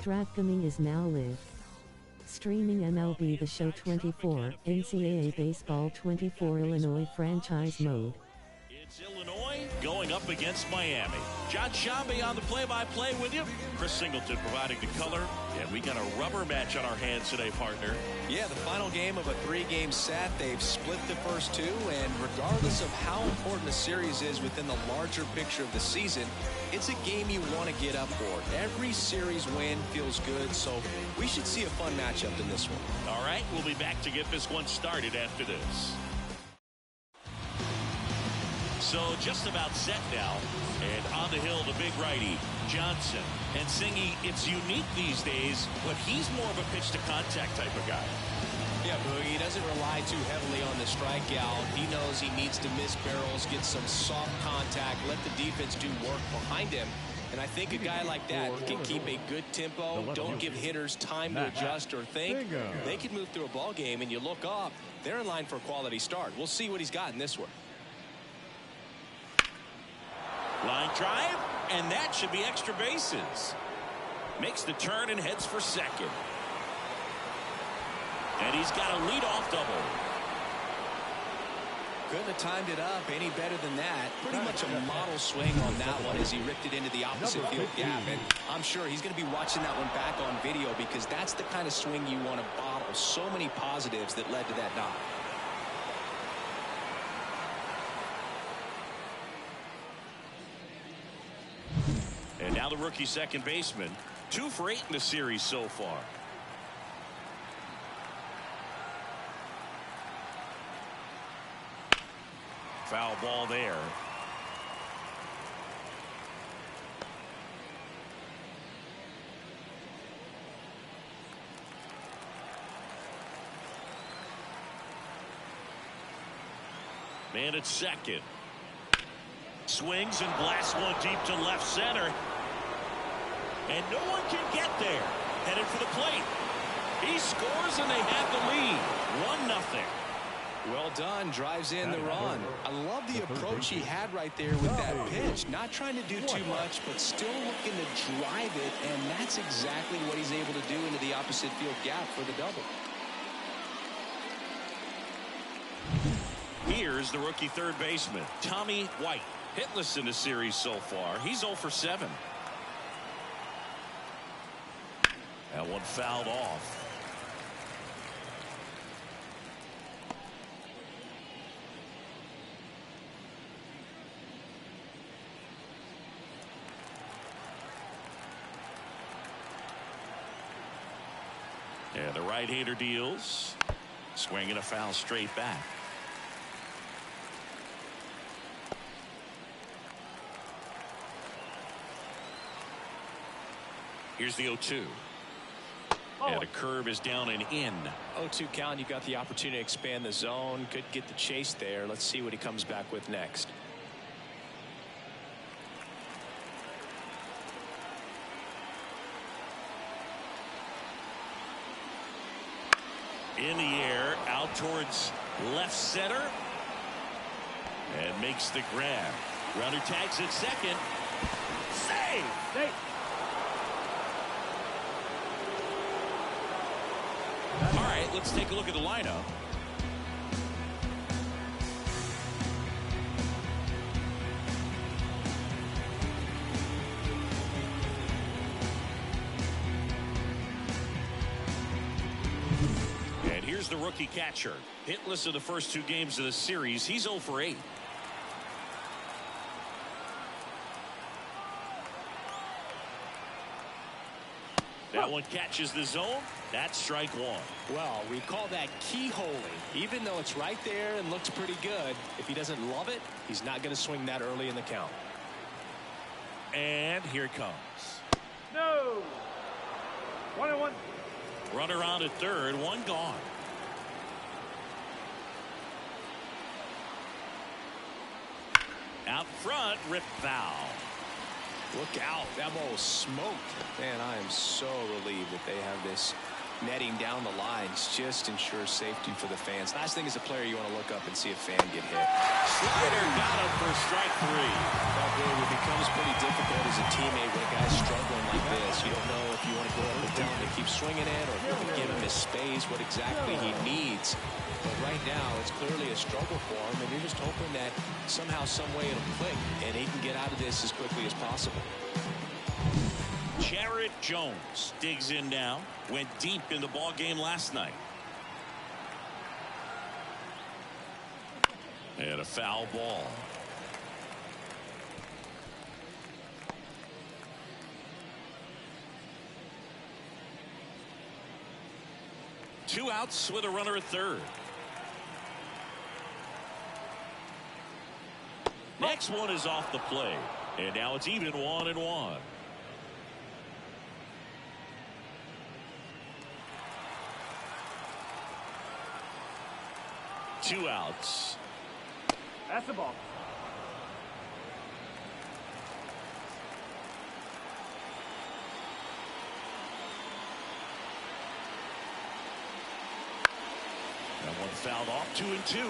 DraftKings is now live. Streaming MLB The Show 24, NCAA Baseball 24 Illinois franchise mode. It's Illinois going up against Miami. John Shambi on the play-by-play with you. Chris Singleton providing the color. And we got a rubber match on our hands today, partner. Yeah, the final game of a 3-game set. They've split the first 2, and regardless of how important the series is within the larger picture of the season, it's a game you want to get up for. Every series win feels good, so we should see a fun matchup in this one. All right, we'll be back to get this one started after this. So just about set now, and on the hill, the big righty, Johnson. And Singy, it's unique these days, but he's more of a pitch-to-contact type of guy. Yeah, Boogie, he doesn't rely too heavily on the strikeout. He knows he needs to miss barrels, get some soft contact, let the defense do work behind him. And I think a guy like that can keep a good tempo, don't give hitters time to adjust or think. They can move through a ball game, and you look up, they're in line for a quality start. We'll see what he's got in this one. Line drive, and that should be extra bases. Makes the turn and heads for second. And he's got a leadoff double. Couldn't have timed it up any better than that. Pretty much a model swing on that one as he ripped it into the opposite field gap. And I'm sure he's going to be watching that one back on video because that's the kind of swing you want to bottle. So many positives that led to that knock. And now the rookie second baseman. 2 for 8 in the series so far. Foul ball there. Man at second. Swings and blasts one deep to left center. And no one can get there. Headed for the plate. He scores and they have the lead. 1-0. Well done. Drives in the run. I love the approach he had right there with that pitch. Not trying to do too much, but still looking to drive it. And that's exactly what he's able to do into the opposite field gap for the double. Here's the rookie third baseman, Tommy White. Hitless in the series so far. He's 0 for 7. That one fouled off. And the right-hander deals. Swinging a foul straight back. Here's the 0-2. And a curve is down and in. 0-2 count. You got the opportunity to expand the zone. Could get the chase there. Let's see what he comes back with next. In the air, out towards left center. And makes the grab. Runner tags at second. Save! All right, let's take a look at the lineup. And here's the rookie catcher. Hitless in the first 2 games of the series. He's 0 for 8. That one catches the zone. That's strike 1. Well, we call that keyholing. Even though it's right there and looks pretty good, if he doesn't love it, he's not going to swing that early in the count. And here it comes. No. 1-1. Runner on at third, 1 gone. Out front, rip foul. Look out. That ball was smoked. Man, I am so relieved that they have this netting down the lines. Just ensures safety for the fans. Last thing as a player, you want to look up and see a fan get hit. Slider got him for strike 3. That really becomes pretty difficult as a a teammate when a guy's struggling like this. You don't know if you want to go up and tell him to keep swinging it or if you can give him his space, what exactly he needs. But right now, it's clearly a struggle for him, and you're just hoping that somehow, some way it'll click, and he can get out of this as quickly as possible. Jarrett Jones digs in now. Went deep in the ball game last night. And a foul ball. Two outs with a runner at third. Next one is off the plate. And now it's even 1-1. Two outs. That's the ball. That one fouled off. 2-2.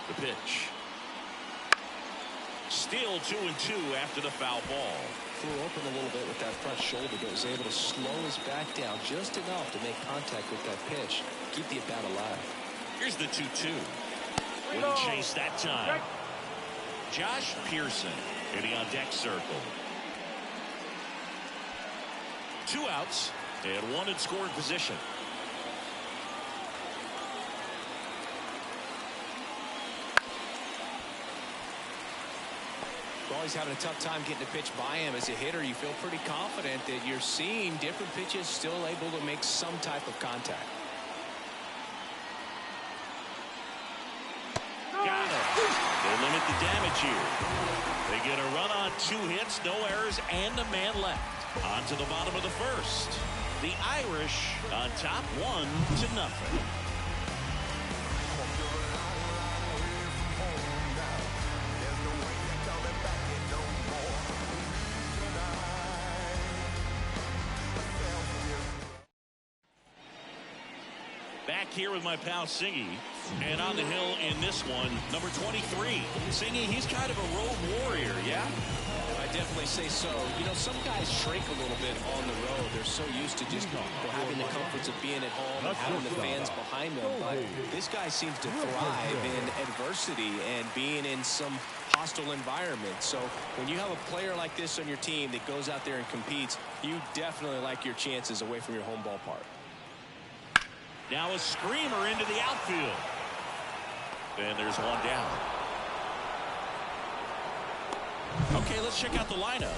The pitch. Still 2-2 after the foul ball. Flew open a little bit with that front shoulder, but was able to slow his back down just enough to make contact with that pitch. Keep the at-bat alive. Here's the 2-2. Wouldn't chase that time. Josh Pearson hitting on deck circle. Two outs and one in scoring position. Always having a tough time getting a pitch by him. As a hitter, you feel pretty confident that you're seeing different pitches still able to make some type of contact. Got it. They limit the damage here. They get a run on 2 hits, no errors, and a man left. On to the bottom of the first. The Irish on top 1-0. Back here with my pal Singy, and on the hill in this one, number 23. Singy, he's kind of a road warrior, yeah? I definitely say so. You know, some guys shrink a little bit on the road. They're so used to just having the comforts of being at home and having the fans behind them. But this guy seems to thrive in adversity and being in some hostile environment. So when you have a player like this on your team that goes out there and competes, you definitely like your chances away from your home ballpark. Now a screamer into the outfield. And there's one down. Okay, let's check out the lineup.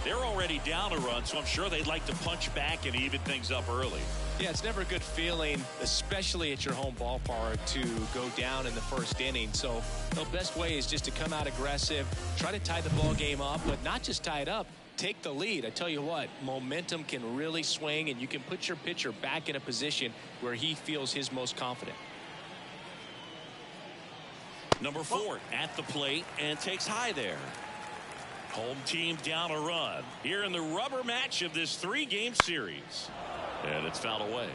They're already down a run, so I'm sure they'd like to punch back and even things up early. Yeah, it's never a good feeling, especially at your home ballpark, to go down in the first inning. So the best way is just to come out aggressive, try to tie the ball game up, but not just tie it up. Take the lead. I tell you what, momentum can really swing, and you can put your pitcher back in a position where he feels his most confident. Number 4 at the plate and takes high there. Home team down a run here in the rubber match of this 3-game series. And it's fouled away.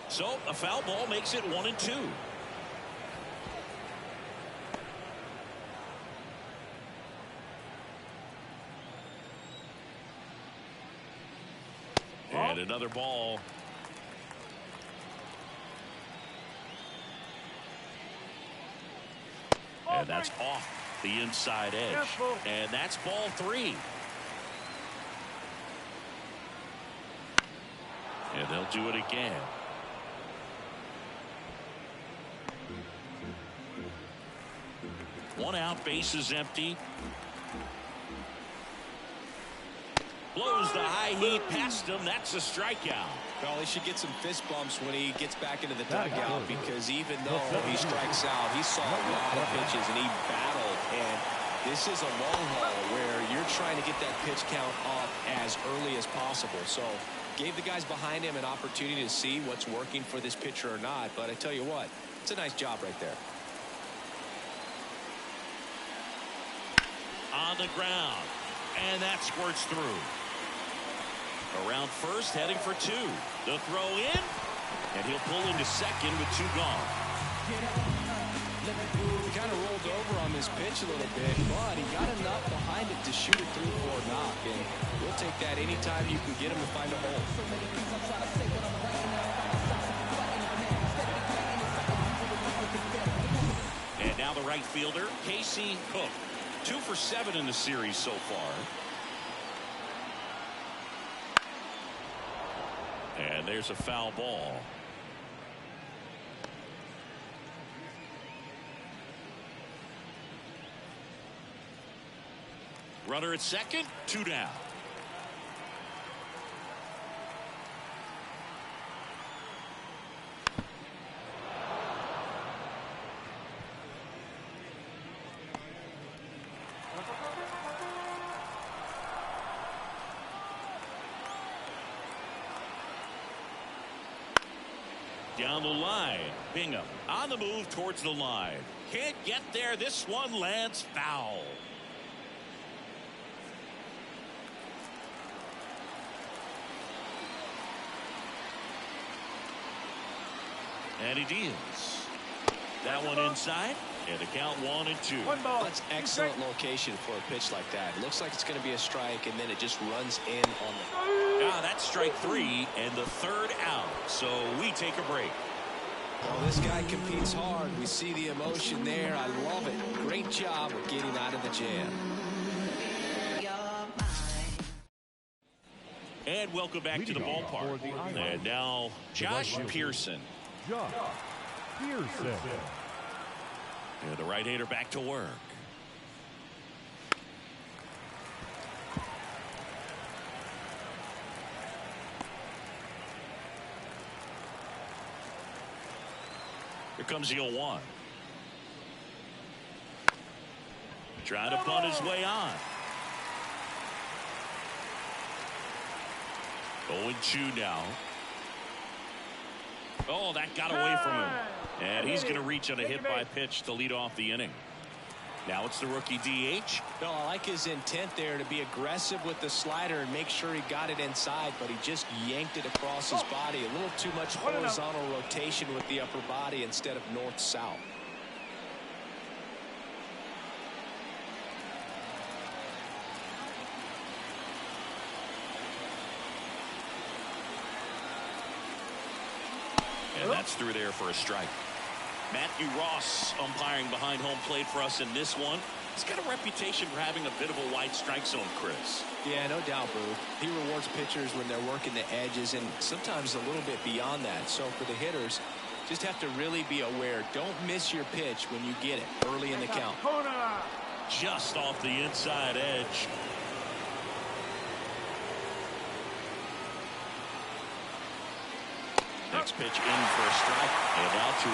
So a foul ball makes it 1-2. And another ball. And that's off the inside edge. And that's ball 3. And they'll do it again. One out, bases empty. Blows the high heat past him. That's a strikeout. Well, he should get some fist bumps when he gets back into the dugout, because even though he strikes out, he saw a lot of pitches and he battled. And this is a long haul where you're trying to get that pitch count up as early as possible. So gave the guys behind him an opportunity to see what's working for this pitcher or not. But I tell you what, it's a nice job right there. on the ground. And that squirts through. Around first, heading for two. The throw in, and he'll pull into second with two gone. He kind of rolled over on this pitch a little bit, but he got enough behind it to shoot it through for a knock. And we'll take that anytime you can get him to find a hole. And now the right fielder, Casey Cook. 2 for 7 in the series so far. And there's a foul ball. Runner at second, 2 down. Down the line, Bingham on the move towards the line. Can't get there. This one lands foul. And he deals. That one inside, and the count 1-2. That's excellent location for a pitch like that. It looks like it's going to be a strike, and then it just runs in on the. That's strike 3 and the third out. So we take a break. Well, this guy competes hard. We see the emotion there. I love it. Great job of getting out of the jam. And welcome back to the ballpark. And now Josh Pearson. Josh Pearson. And the right-hander back to work. Here comes the 0-1. Trying to bunt his way on. 0-2 now. Oh, that got away from him. And he's going to reach on a hit by pitch to lead off the inning. Now it's the rookie DH. No, I like his intent there to be aggressive with the slider and make sure he got it inside, but he just yanked it across his body. A little too much horizontal rotation with the upper body instead of north-south. And that's through there for a strike. Matthew Ross umpiring behind home plate for us in this one. He's got a reputation for having a bit of a wide strike zone, Chris. Yeah, no doubt, Boo. He rewards pitchers when they're working the edges and sometimes a little bit beyond that. So for the hitters, just have to really be aware. Don't miss your pitch when you get it early in the count. Just off the inside edge. Next pitch in for a strike, and now 2-2.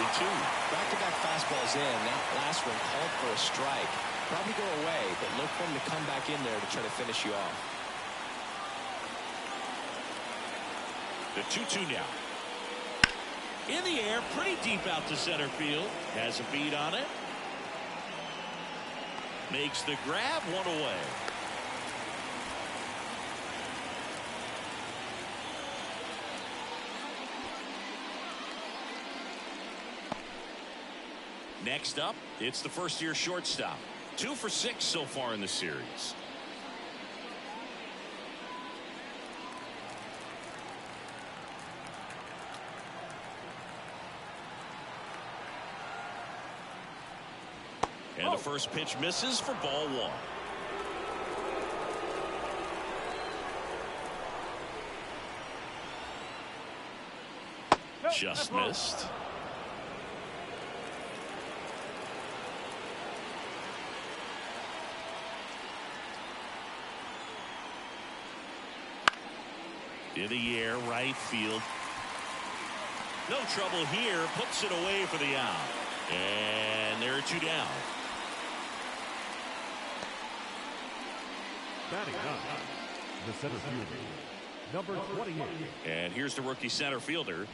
Back-to-back fastballs in. That last one called for a strike. Probably go away, but look for him to come back in there to try to finish you off. The 2-2 now. In the air, pretty deep out to center field. Has a beat on it. Makes the grab, one away. Next up, it's the first-year shortstop. 2 for 6 so far in the series. And the first pitch misses for ball 1. Just missed. In the air, right field. No trouble here. Puts it away for the out. And there are 2 down. Batting up, the center fielder, number 28. And here's the rookie center fielder.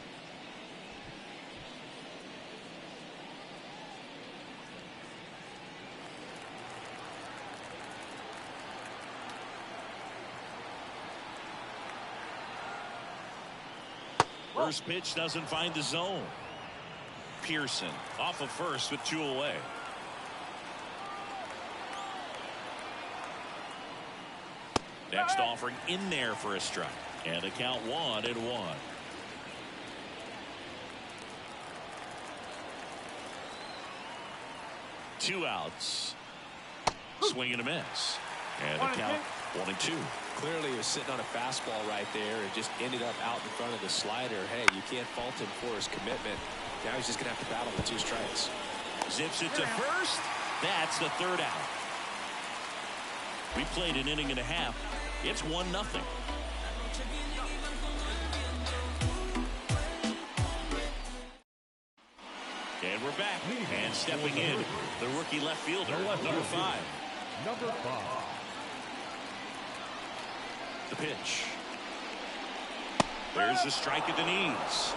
first pitch doesn't find the zone. Pearson off of first with 2 away. Next offering in there for a strike. And a count 1-1. 2 outs. Swing and a miss. And a count 1-2. Clearly he was sitting on a fastball right there and just ended up out in front of the slider. Hey, you can't fault him for his commitment. Now he's just going to have to battle with 2 strikes. Zips it to first. That's the 3rd out. We played an inning and a half. It's 1-0. And we're back. And stepping in, the rookie left fielder, number 5. Number 5. The pitch. There's the strike at the knees.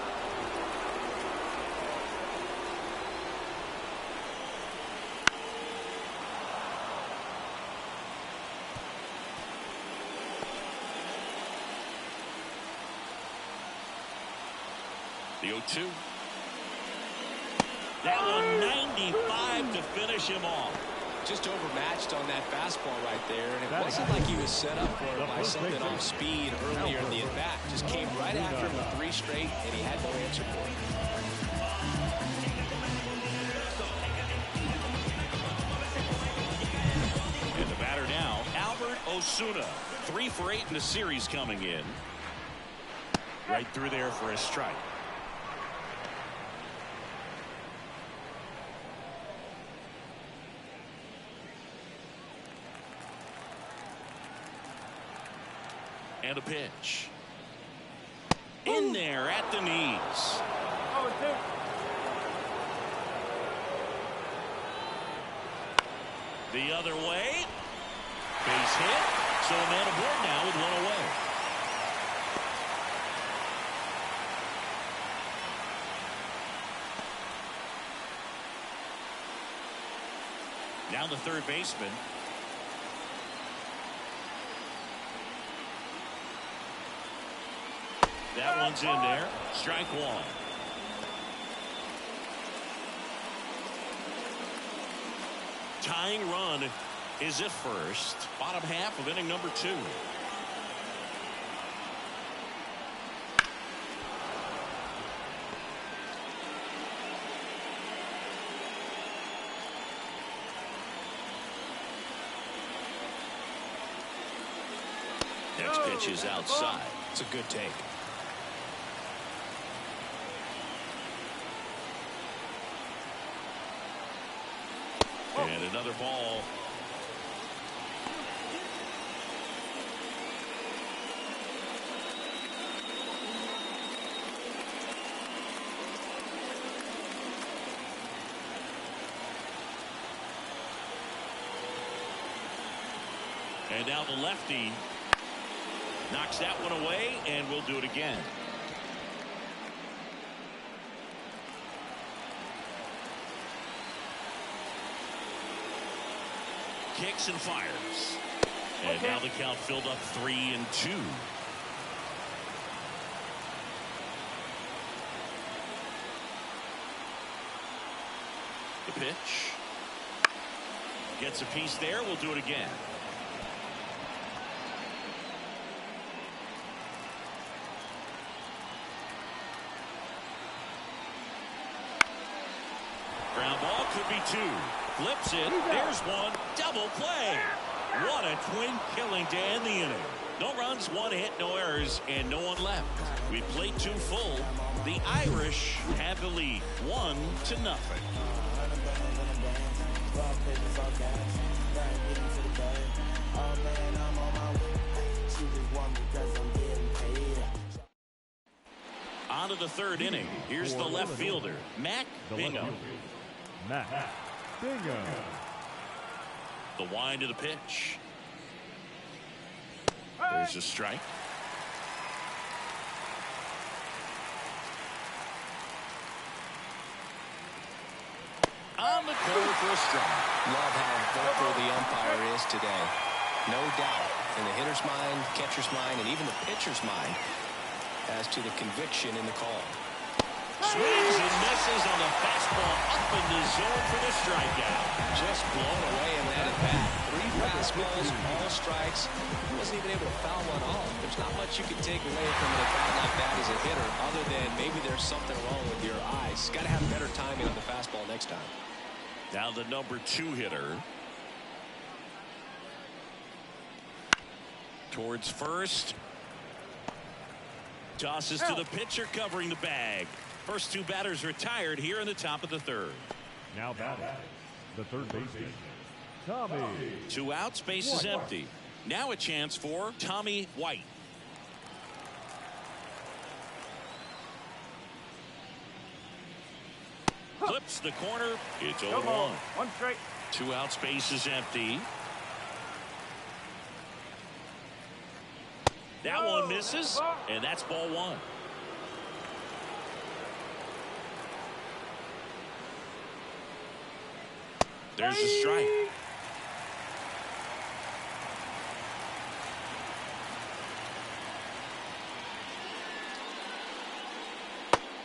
The 0-2. That one 95 to finish him off. Just overmatched on that fastball right there, and it wasn't like he was set up for it by something off speed earlier in the at-bat. Just came right after him with 3 straight, and he had no answer for it. And the batter now, Albert Osuna. 3 for 8 in the series coming in. Right through there for a strike. And a pitch. In there at the knees. The other way. Base hit. So a man aboard now with 1 away. Now the third baseman. That one's in there. Strike 1. Tying run is at first. Bottom half of inning number 2. Next pitch is outside. It's a good take. And another ball. And now the lefty knocks that one away, and we'll do it again. Kicks and fires. And now the count filled up 3-2. The pitch. Gets a piece there. We'll do it again. Ground ball could be 2. Flips it. There's 1. Double play. What a twin killing to end the inning. No runs, 1 hit, no errors, and no one left. We played 2 full. The Irish have the lead, 1-0. On to the third inning. Here's the left fielder, Mac Bingham. Mac Bingham. The wind of the pitch. There's a strike. On the corner for a strike. Love how vocal the umpire is today. No doubt in the hitter's mind, catcher's mind, and even the pitcher's mind. as to the conviction in the call. Swings and misses on the fastball up in the zone for the strikeout. Just blown away and landed back. 3 fastballs, all strikes. He wasn't even able to foul one off. There's not much you can take away from an at-bat like that as a hitter, other than maybe there's something wrong with your eyes. Got to have better timing on the fastball next time. Now the number 2 hitter. Towards first. Tosses to the pitcher covering the bag. First 2 batters retired here in the top of the 3rd. Now batting, the third baseman, Tommy. 2 outs, base is empty. Now a chance for Tommy White. Clips the corner. It's 0-1. 1 strike. 2 outs, base is empty. That one misses, and that's ball 1. There's a strike.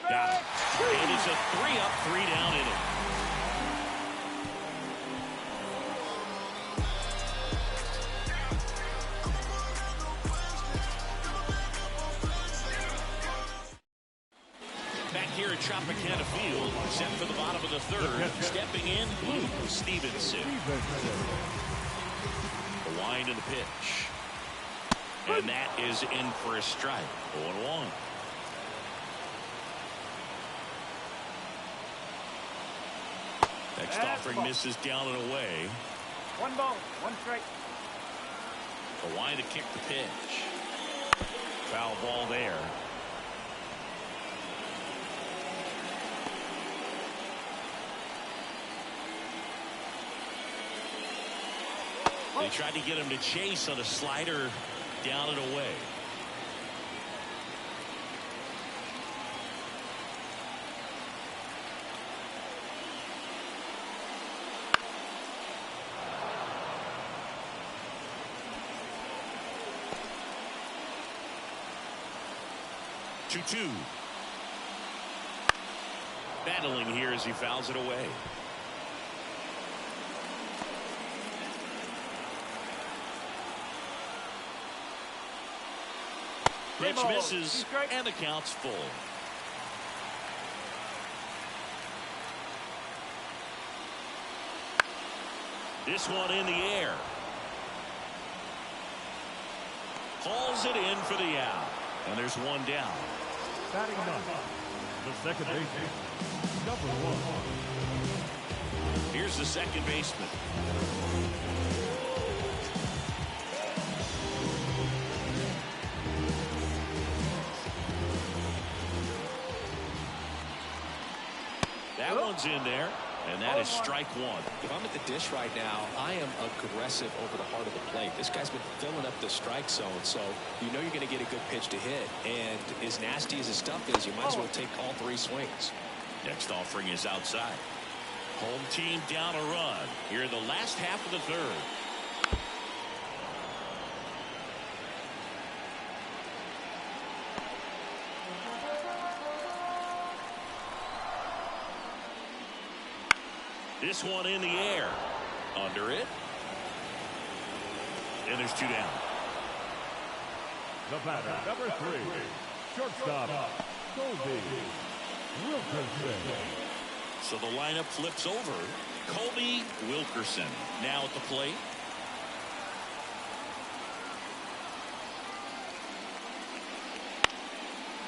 Got it. And it's a 3-up, 3-down inning. Here at Tropicana Field, set for the bottom of the 3rd. Stepping in, Luke Stevenson. The wind and the pitch. And that is in for a strike. 0-1. Next offering misses down and away. 1 ball, 1 strike. The wind to kick the pitch. Foul ball there. They tried to get him to chase on a slider down and away. Two. Battling here as he fouls it away. Pitch misses, and the count's full. This one in the air. Hauls it in for the out. And there's 1 down. Batting up, the second baseman, number 1. Here's the second baseman. That one's in there, and that is strike 1. If I'm at the dish right now, I am aggressive over the heart of the plate. This guy's been filling up the strike zone, so you know you're going to get a good pitch to hit. And as nasty as his stuff is, you might as well take all 3 swings. Next offering is outside. Home team down a run here in the last half of the 3rd. This one in the air. Under it. And there's 2 down. The batter, number 3, shortstop, Colby Wilkerson. So the lineup flips over. Colby Wilkerson now at the plate.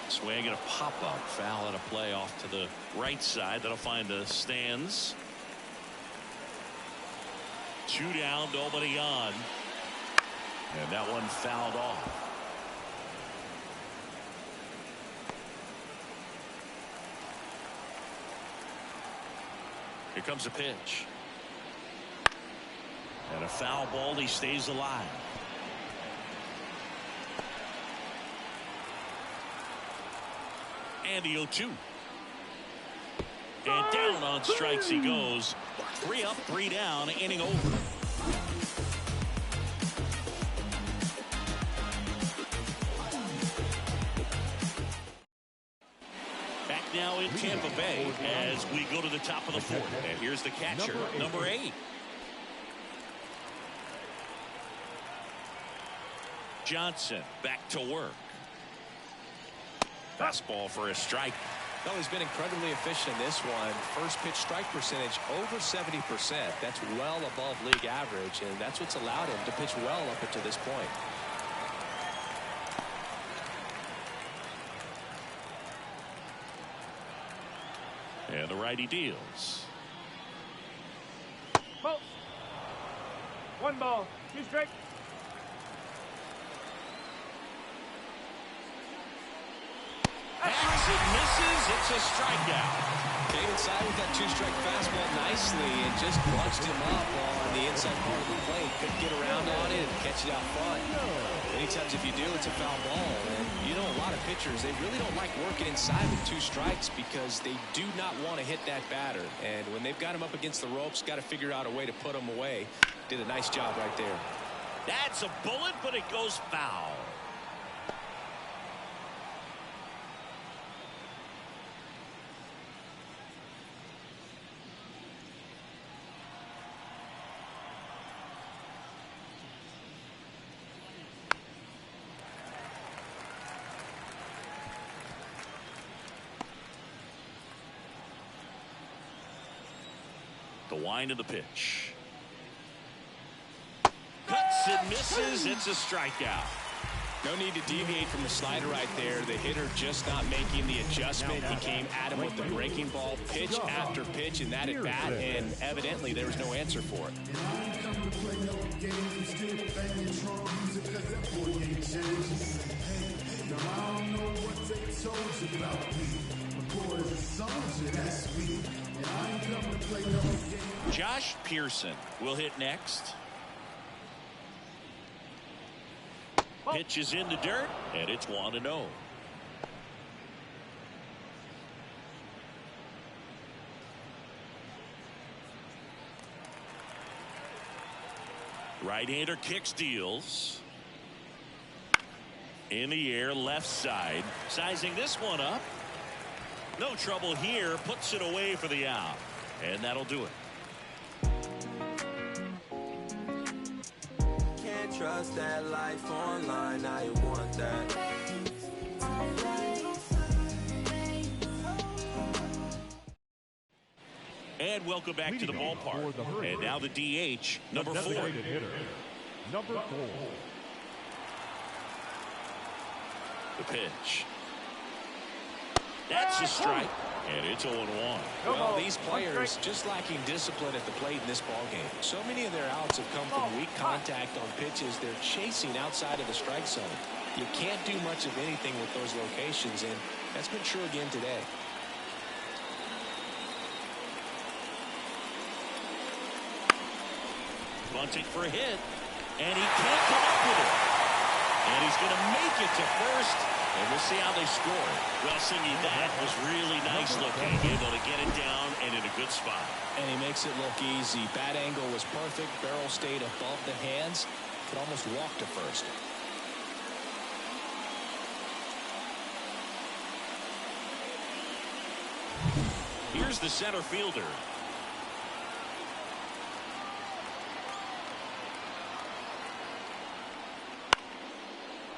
Swing and a pop-up foul and a play off to the right side. That'll find the stands. 2 down, nobody on. And that one fouled off. Here comes a pitch. And a foul ball. He stays alive. And the 0-2. And down on strikes he goes. 3 up, 3 down, inning over. now in Tampa Bay as we go to the top of the fourth. And here's the catcher, number 8. Johnson back to work. Fastball for a strike. Well, he's been incredibly efficient in this one. First pitch strike percentage over 70%. That's well above league average, and that's what's allowed him to pitch well up until this point. And the righty deals. Ball. 1 ball, 2 strikes. Hacks and misses. It's a strikeout. Came inside with that 2-strike fastball nicely and just bunched him up on the inside part of the plate. Couldn't get around on it and catch it out front. Many times if you do, it's a foul ball. And you know, a lot of pitchers, they really don't like working inside with 2 strikes because they do not want to hit that batter. And when they've got him up against the ropes, got to figure out a way to put him away. Did a nice job right there. That's a bullet, but it goes foul. The wind of the pitch. Cuts and misses. It's a strikeout. No need to deviate from the slider right there. The hitter just not making the adjustment. He came at him with the breaking ball, pitch after pitch, and that at bat, and evidently there was no answer for it. Josh Pearson will hit next. Pitch is in the dirt, and it's 1-0. Right-hander kicks, deals. In the air, left side. Sizing this one up. No trouble here. Puts it away for the out. And that'll do it. Can't trust that life online. Now you want that. And welcome back to the ballpark. And now the DH, number 4. Number 4. The pitch. That's a strike. And it's 0-1. Well, these players just lacking discipline at the plate in this ballgame. So many of their outs have come from weak contact on pitches they're chasing outside of the strike zone. You can't do much of anything with those locations, and that's been true again today. Bunting for a hit, and he can't come up with it. And he's going to make it to first, and we'll see how they score. Well, Singy, that was really nice looking, able to get it down and in a good spot. And he makes it look easy. Bat angle was perfect. Barrel stayed above the hands. Could almost walk to first. Here's the center fielder.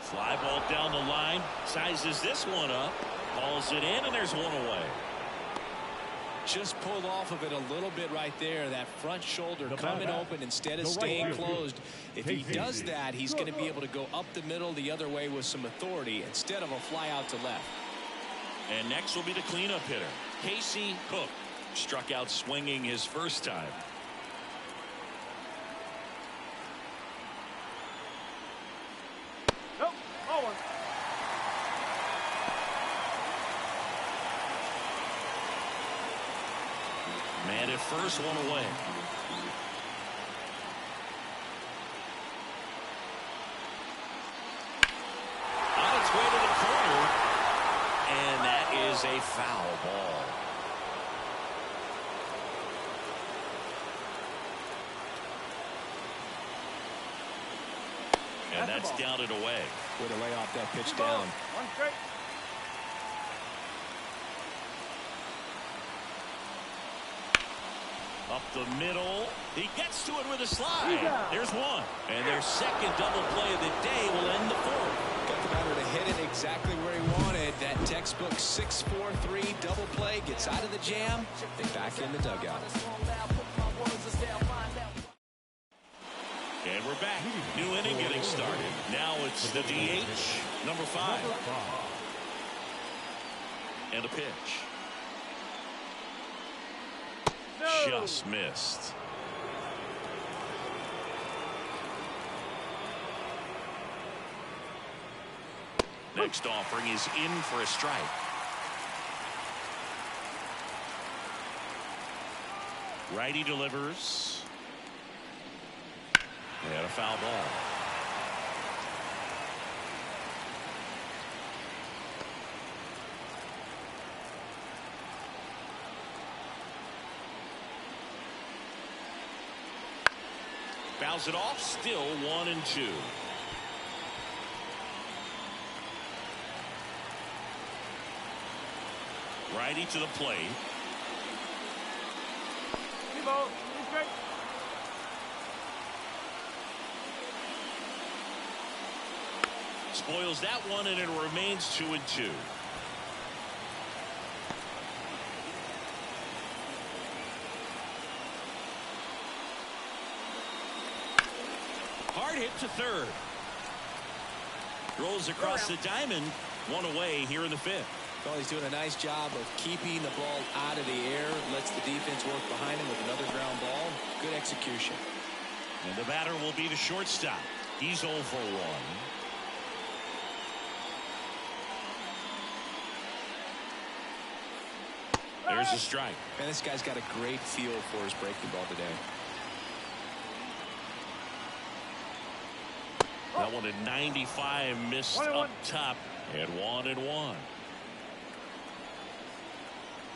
Fly ball down the line, sizes this one up, hauls it in, and there's one away. Just pulled off of it a little bit right there. That front shoulder coming open instead of staying closed. If he does that, he's going to be able to go up the middle the other way with some authority instead of a fly out to left. And next will be the cleanup hitter, Casey Cook. Struck out swinging his first time. Nope. Over. Man at first, one away. On its way to the corner, and that is a foul ball. And that's down and away. Way to lay off that pitch down. 1 strike. Up the middle. He gets to it with a slide. There's one. And their second double play of the day will end the fourth. Got the batter to hit it exactly where he wanted. That textbook 6-4-3 double play gets out of the jam and back in the dugout. And we're back. New inning getting started. Now it's the DH, number 5. And a pitch. Just missed. Next offering is in for a strike. Righty delivers. And a foul ball. Fouls it off, still 1-2. Righty to the plate. Spoils that one, and it remains 2-2. Hard hit to third. Rolls across the diamond. One away here in the 5th. Well, he's doing a nice job of keeping the ball out of the air. Lets the defense work behind him with another ground ball. Good execution. And the batter will be the shortstop. He's 0 for 1. There's a strike. Man, this guy's got a great feel for his breaking ball today. That one at 95, missed up top, and 1-1.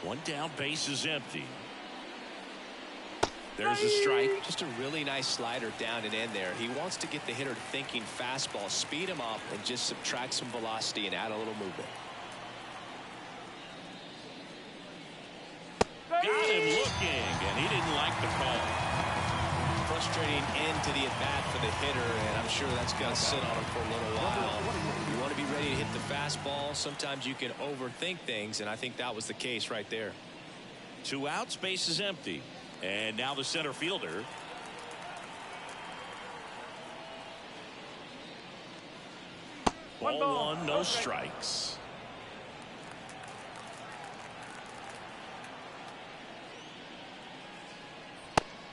One down, base is empty. There's a strike. Just a really nice slider down and in there. He wants to get the hitter thinking fastball, speed him up, and just subtract some velocity and add a little movement. Got him looking, and he didn't like the call. Frustrating end to the at-bat for the hitter, and I'm sure that's going to sit on him for a little while. You want to be ready to hit the fastball. Sometimes you can overthink things, and I think that was the case right there. 2 outs, base is empty. And now the center fielder. Ball 1, no strikes.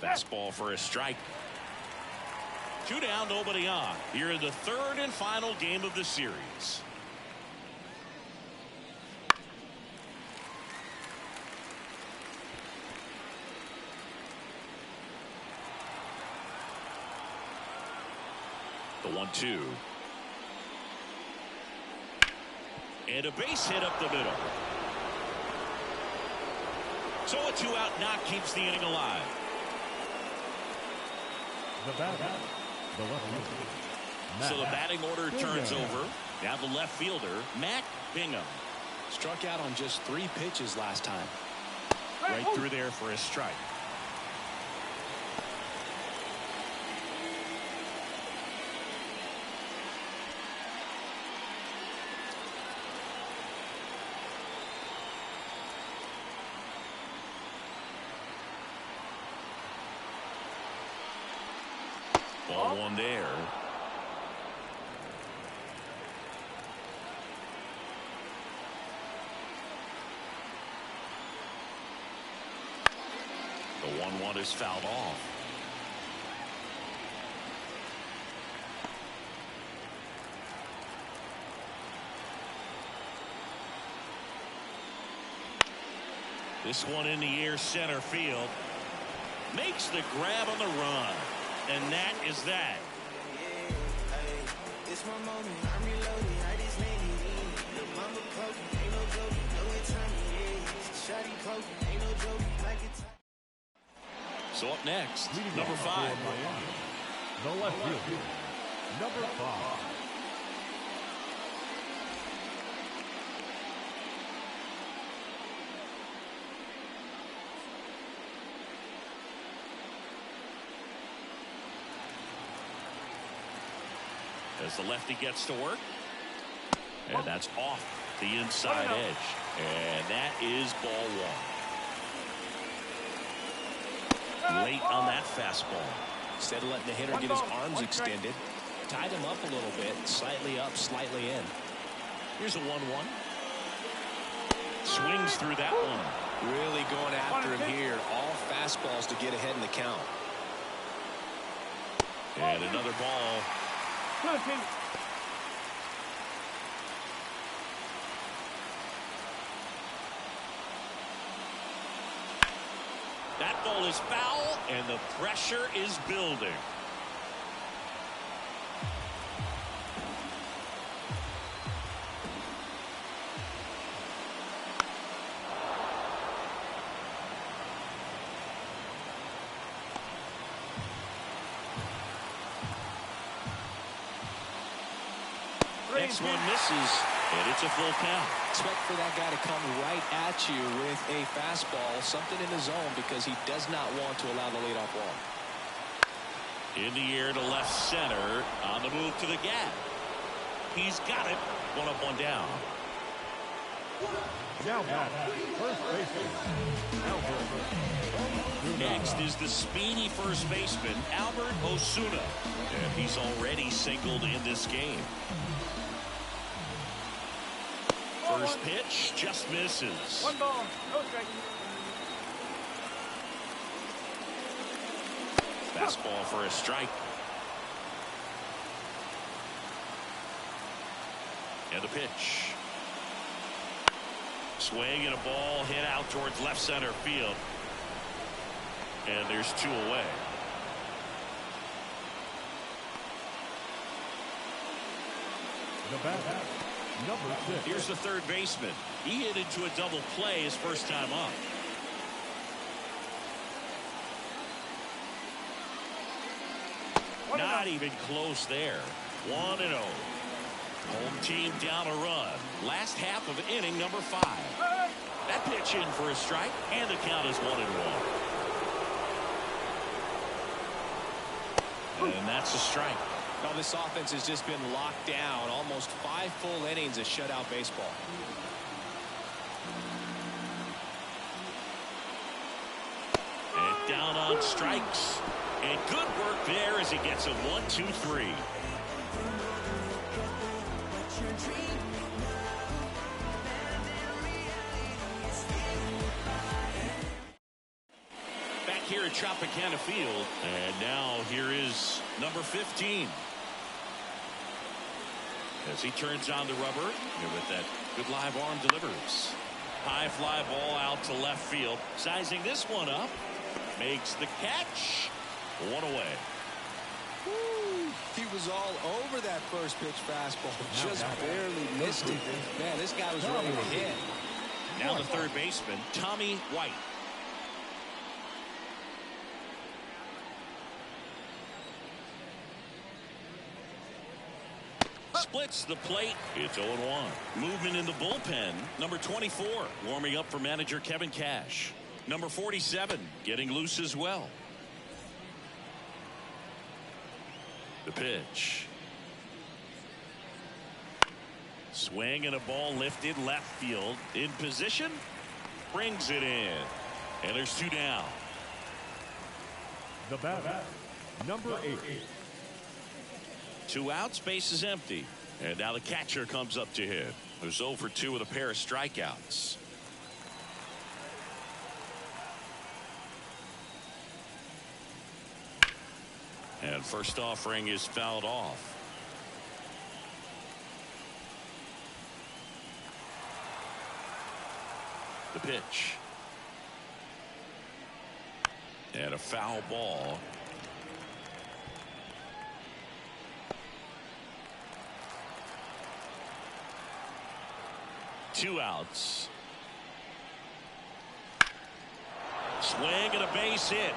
Fastball for a strike. 2 down, nobody on. Here in the 3rd and final game of the series. The 1-2. And a base hit up the middle. So a 2-out knock keeps the inning alive. The batter, the left fielder. So the batting order turns over. Now the left fielder, Matt Bingham. Struck out on just 3 pitches last time. Right through there for a strike. Ball 1 there. The 1-1 is fouled off. This one in the air, center field. Makes the grab on the run. And that is that. It's my moment, I'm reloading, I just made it. The mama poking, ain't no joking, no it time, shawty poking, ain't no joking, like it's. So up next, Leading number off 5. for Miami, the left fielder, number 5. as the lefty gets to work. And that's off the inside edge. And that is ball one. Late on that fastball. Instead of letting the hitter get his arms extended, tied him up a little bit, slightly up, slightly in. Here's a 1-1. Swings through that one. Really going after him here. All fastballs to get ahead in the count. And another ball. That ball is foul, and the pressure is building. Next one misses, and it's a full count. Expect for that guy to come right at you with a fastball, something in the zone, because he does not want to allow the leadoff walk. In the air to left center, on the move to the gap. He's got it. One up, one down. Now back, first baseman, Albert. Next is the speedy first baseman, Albert Osuna. And he's already singled in this game. First pitch just misses. 1 ball, no strike. Fastball for a strike. And the pitch. Swing and a ball hit out towards left center field. And there's 2 away. The batter, number 6. Here's the third baseman. He hit into a double play his first time up. Not even close there. 1-0. Home team down a run. Last half of inning number 5. That pitch in for a strike, and the count is 1-1. And that's a strike. Now this offense has just been locked down. Almost 5 full innings of shutout baseball. And down on strikes. And good work there as he gets a 1-2-3. Back here at Tropicana Field. And now here is number 15. As he turns on the rubber, and with that good live arm delivers. High fly ball out to left field. Sizing this one up. Makes the catch. 1 away. Woo. He was all over that first pitch fastball. Just barely missed it. Man, this guy was ready to hit. Now the third baseman, Tommy White. Splits the plate. It's 0-1. Movement in the bullpen. Number 24 warming up for manager Kevin Cash. Number 47 getting loose as well. The pitch. Swing and a ball lifted left field. In position. Brings it in. And there's 2 down. The batter, number 8. 2 outs, base is empty. And now the catcher comes up to hit. There's 0 for 2 with a pair of strikeouts. And first offering is fouled off. The pitch. And a foul ball. Two outs. Swing and a base hit.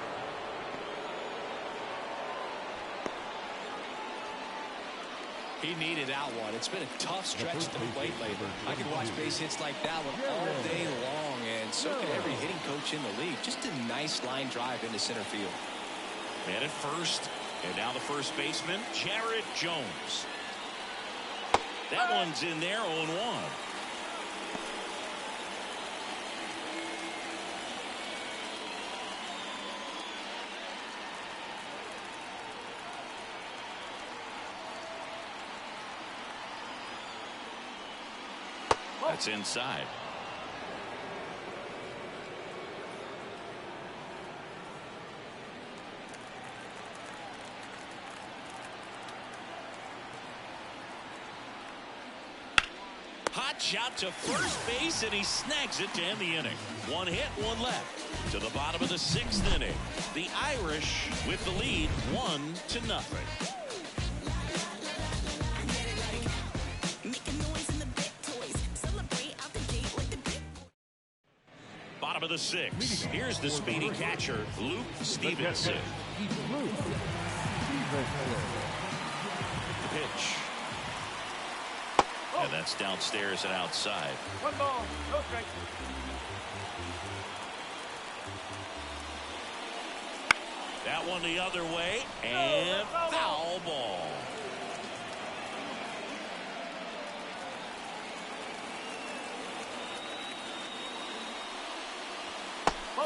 He needed that one. It's been a tough stretch to the plate lately. I could watch base hits like that one all day long, and so can every hitting coach in the league. Just a nice line drive into center field. Man at first, and now the first baseman, Jared Jones. That one's in there, 0-1. That's inside. Hot shot to first base, and he snags it to end the inning. One hit, one left. To the bottom of the 6th inning. The Irish with the lead, 1-0. Bottom of the 6th. Here's the speedy catcher, Luke Stevenson. The pitch. And that's downstairs and outside. 1 ball, no strike. That one the other way, and foul ball.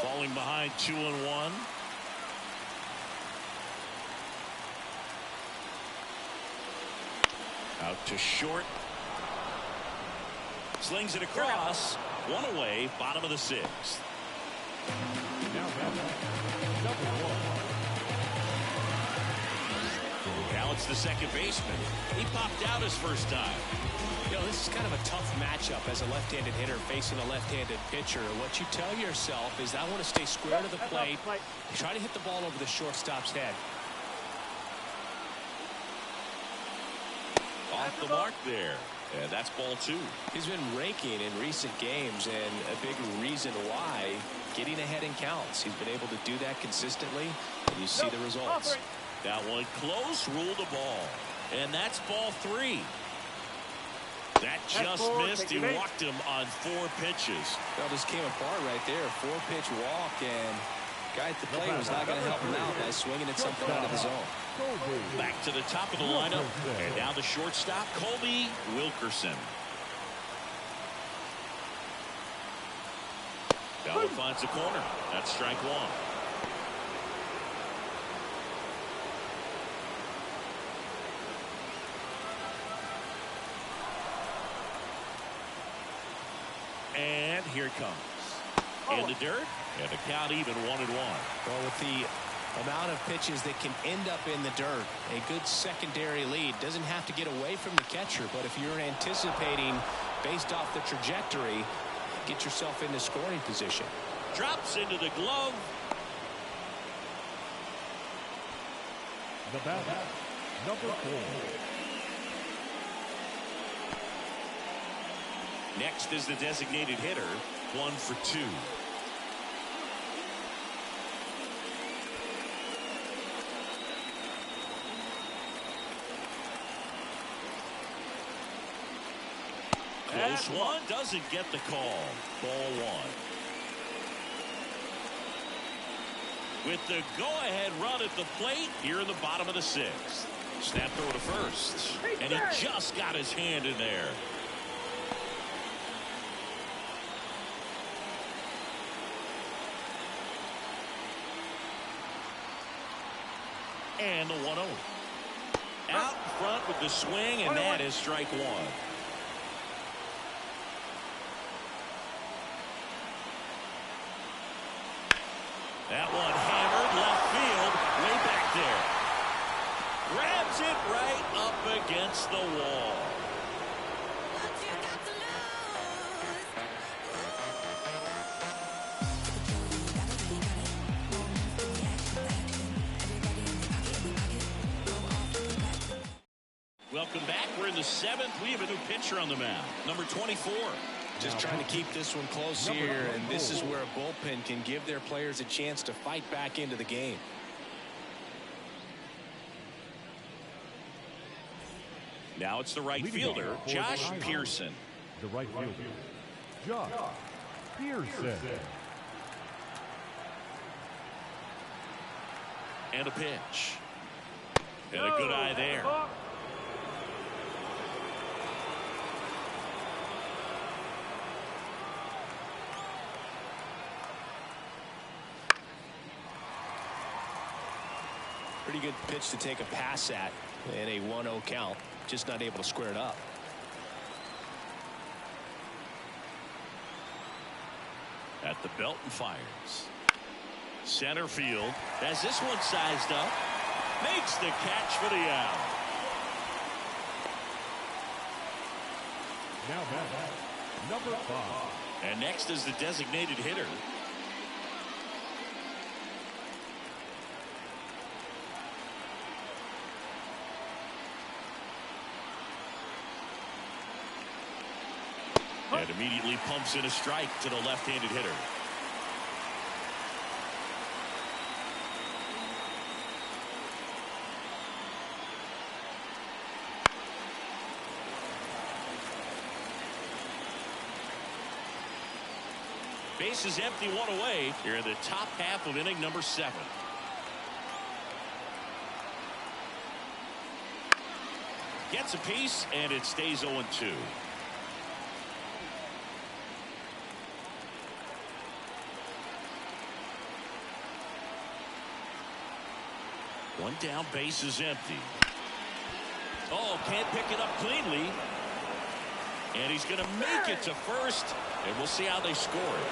Falling behind 2-1. Out to short. Slings it across. One away, bottom of the 6th. Now it's the second baseman. He popped out his first time. You know, this is kind of a tough matchup as a left-handed hitter facing a left-handed pitcher. What you tell yourself is, I want to stay square to the plate. Try to hit the ball over the shortstop's head. Off the mark there. And that's ball 2. He's been raking in recent games, and a big reason why, getting ahead in counts. He's been able to do that consistently, and you see the results. That one close, ruled the ball. And that's ball 3. That just missed. He walked him on 4 pitches. Well, this came apart right there. 4-pitch walk, and guy at the plate was not going to help him out by swinging at something out of the zone. Back to the top of the lineup. And now the shortstop, Colby Wilkerson. Bella finds the corner. That's strike 1. And here it comes. In the dirt. And the count even 1-1. Well, with the amount of pitches that can end up in the dirt, a good secondary lead. Doesn't have to get away from the catcher, but if you're anticipating based off the trajectory, get yourself into scoring position. Drops into the glove. The batter, number 4. Next is the designated hitter, 1 for 2. Close one, doesn't get the call. Ball 1. With the go-ahead run at the plate here in the bottom of the 6th. Snap throw to first. And he just got his hand in there. And the 1-0. Out in front with the swing, and that is strike 1. That one hammered left field, way back there. Grabs it right up against the wall. Welcome back. We're in the 7th. We have a new pitcher on the mound, number 24. Just trying to keep this one close here, and this is where a bullpen can give their players a chance to fight back into the game. Now it's the right fielder, Josh Pearson. The right fielder, Josh Pearson. And a pitch. And a good eye there. Pretty good pitch to take a pass at in a 1-0 count. Just not able to square it up. At the belt and fires. Center field has this one sized up. Makes the catch for the out. Now back, number 5. And next is the designated hitter. And immediately pumps in a strike to the left-handed hitter. Base is empty, one away here in the top half of inning number 7. Gets a piece, and it stays 0-2. One down, base is empty. Oh, can't pick it up cleanly. And he's going to make it to first, and we'll see how they score it.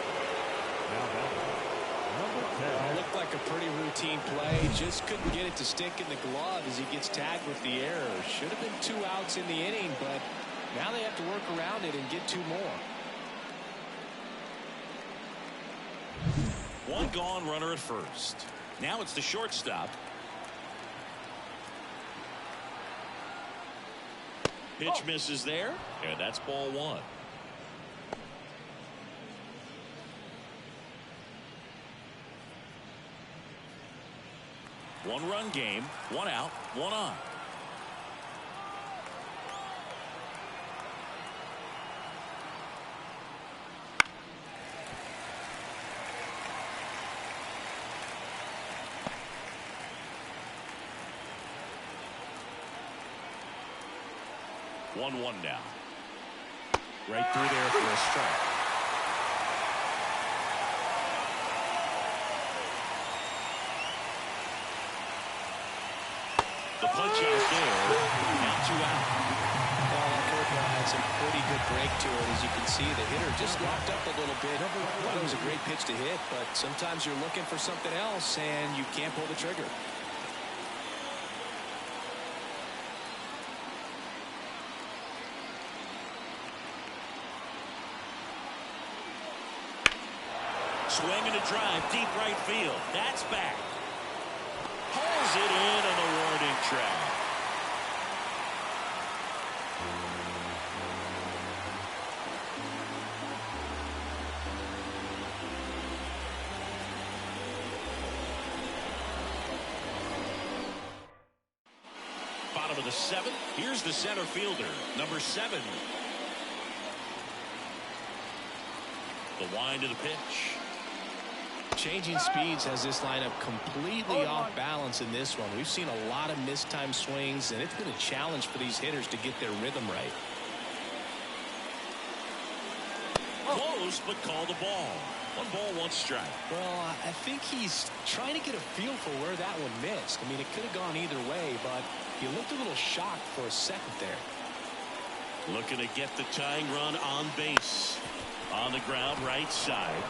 Looked like a pretty routine play. Just couldn't get it to stick in the glove as he gets tagged with the error. Should have been 2 outs in the inning, but now they have to work around it and get 2 more. One gone, runner at first. Now it's the shortstop. Pitch misses there, and that's ball 1. One-run game, 1 out, 1 on. One now. Right through there for a strike. The punch out there. Now 2 out. Well, that curveball had some pretty good break to it. As you can see, the hitter just locked up a little bit. Thought it was a great pitch to hit, but sometimes you're looking for something else and you can't pull the trigger. Swing and a drive, deep right field. That's back. Pulls it in on the warning track. Bottom of the 7th. Here's the center fielder, number 7. The wind of the pitch. Changing speeds has this lineup completely off balance in this one. We've seen a lot of mistimed swings, and it's been a challenge for these hitters to get their rhythm right. Close, but called a ball. 1 ball, 1 strike. Well, I think he's trying to get a feel for where that one missed. I mean, it could have gone either way, but he looked a little shocked for a second there. Looking to get the tying run on base. On the ground, right side.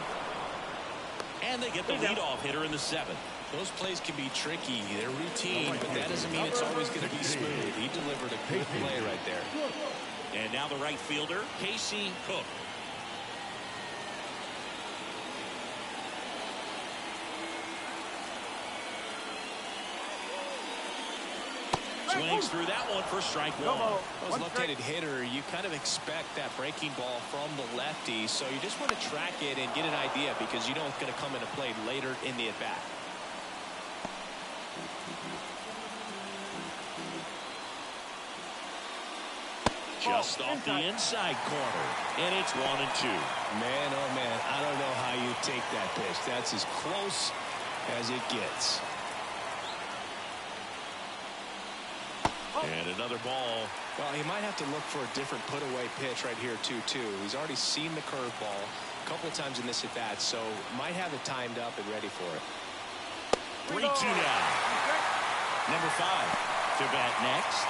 And they get the leadoff hitter in the 7th. Those plays can be tricky. They're routine, but that doesn't mean it's always going to be smooth. He delivered a good play right there. And now the right fielder, Casey Cook. Swings through that one for strike 1. As a left-handed hitter, you kind of expect that breaking ball from the lefty, so you just want to track it and get an idea because you know it's going to come into play later in the at-bat. Just off the inside corner, and it's 1-2. Man, oh man, I don't know how you take that pitch. That's as close as it gets. And another ball. Well, he might have to look for a different put-away pitch right here, too. He's already seen the curveball a couple of times in this at-bat, so might have it timed up and ready for it. 3-2 now. Number 5 to bat next.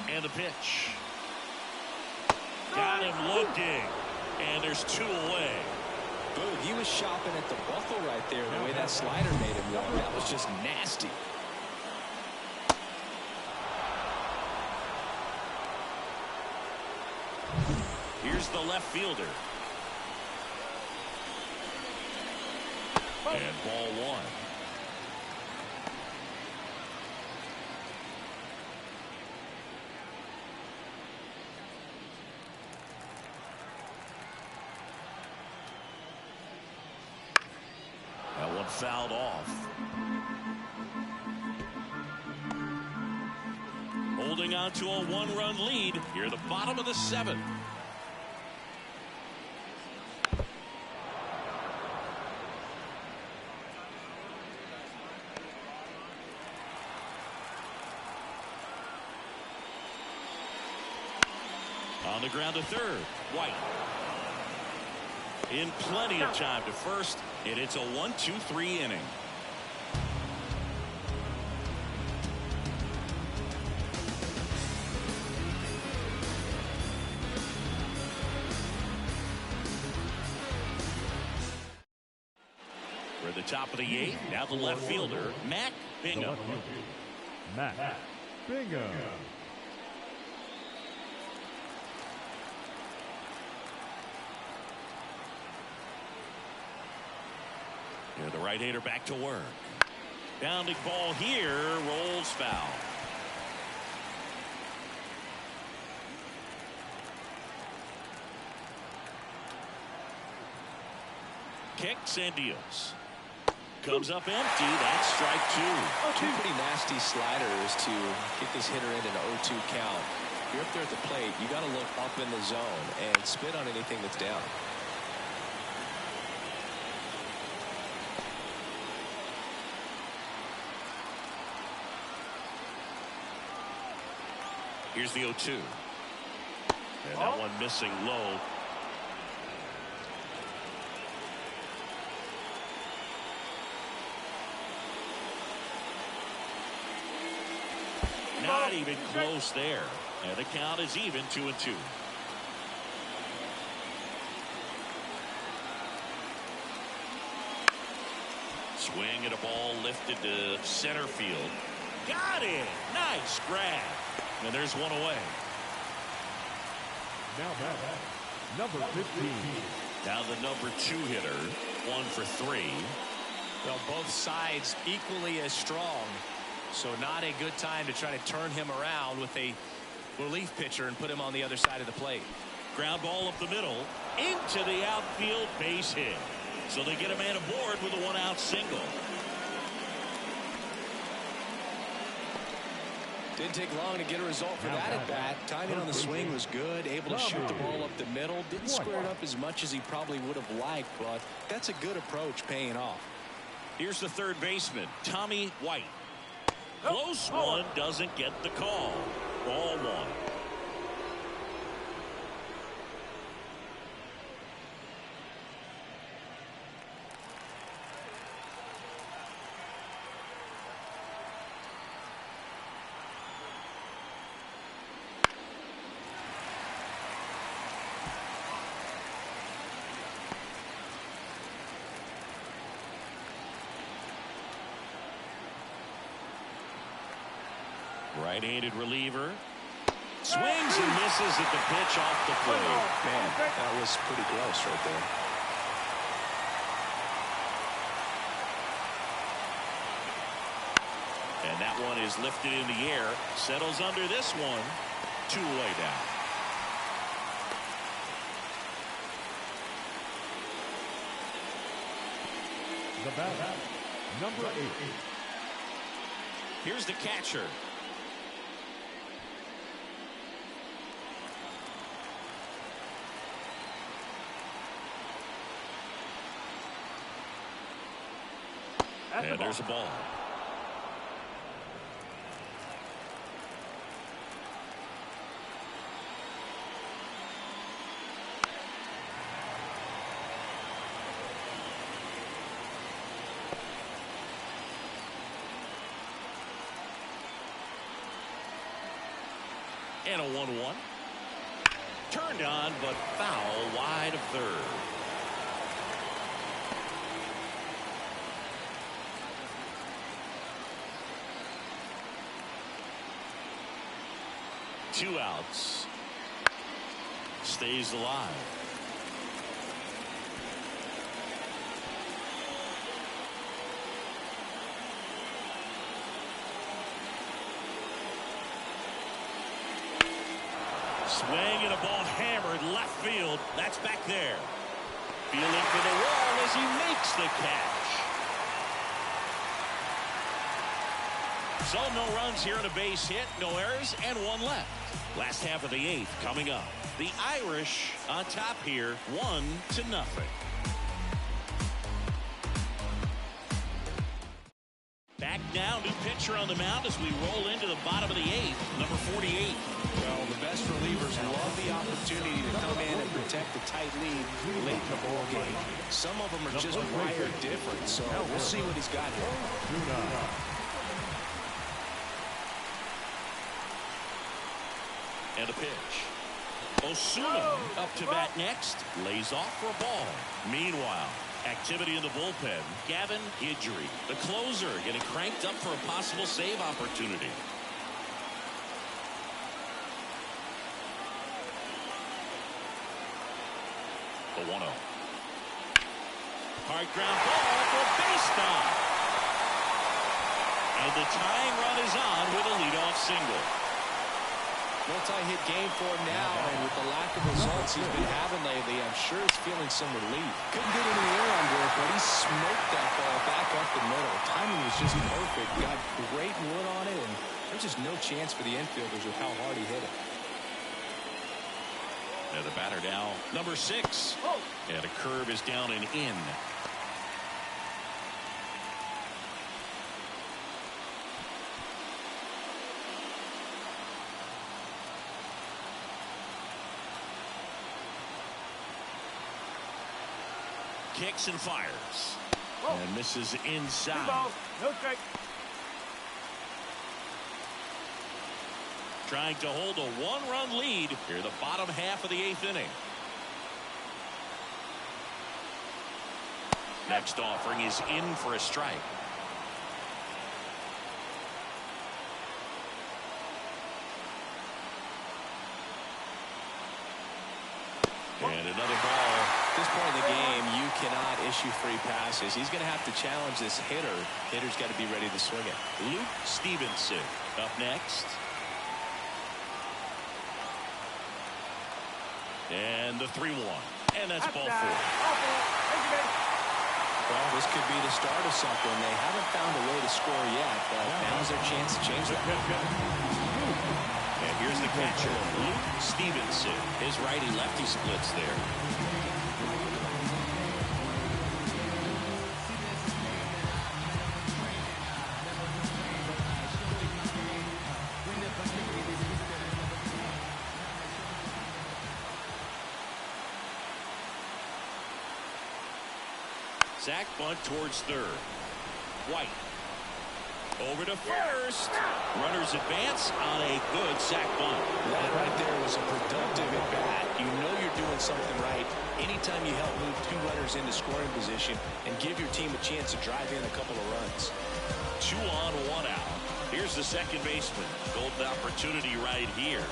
And the pitch. Got him looking. And there's 2 away. Good. He was shopping at the buckle right there, the way that slider made him warm. That was just nasty. Here's the left fielder. And ball 1. That one fouled off. Holding on to a 1-run lead here at the bottom of the 7th. On the ground to third. White. In plenty of time to first, and it's a 1-2-3 inning. We're at the top of the 8th. Now the left fielder, Matt Bingham. Matt Bingham. Here the right-hander back to work. Bounding ball here, rolls foul. Kicks and deals. Comes up empty. That's strike 2. 2 pretty nasty sliders to get this hitter in an 0-2 count. If you're up there at the plate, you got to look up in the zone and spit on anything that's down. Here's the 0-2. And that one missing low. Not even close there. And the count is even 2-2. Swing and a ball lifted to center field. Got it. Nice grab. And there's one away. Now back, number 15. Now the number 2 hitter, 1 for 3. Well, both sides equally as strong. So not a good time to try to turn him around with a relief pitcher and put him on the other side of the plate. Ground ball up the middle into the outfield, base hit. So they get a man aboard with a 1-out single. Didn't take long to get a result for that at bat. Timing on the swing was good. Able to shoot the ball up the middle. Didn't square it up as much as he probably would have liked, but that's a good approach paying off. Here's the third baseman, Tommy White. Close one, doesn't get the call. Ball 1. Right-handed reliever. Swings and misses at the pitch off the plate. Man, that was pretty gross right there. And that one is lifted in the air. Settles under this one. 2 away down. The bat, number 8. Here's the catcher. And there's a ball. And a 1-1. Turned on, but foul wide of third. Two outs. Stays alive. Swing and a ball hammered left field. That's back there. Fielding for the wall as he makes the catch. So no runs here on a base hit, no errors, and one left. Last half of the eighth coming up. The Irish on top here, 1-0. Back now, new pitcher on the mound as we roll into the bottom of the eighth, number 48. Well, the best relievers love the opportunity to come in and protect a tight lead late in the ball game. Some of them are just wired different, so we'll see what he's got here. And a pitch. Osuna up to bat next. Lays off for a ball. Meanwhile, activity in the bullpen. Gavin Guidry, the closer, getting cranked up for a possible save opportunity. The 1-0. Hard ground ball for a base knock. And the tying run is on with a leadoff single. Multi-hit game for him now, and with the lack of results he's been having lately, I'm sure he's feeling some relief. Couldn't get any air under it, but he smoked that ball back up the middle. Timing was just perfect. Got great wood on it, and there's just no chance for the infielders with how hard he hit it. And the batter now, number 6. And a curve is down and in. Kicks and fires. And misses inside. No strike. Trying to hold a 1-run lead here the bottom half of the 8th inning. Next offering is in for a strike. And another ball. At this point in the game, you cannot issue free passes. He's going to have to challenge this hitter. Hitter's got to be ready to swing it. Luke Stevenson up next. And the 3-1. And that's ball 4. Well, this could be the start of something. They haven't found a way to score yet, but now's their chance to change that. And here's the catcher, Luke Stevenson. His righty-lefty splits there. Sack bunt towards third. White. Over to first. Runners advance on a good sack bunt. That right there was a productive at bat. You know you're doing something right anytime you help move 2 runners into scoring position and give your team a chance to drive in a couple of runs. 2 on, 1 out. Here's the second baseman. Golden opportunity right here.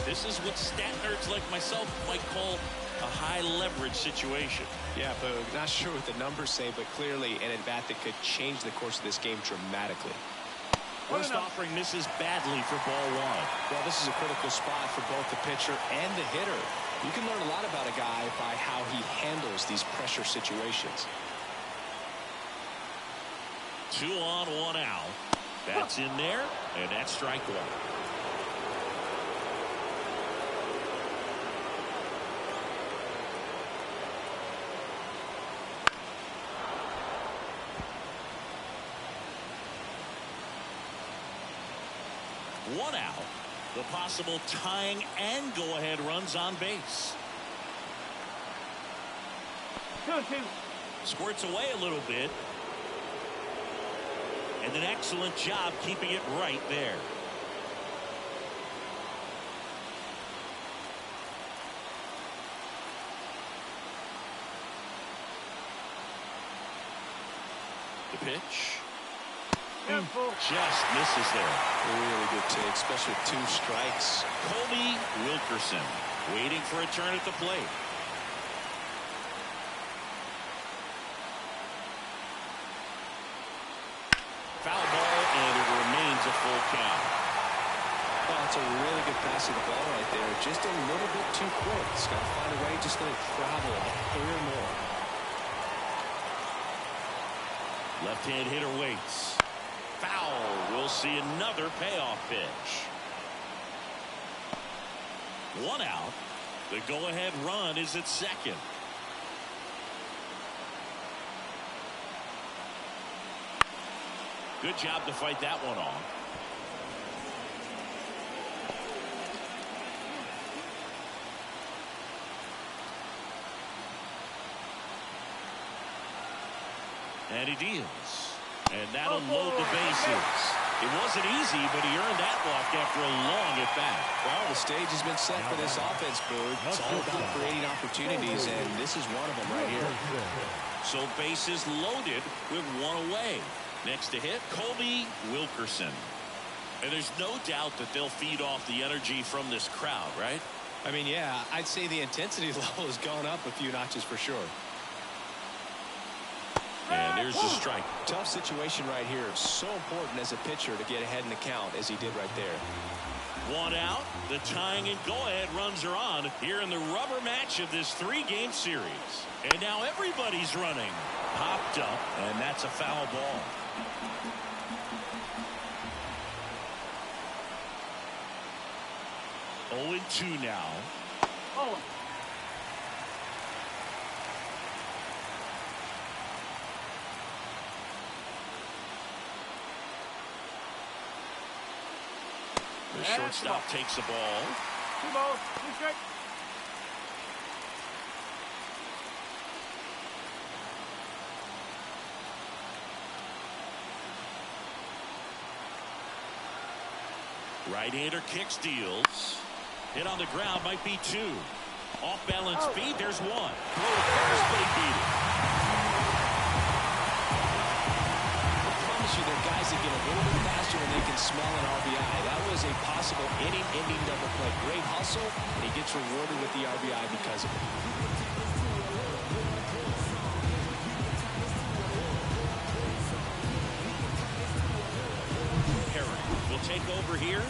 This is what stat nerds like myself might call a high leverage situation. Yeah, Boog, not sure what the numbers say, but clearly an at-bat that could change the course of this game dramatically. First offering misses badly for ball 1. Well, this is a critical spot for both the pitcher and the hitter. You can learn a lot about a guy by how he handles these pressure situations. 2 on, 1 out. That's in there, and that's strike 1. One out. The possible tying and go-ahead runs on base. 2-2. Squirts away a little bit. And an excellent job keeping it right there. pitch. Careful. Just misses there. Really good take, especially with 2 strikes. Colby Wilkerson waiting for a turn at the plate. Foul ball, and it remains a full count. Oh, it's a really good pass of the ball right there. Just a little bit too quick. He's got to find a way just to travel a hair more. Left-hand hitter waits. Foul. We'll see another payoff pitch. 1 out. The go-ahead run is at second. Good job to fight that one off. And he deals. And that'll load the bases. It wasn't easy, but he earned that walk after a long at-bat. Well, the stage has been set for this offense, Bird. It's all about creating opportunities, and this is one of them right here. So bases loaded with 1 away. Next to hit, Colby Wilkerson. And there's no doubt that they'll feed off the energy from this crowd, right? I mean, yeah, I'd say the intensity level has gone up a few notches for sure. And there's the strike. Tough situation right here. So important as a pitcher to get ahead in the count as he did right there. 1 out. The tying and go-ahead runs are on here in the rubber match of this 3-game series. And now everybody's running. Popped up, and that's a foul ball. Oh, 0-2 now. Oh. The shortstop takes the ball. 2 balls, 2 strikes. Right-hander kicks, deals. Hit on the ground, might be 2. Off-balance speed, there's 1. Throw to first, but he beat it. I promise you, there are guys that get a little bit faster when they can smell an RBI. That was a possible inning-ending double play. Great hustle, and he gets rewarded with the RBI because of it. Will take over here.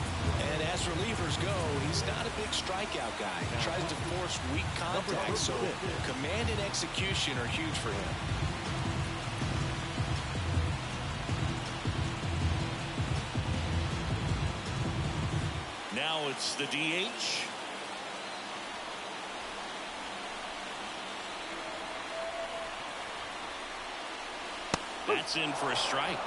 And as relievers go, he's not a big strikeout guy. He tries to force weak contact, so command and execution are huge for him. Now it's the DH. That's in for a strike.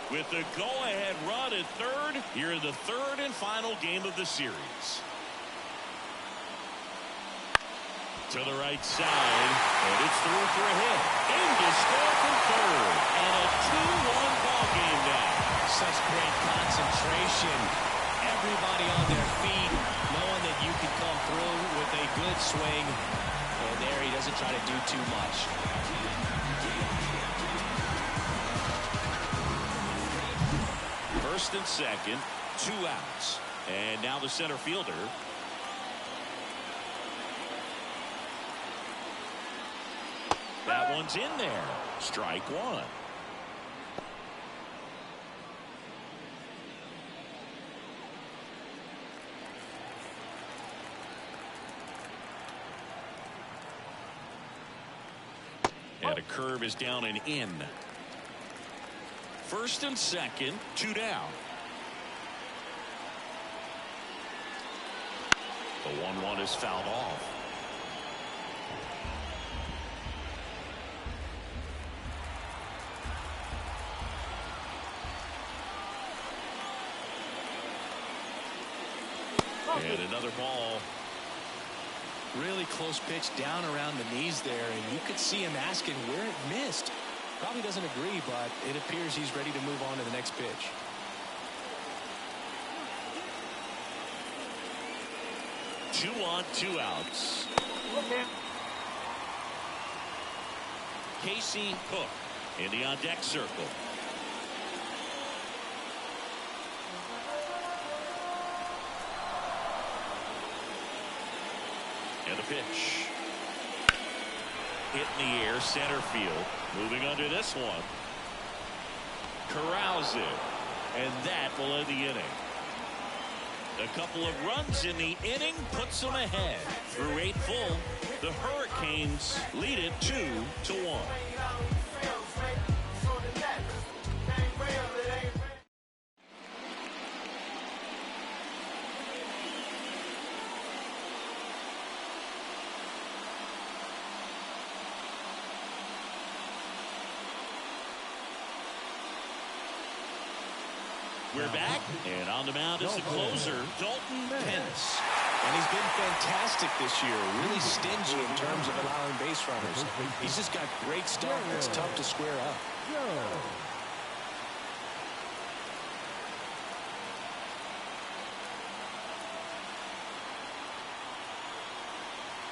With the go-ahead run at third, here in the 3rd and final game of the series. To the right side, and it's through for a hit. In to score from third, and a 2-1 ball game now. Such great concentration. Everybody on their feet, knowing that you can come through with a good swing. And there he doesn't try to do too much. First and second, 2 outs. And now the center fielder. That one's in there. Strike 1. And a curve is down and in. First and second, 2 down. The 1-1 is fouled off. And another ball. Really close pitch down around the knees there, and you could see him asking where it missed. Probably doesn't agree, but it appears he's ready to move on to the next pitch. 2 on, 2 outs. Okay. Casey Cook in the on-deck circle. And the pitch. Hit in the air, center field. Moving under this one. Corrals it. And that will end the inning. A couple of runs in the inning puts them ahead. Through 8 full, the Hurricanes lead it 2-1. We're back, and on the mound is the closer, Dalton Pence. And he's been fantastic this year, really stingy in terms of allowing base runners. He's just got great stuff that's tough to square up.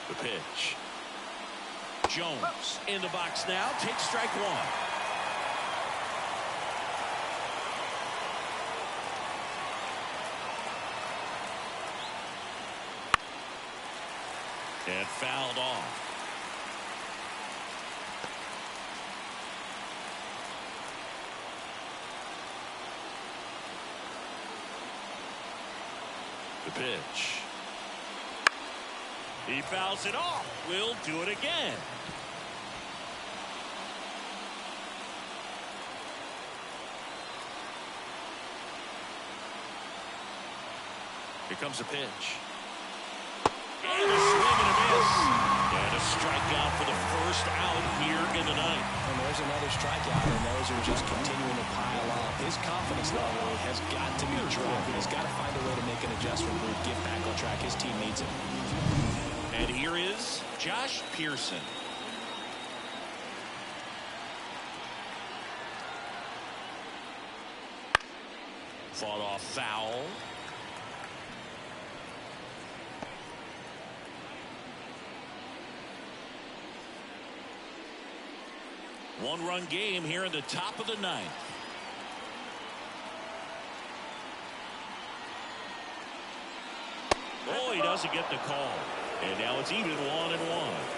The pitch. Jones in the box now, takes strike 1. And fouled off. The pitch. He fouls it off. We'll do it again. Here comes the pitch. And a swing and a miss. And a strikeout for the first out here in the ninth. And there's another strikeout, and those are just continuing to pile up. His confidence level has got to be dropped. He's got to find a way to make an adjustment move, get back on track. His team needs it. And here is Josh Pearson. Fought off foul. One-run game here in the top of the ninth. Oh, he doesn't get the call. And now it's even 1-1.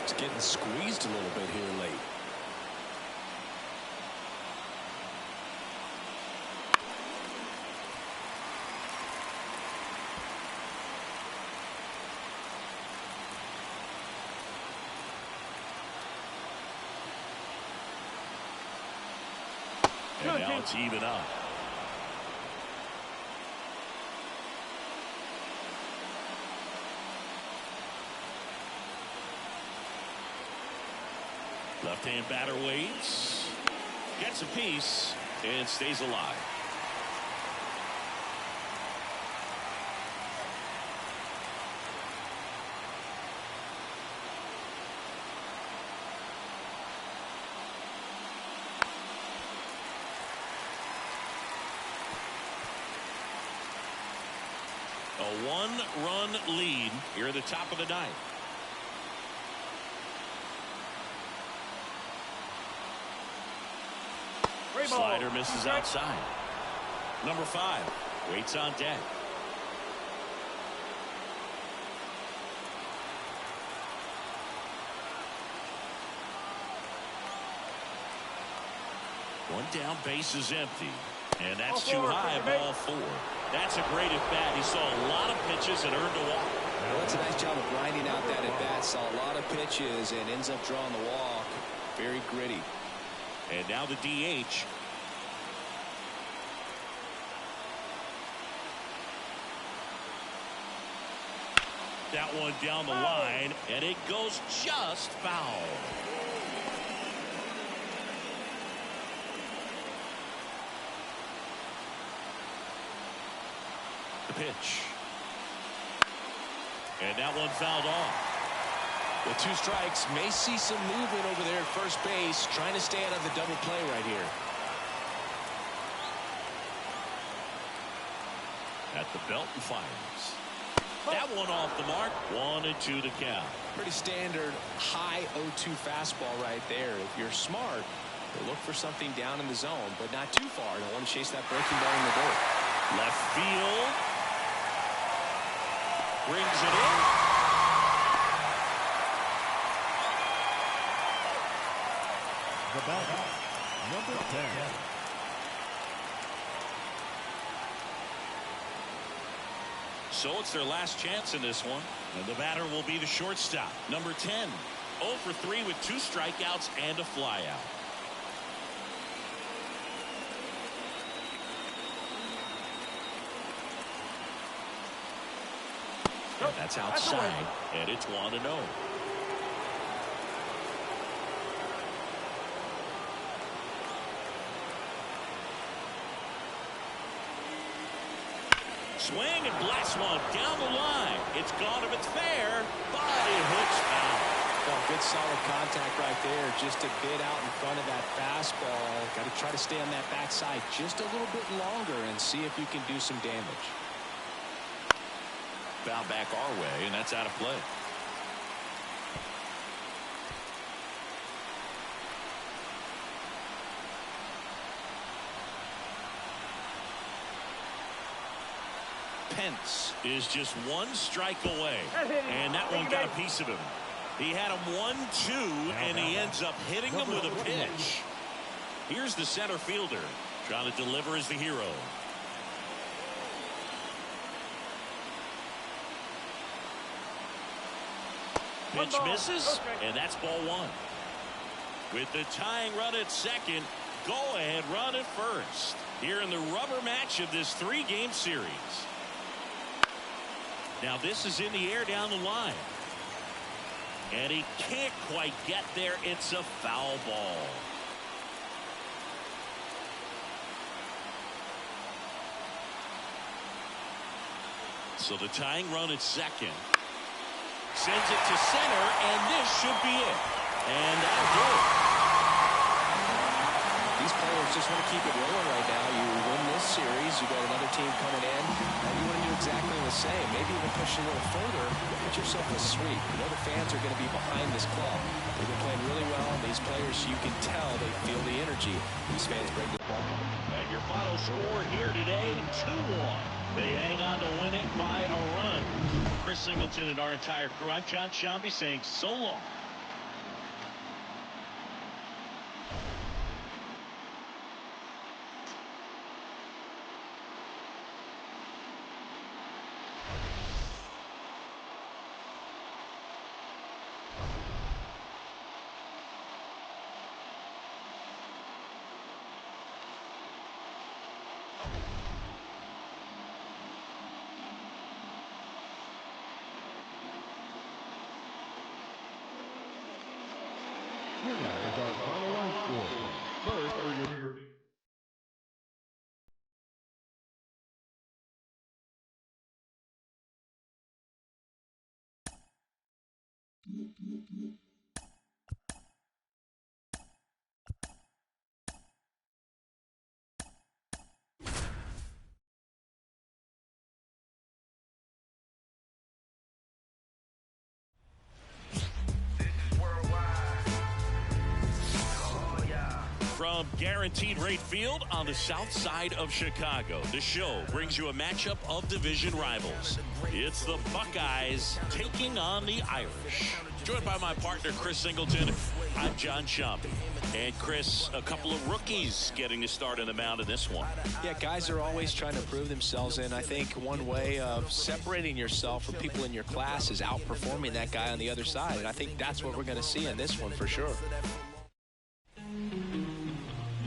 It's getting squeezed a little bit here late. And now it's even up. Left-hand batter waits. Gets a piece and stays alive. A 1-run lead here at the top of the ninth. Slider misses outside. Number 5 waits on deck. One down, base is empty. And that's too high, ball 4. That's a great at-bat. He saw a lot of pitches and earned a walk. Well, that's a nice job of grinding out that at-bat. Saw a lot of pitches and ends up drawing the walk. Very gritty. And now the DH. That one down the line, and it goes just foul. The pitch. And that one fouled off. With 2 strikes, may see some movement over there at first base, trying to stay out of the double play right here. At the belt and fires. That one off the mark. 1-2 to count. Pretty standard high 0-2 fastball right there. If you're smart, you'll look for something down in the zone, but not too far. Don't want to chase that breaking ball in the dirt. Left field. Brings it in. The batter, number 10. So it's their last chance in this one. And the batter will be the shortstop, number 10. 0 for 3 with 2 strikeouts and a flyout. And that's outside, and it's 1-0. Swing and blast one down the line. It's gone if it's fair, but it hooks foul. Well, good solid contact right there. Just a bit out in front of that fastball. Got to try to stay on that backside just a little bit longer and see if you can do some damage. Foul back our way, and that's out of play. Pence is just 1 strike away, and that one got a piece of him. He had him 1-2, and he ends up hitting him with a pitch. Here's the center fielder trying to deliver as the hero. Pitch misses, and that's ball 1. With the tying run at second, go-ahead run at first. Here in the rubber match of this 3-game series. Now this is in the air down the line. And he can't quite get there. It's a foul ball. So the tying run at second. Sends it to center, and this should be it. And that'll do it. These players just want to keep it rolling right now. You win this series, you got another team coming in, and you want to do exactly the same. Maybe even push a little further. Get yourself a sweep. You know the fans are going to be behind this club. They've been playing really well, and these players, you can tell they feel the energy. These fans bring the ball. And your final score here today, 2-1. They hang on to win it by a run. Chris Singleton and our entire crew, I'm John Shambi saying so long. Here now is our final line score. First are your... From Guaranteed Rate Field on the south side of Chicago, the show brings you a matchup of division rivals. It's the Buckeyes taking on the Irish. Joined by my partner, Chris Singleton, I'm John Shambi. And Chris, a couple of rookies getting to start on the mound in this one. Yeah, guys are always trying to prove themselves, and I think one way of separating yourself from people in your class is outperforming that guy on the other side. And I think that's what we're going to see in this one for sure.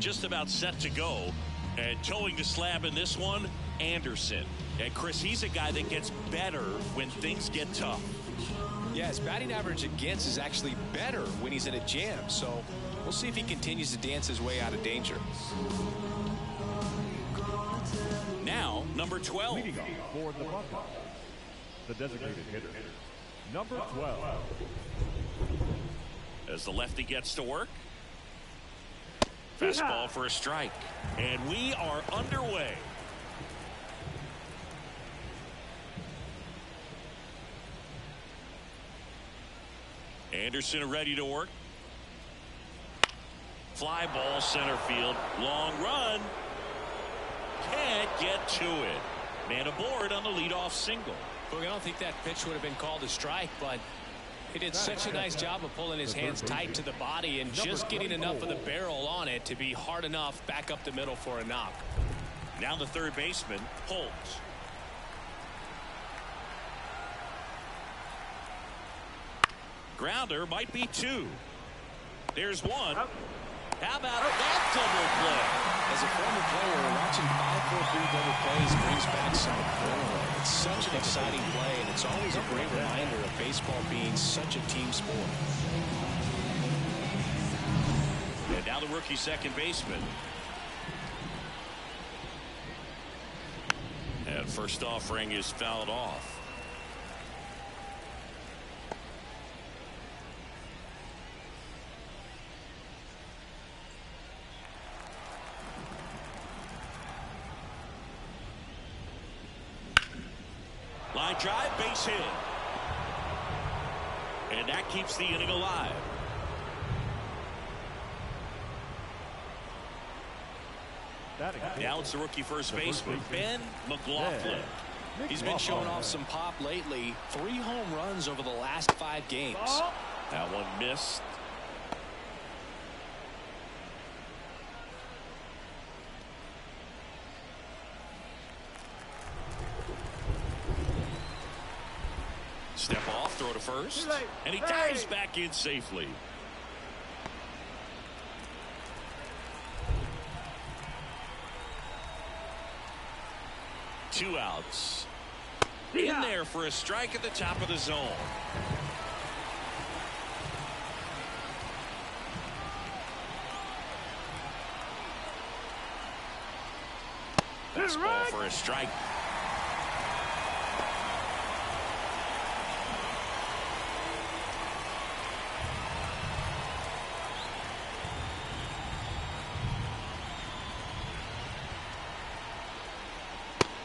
Just about set to go, and towing the slab in this one, Anderson. And Chris, he's a guy that gets better when things get tough. Yeah, his batting average against is actually better when he's in a jam, so we'll see if he continues to dance his way out of danger. Now, number 12. Leading off for the Buckeyes, the designated hitter, number 12. As the lefty gets to work. Fastball for a strike. And we are underway. Anderson ready to work. Fly ball center field. Long run. Can't get to it. Man aboard on the leadoff single. Look, I don't think that pitch would have been called a strike, but he did such a nice job of pulling his hands tight to the body and just getting enough of the barrel on it to be hard enough back up the middle for a knock. Now the third baseman, Holmes. Grounder might be two. There's one. How about that double play? As a former player, watching 5-4-3 double plays brings back some adrenaline. It's such an exciting play, and it's always a great reminder of baseball being such a team sport. And now the rookie second baseman. And first offering is fouled off. Line drive, base hit. And that keeps the inning alive. Now it's the rookie first baseman, Ben McLaughlin. He's been showing off some pop lately. 3 home runs over the last 5 games. That one missed. Step off, throw to first, and he dives back in safely. Two outs. In there for a strike at the top of the zone. That's ball for a strike.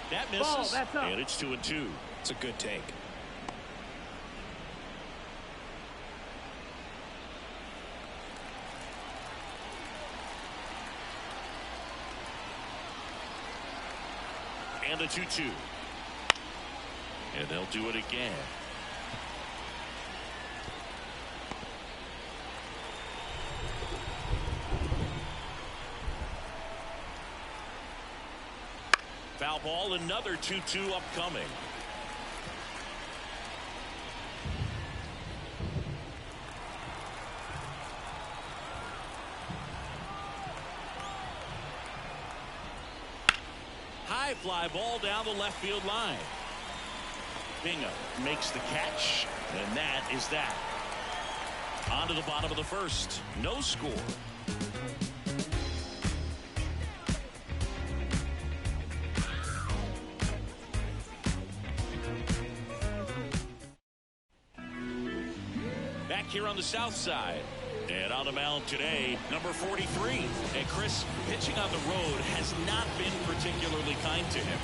That misses, and it's 2-2. It's a good take. And a 2-2. And they'll do it again. Foul ball, another 2-2 upcoming. High fly ball down the left field line. Bingham makes the catch, and that is that. On to the bottom of the first. No score. Here on the south side. And on the mound today, number 43. And Chris, pitching on the road has not been particularly kind to him.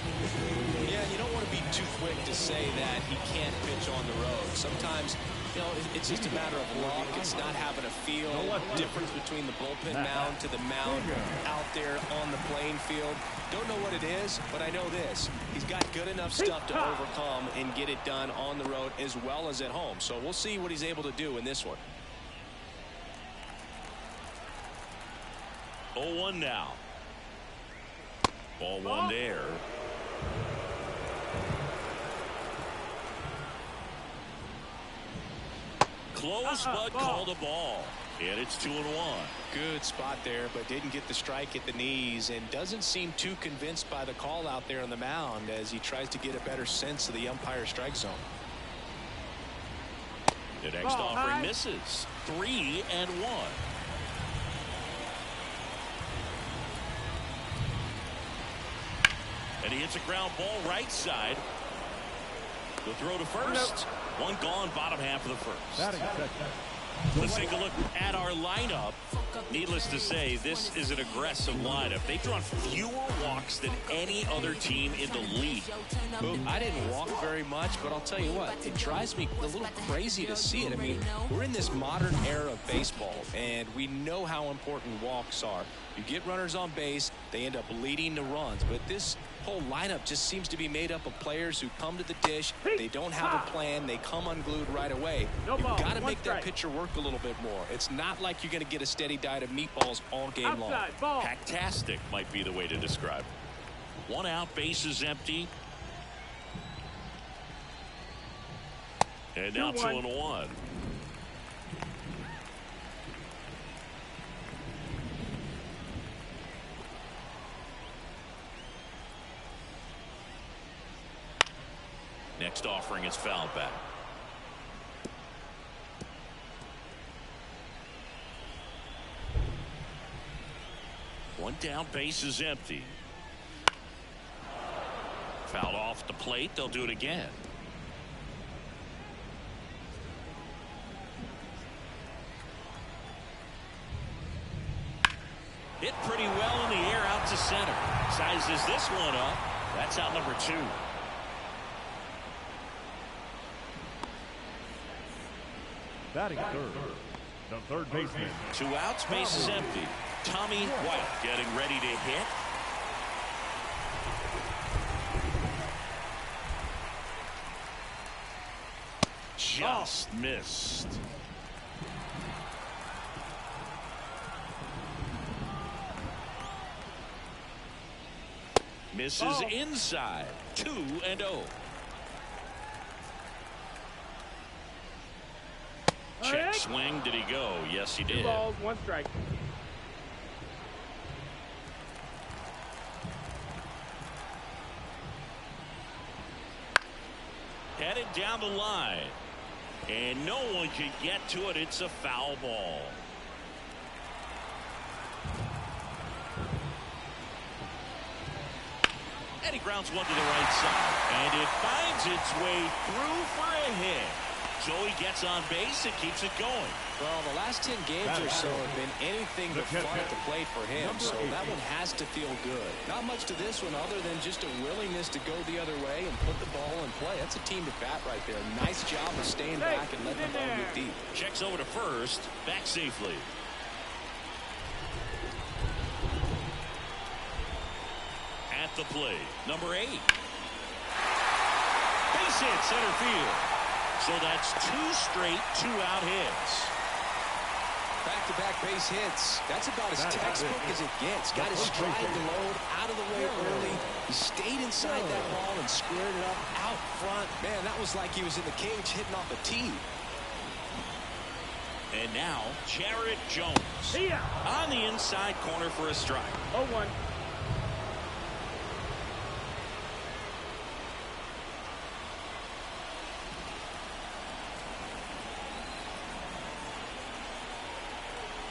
Yeah, you don't want to be too quick to say that he can't pitch on the road. Sometimes, you know, it's just a matter of luck. It's not having a feel. Difference between the bullpen mound to the mound out there on the playing field. Don't know what it is, but I know this. He's got good enough stuff to overcome and get it done on the road as well as at home. So we'll see what he's able to do in this one. 0-1 now. Ball one there. Close, but called a ball. And it's 2-1. Good spot there, but didn't get the strike at the knees and doesn't seem too convinced by the call out there on the mound as he tries to get a better sense of the umpire strike zone. The next offering misses. 3-1. And he hits a ground ball right side. The throw to first. One gone, bottom half of the first. Let's take a look at our lineup. Needless to say, this is an aggressive lineup. They've drawn fewer walks than any other team in the league. I didn't walk very much, but I'll tell you what, it drives me a little crazy to see it. I mean, we're in this modern era of baseball, and we know how important walks are. You get runners on base, they end up leading the runs, but this whole lineup just seems to be made up of players who come to the dish, they don't have a plan, they come unglued right away. You've got to make that pitcher work a little bit more. It's not like you're going to get a steady diet of meatballs all game long. Hacktastic might be the way to describe it. 1 out, base is empty. And now 2-1. Next offering is fouled back. One down, base is empty. Fouled off the plate. They'll do it again. Hit pretty well in the air out to center. Sizes this one up. That's out number 2. Batting third, the third baseman. 2 outs, base is empty. Tommy White getting ready to hit. Just missed. Misses inside. 2-0. Check swing. Did he go? Yes, he did. 2 balls, 1 strike. Headed down the line. And no one can get to it. It's a foul ball. And he grounds one to the right side. And it finds its way through for a hit. Joey gets on base and keeps it going. Well, the last 10 games or so have been anything but fun at the plate for him, so that one has to feel good. Not much to this one other than just a willingness to go the other way and put the ball in play. That's a team to bat right there. Nice job of staying back and letting the ball get deep. Checks over to first, back safely. At the plate, number 8. Base hit, center field. So that's 2 straight 2-out hits. Back-to-back base hits. That's about as textbook as it gets. Got his stride load out of the way early. He stayed inside that ball and squared it up out front. Man, that was like he was in the cage hitting off a tee. And now, Jarrett Jones on the inside corner for a strike. 0-1.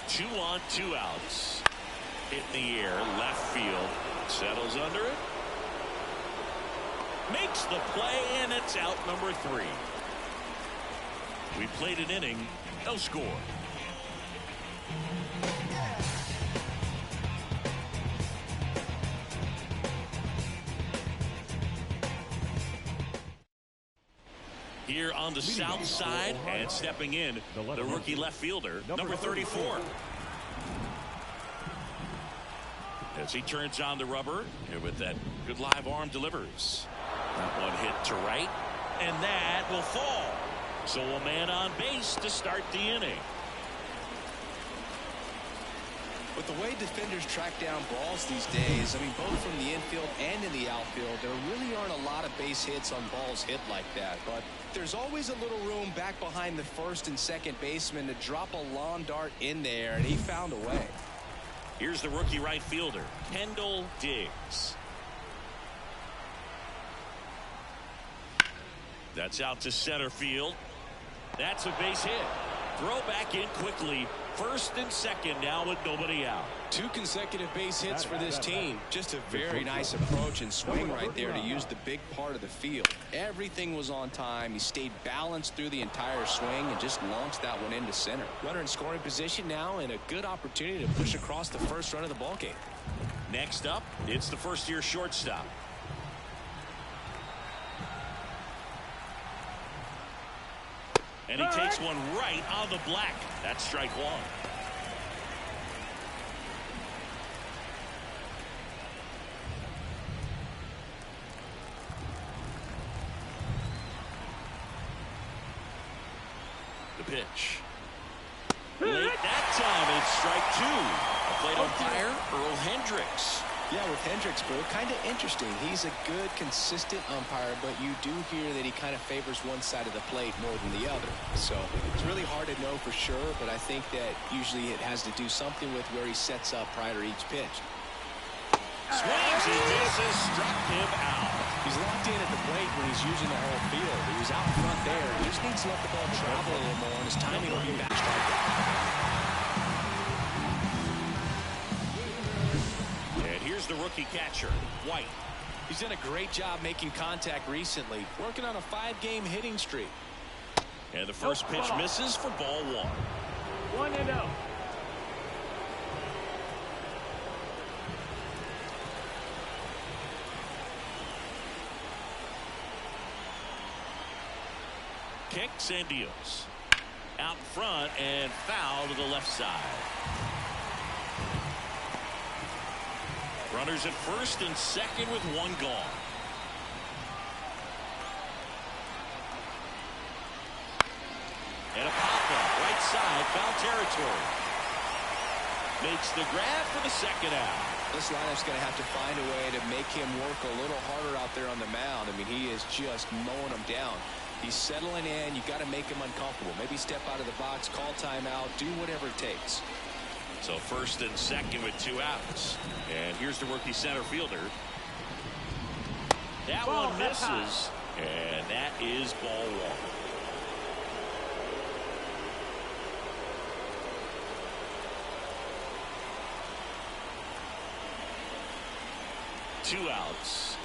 Two on, 2 outs. Hit in the air, left field. Settles under it. Makes the play, and it's out number 3. We played an inning, no score. Here on the south side, and stepping in, the rookie left fielder, number 34. As he turns on the rubber, and with that good live arm delivers. That one hit to right, and that will fall. So a man on base to start the inning. With the way defenders track down balls these days, I mean, both from the infield and in the outfield, there really aren't a lot of base hits on balls hit like that. But there's always a little room back behind the first and second baseman to drop a lawn dart in there, and he found a way. Here's the rookie right fielder, Kendall Diggs. That's out to center field. That's a base hit. Throw back in quickly. First and second now with nobody out. 2 consecutive base hits for this team. Just a very nice approach and swing right there to use the big part of the field. Everything was on time. He stayed balanced through the entire swing and just launched that one into center. Runner in scoring position now and a good opportunity to push across the first run of the ballgame. Next up, it's the first-year shortstop. And he takes one right on the black. That's strike one. The pitch. Late that time, it's strike two. A plate umpire, Earl Hendricks. Yeah, with Hendricks, Boo, kind of interesting. He's a good, consistent umpire, but you do hear that he kind of favors one side of the plate more than the other. So it's really hard to know for sure, but I think that usually it has to do something with where he sets up prior to each pitch. Swings and misses, struck him out. He's locked in at the plate when he's using the whole field. He was out front there. He just needs to let the ball travel a little more, and his timing will be back. The rookie catcher, White. He's done a great job making contact recently, working on a 5-game hitting streak. And the first pitch misses for ball one. 1-0. Kicks and deals. Out front and foul to the left side. Runners at first and second with one gone. And a pop-up, right side, foul territory. Makes the grab for the second out. This lineup's going to have to find a way to make him work a little harder out there on the mound. I mean, he is just mowing them down. He's settling in. You got to make him uncomfortable. Maybe step out of the box, call timeout, do whatever it takes. So first and second with 2 outs. And here's the rookie center fielder. That one misses. And that is ball one. Two outs.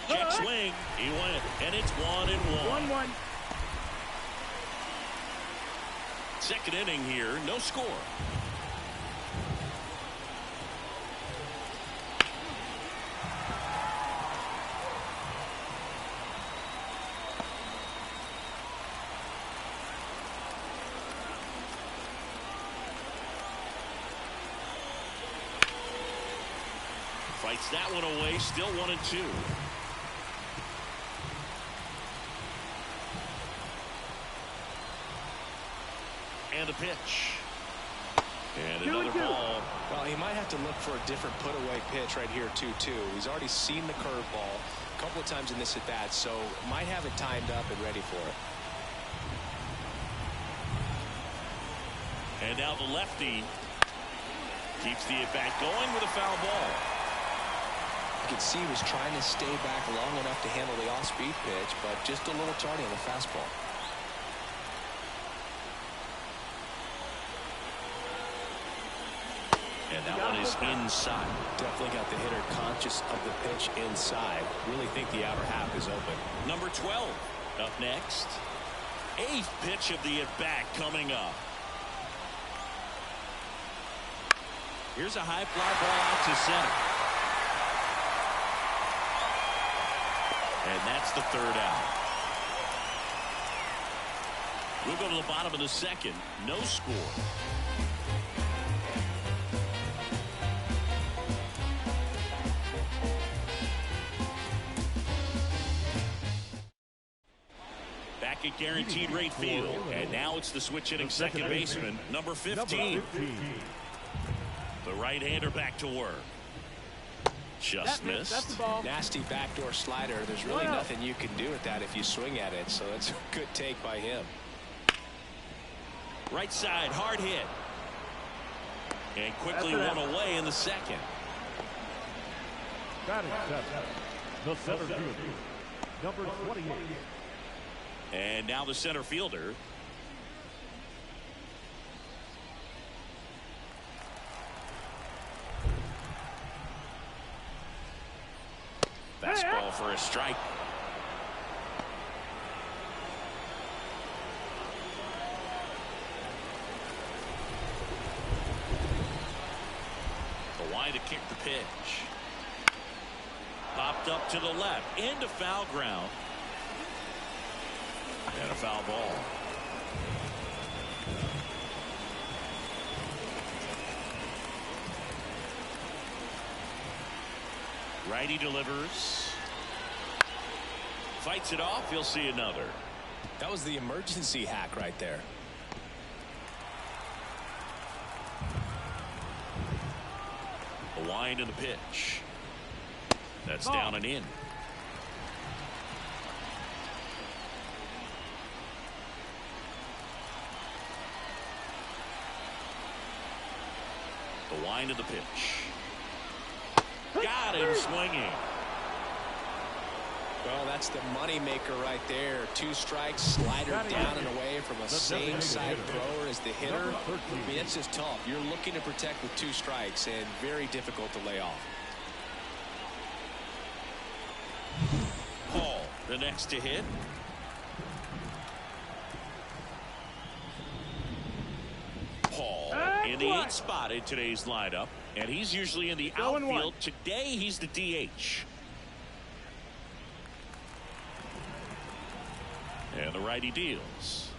Jet swing. He went. And it's 1-1. 1-1. Second inning here. No score. Fights that one away, still 1-2. And a pitch. And another ball. Well, he might have to look for a different put-away pitch right here, 2-2. He's already seen the curveball a couple of times in this at-bat, so might have it timed up and ready for it. And now the lefty keeps the at-bat going with a foul ball. You can see he was trying to stay back long enough to handle the off-speed pitch, but just a little tardy on the fastball. And that one is inside. Definitely got the hitter conscious of the pitch inside. Really think the outer half is open. Number 12 up next. 8th pitch of the at-bat coming up. Here's a high fly ball out to center. And that's the third out. We'll go to the bottom of the second. No score. Back at Guaranteed Rate Field. And now it's the switch hitting second baseman, number 15. The right-hander back to work. Just missed. That's the ball. Nasty backdoor slider. There's really nothing you can do with that if you swing at it. So that's a good take by him. Right side, hard hit. And quickly one away in the second. Batting seven, the center fielder, number 28. And now the center fielder. fastball for a strike. Kawhi to kick the pitch. Popped up to the left into foul ground. And a foul ball. Righty delivers. Fights it off. He'll see another. That was the emergency hack right there. A wind in the pitch. That's down and in. The wind of the pitch. Got him swinging. Well, that's the money maker right there. 2 strikes, slider down and away from a same side thrower as the hitter. I mean, it's just tough. You're looking to protect with 2 strikes and very difficult to lay off. Paul, the next to hit. Paul in the 8th spot in today's lineup, and he's usually in the outfield. Today he's the DH. And the righty deals.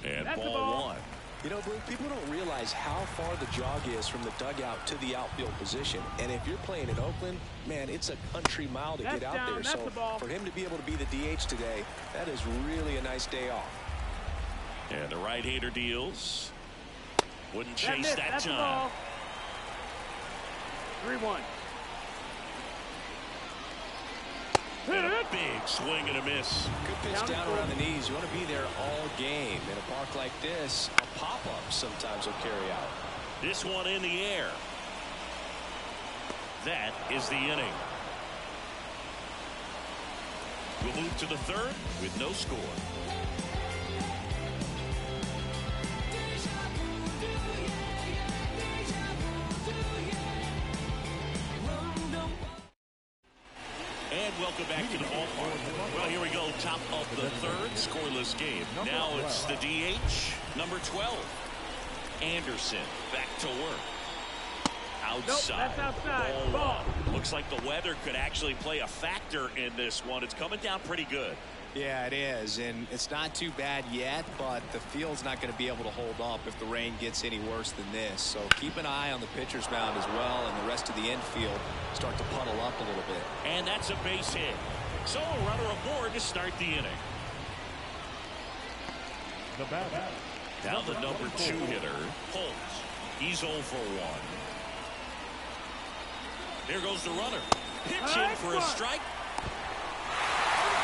And ball 1. You know, Blue, people don't realize how far the jog is from the dugout to the outfield position. And if you're playing in Oakland, man, it's a country mile to get out there. So for him to be able to be the DH today, that is really a nice day off. And the right-hander deals. Wouldn't chase that time. 3-1. And a big swing and a miss. Good pitch down around the knees. You want to be there all game. In a park like this, a pop-up sometimes will carry out. This one in the air. That is the inning. We'll move to the 3rd with no score. And welcome back to the ballpark. Well, here we go. Top of the 3rd, scoreless game. Now it's the DH, number 12. Anderson back to work. Outside. Nope, that's outside. Ball 1. Looks like the weather could actually play a factor in this one. It's coming down pretty good. Yeah, it is, and it's not too bad yet, but the field's not going to be able to hold up if the rain gets any worse than this. So keep an eye on the pitcher's mound as well, and the rest of the infield start to puddle up a little bit. And that's a base hit. So a runner aboard to start the inning. The batter. Now the number 2 hitter, Holtz. He's 0 for 1. There goes the runner. Pitch in for a strike.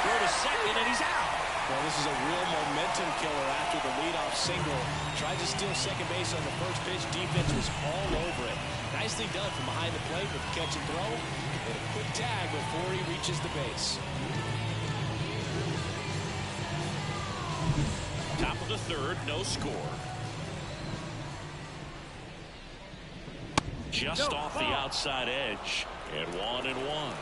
Throw to second, and he's out. Well, this is a real momentum killer after the leadoff single. Tried to steal second base on the first pitch. Defense was all over it. Nicely done from behind the plate with the catch and throw. And a quick tag before he reaches the base. Top of the 3rd, no score. Just off the outside edge. And 1-1.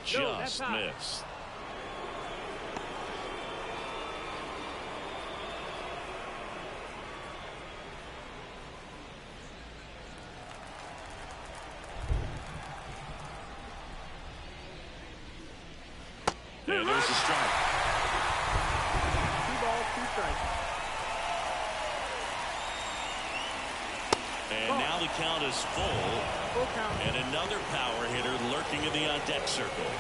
Just missed. There goes the strike. 2 balls, 2 strikes. And now the count is full. Full count. And another power hitter lurking in the on-deck circle.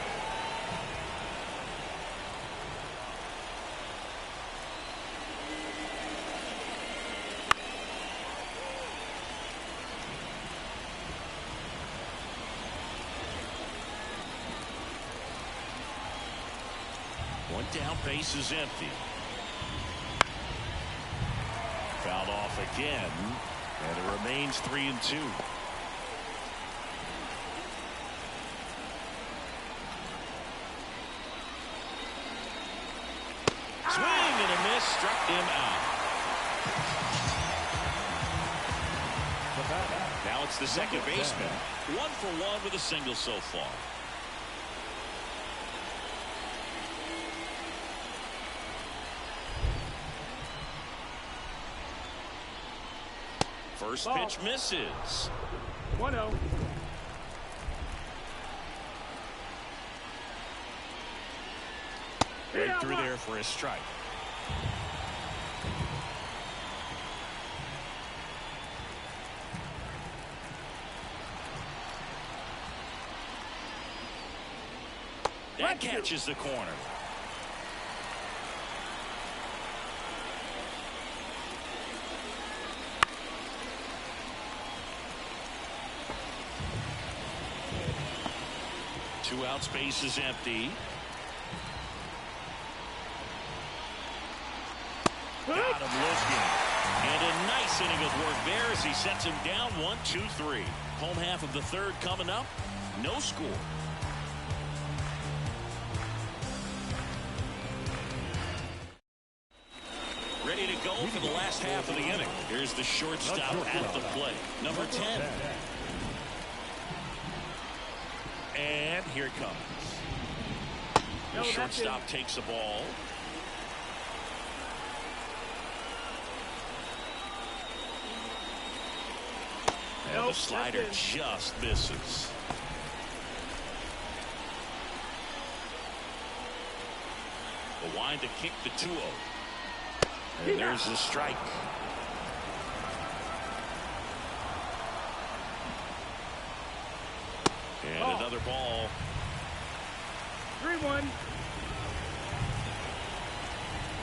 One down, base is empty. Fouled off again, and it remains 3-2. Swing and a miss, struck him out. Now Now it's the second baseman. 1 for 1 with a single so far. First pitch misses. 1-0. Right through there for a strike. That catches the corner. Two out, space is empty. Got him looking. And a nice inning of work there as he sets him down 1-2-3. Home half of the third coming up. No score. Ready to go for the last half of the inning. Here's the shortstop at the plate. Number 10. And here it comes. The shortstop takes the ball. And the slider just misses. The wind to kick the 2-0. And there's the strike. And another ball. 3-1.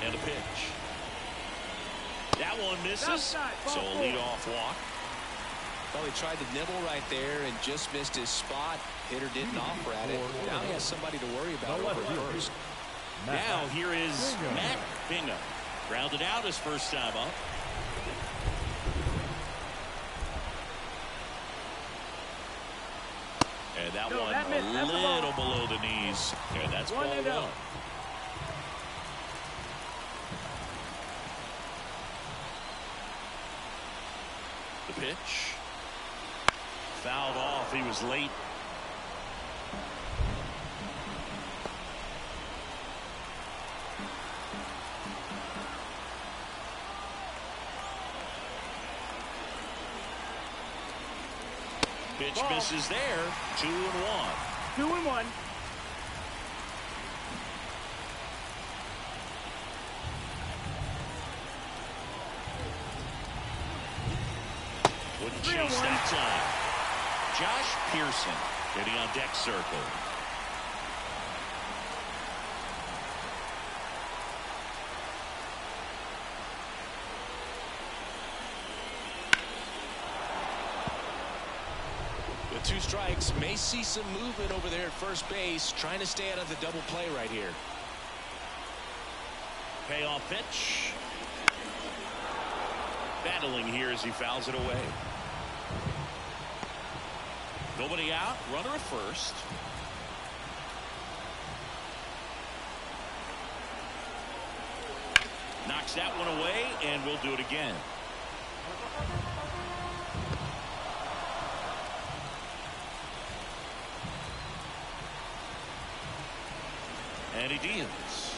And a pitch. That one misses. So a leadoff walk. Well, he tried to nibble right there and just missed his spot. Hitter didn't offer at it. Now he has somebody to worry about over first. Now here is Matt Bingham. Grounded out his first time up. And that one a little below the knees. And that's ball 1. The pitch. Fouled off. He was late. Pitch misses there. 2-1. 2-1. Wouldn't chase that time. Josh Pearson getting on deck circle. With 2 strikes, may see some movement over there at first base, trying to stay out of the double play right here. Payoff pitch. Battling here as he fouls it away. Nobody out. Runner at first. Knocks that one away, and we'll do it again. And he deals.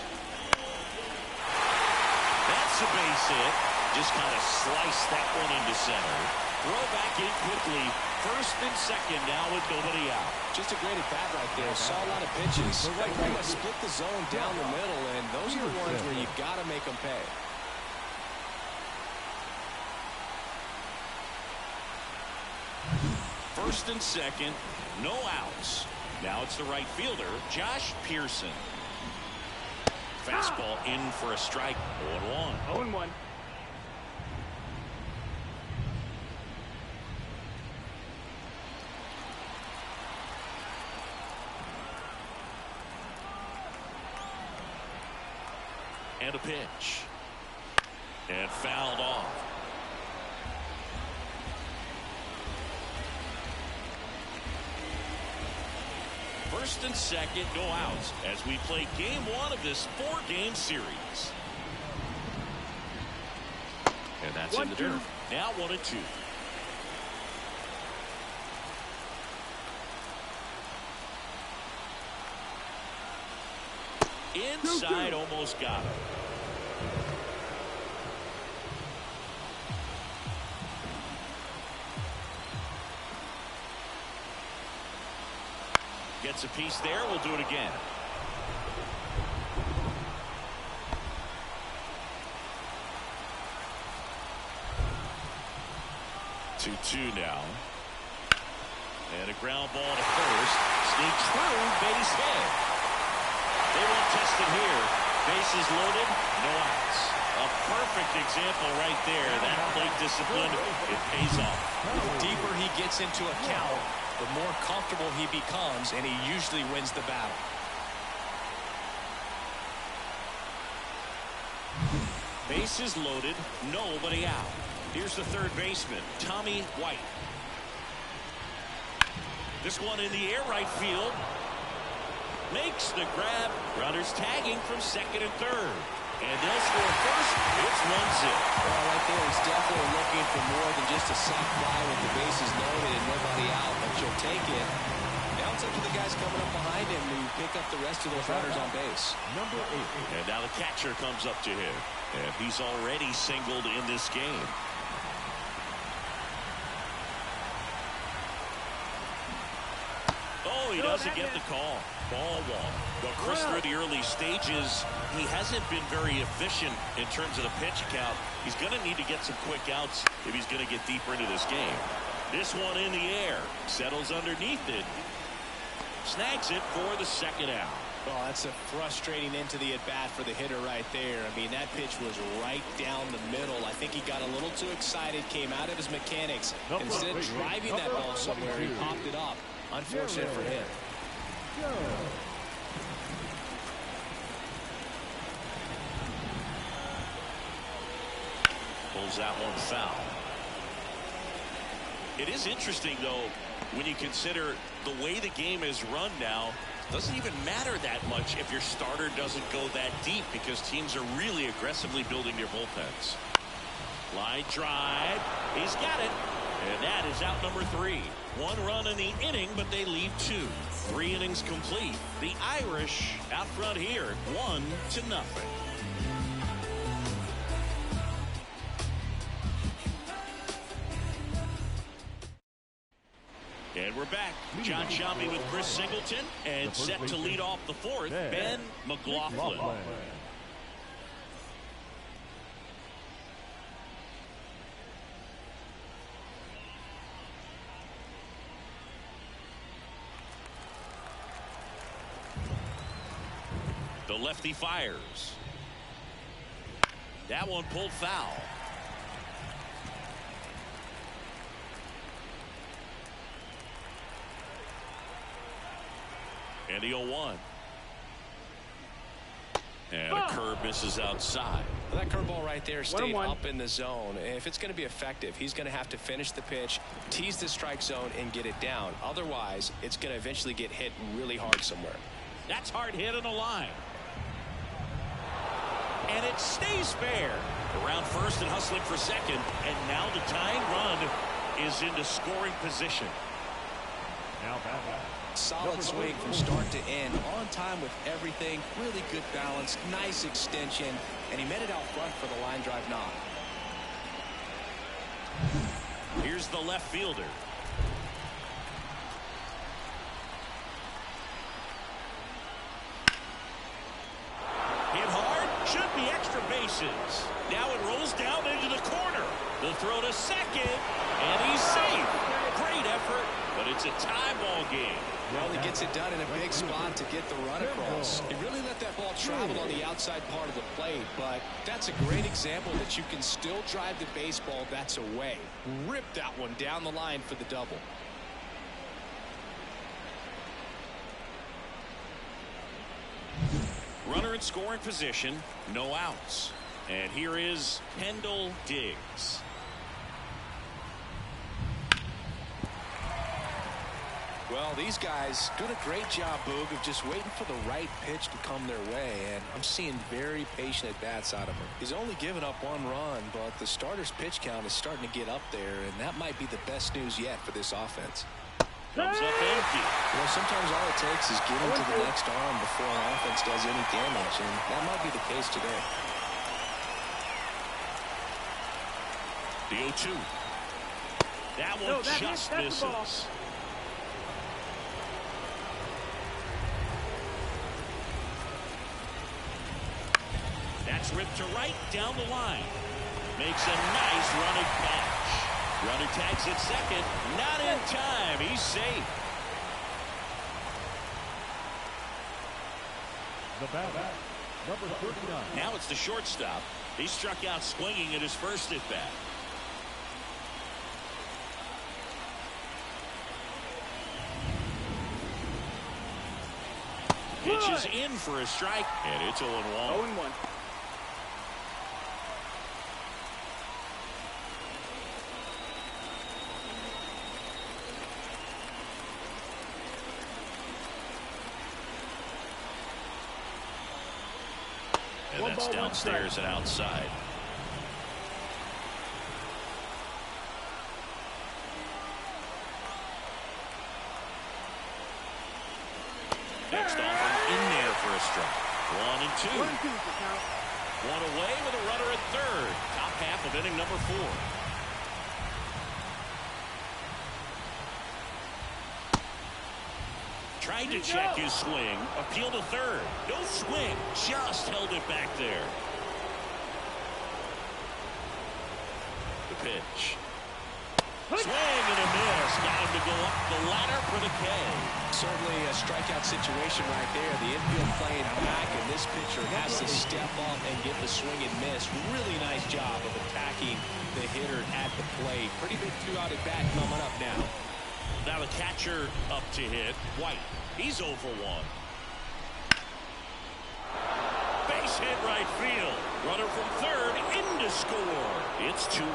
That's a base hit. Just kind of sliced that one into center. Throw back in quickly. First and second now with nobody out. Just a great at bat right there. Saw a lot of pitches. They pretty much split the zone down the middle, and those are the ones where you've got to make them pay. First and second, no outs. Now it's the right fielder, Josh Pearson. Fastball in for a strike. 0-1. 0-1. And a pitch. And fouled off. First and second, no outs as we play game 1 of this 4-game series. And that's in the dirt. Now 1-2. Inside, almost got him. Gets a piece there. We'll do it again. 2-2 now. And a ground ball to first. Sneaks through, base hit. They won't test it here. Bases loaded, no outs. A perfect example right there. That plate discipline, it pays off. The deeper he gets into a count, the more comfortable he becomes, and he usually wins the battle. Bases loaded, nobody out. Here's the third baseman, Tommy White. This one in the air, right field. Makes the grab. Runners tagging from second and third. And they'll score first. It's 1-0. Well, right there, he's definitely looking for more than just a sac fly with the bases loaded and nobody out, but you'll take it. Now it's up to the guys coming up behind him to pick up the rest of those runners on base. Number 8. And now the catcher comes up to him. And he's already singled in this game. Oh, he doesn't get the call. Ball one. Well, Chris, through the early stages, he hasn't been very efficient in terms of the pitch count. He's going to need to get some quick outs if he's going to get deeper into this game. This one in the air. Settles underneath it. Snags it for the second out. Oh, that's a frustrating into the at-bat for the hitter right there. I mean, that pitch was right down the middle. I think he got a little too excited, came out of his mechanics. Instead of driving that ball somewhere, he popped it up. Unfortunate for him. Pulls that one foul. It is interesting, though, when you consider the way the game is run now. Doesn't even matter that much if your starter doesn't go that deep, because teams are really aggressively building their bullpens. Line drive. He's got it. And that is out number 3. 1 run in the inning, but they leave 2. 3 innings complete. The Irish out front here, 1-0. And we're back. John Shammy with Chris Singleton, and set to lead off the 4th, Ben McLaughlin. The lefty fires. That one pulled foul. And the 0-1. And a curve misses outside. Well, that curveball right there stayed up in the zone. If it's going to be effective, he's going to have to finish the pitch, tease the strike zone, and get it down. Otherwise, it's going to eventually get hit really hard somewhere. That's hard hit on the line. And it stays fair. Around first and hustling for second. And now the tying run is into scoring position. Now back. Solid swing from start to end. On time with everything. Really good balance. Nice extension. And he made it out front for the line drive knock. Here's the left fielder. Hit hard. Should be extra bases. Now it rolls down into the corner. The throw to second. And he's safe. Great effort. But it's a tie ball game. Well, he gets it done in a big spot to get the run across. He really let that ball travel on the outside part of the plate, but that's a great example that you can still drive the baseball that's away. Rip that one down the line for the double. Runner in scoring position, no outs. And here is Kendall Diggs. Well, these guys doing a great job, Boog, of just waiting for the right pitch to come their way, and I'm seeing very patient at-bats out of him. He's only given up 1 run, but the starter's pitch count is starting to get up there, and that might be the best news yet for this offense. Comes up empty. Sometimes all it takes is getting to the next arm before an offense does any damage, and that might be the case today. The 0-2. That one just misses. That's ripped to right down the line. Makes a nice running catch. Runner tags at second. Not in time. He's safe. The batter, number 39. Now it's the shortstop. He struck out swinging at his first at bat. Pitch is in for a strike, and it's 0-1. 0-1. And that's downstairs and outside. Next offer in there for a strike. 1-2. 1-2 for count. One away with a runner at third. Top half of inning number 4. Tried to check his swing. Appeal to third. No swing. Just held it back there. The pitch. Swing and a miss. Got him to go up the ladder for the K. Certainly a strikeout situation right there. The infield playing back, and this pitcher has to step up and get the swing and miss. Really nice job of attacking the hitter at the plate. Pretty big two-out at bat coming up now. Now the catcher up to hit. White. He's 0 for 1. Base hit right field. Runner from third in to score. It's 2-1.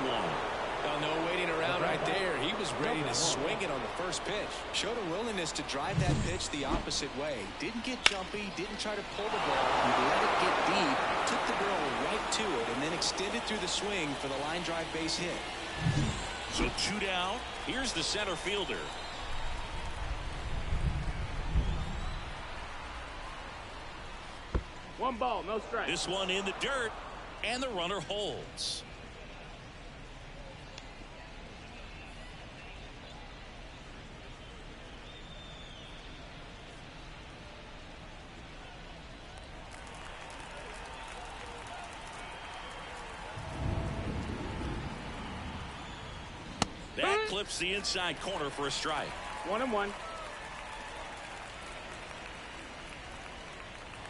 Well, no waiting around right there. He was ready to swing it on the first pitch. Showed a willingness to drive that pitch the opposite way. Didn't get jumpy, didn't try to pull the ball. He let it get deep, took the barrel right to it, and then extended through the swing for the line drive base hit. So 2 down. Here's the center fielder. One ball, no strike. This one in the dirt, and the runner holds. That clips the inside corner for a strike. 1-1.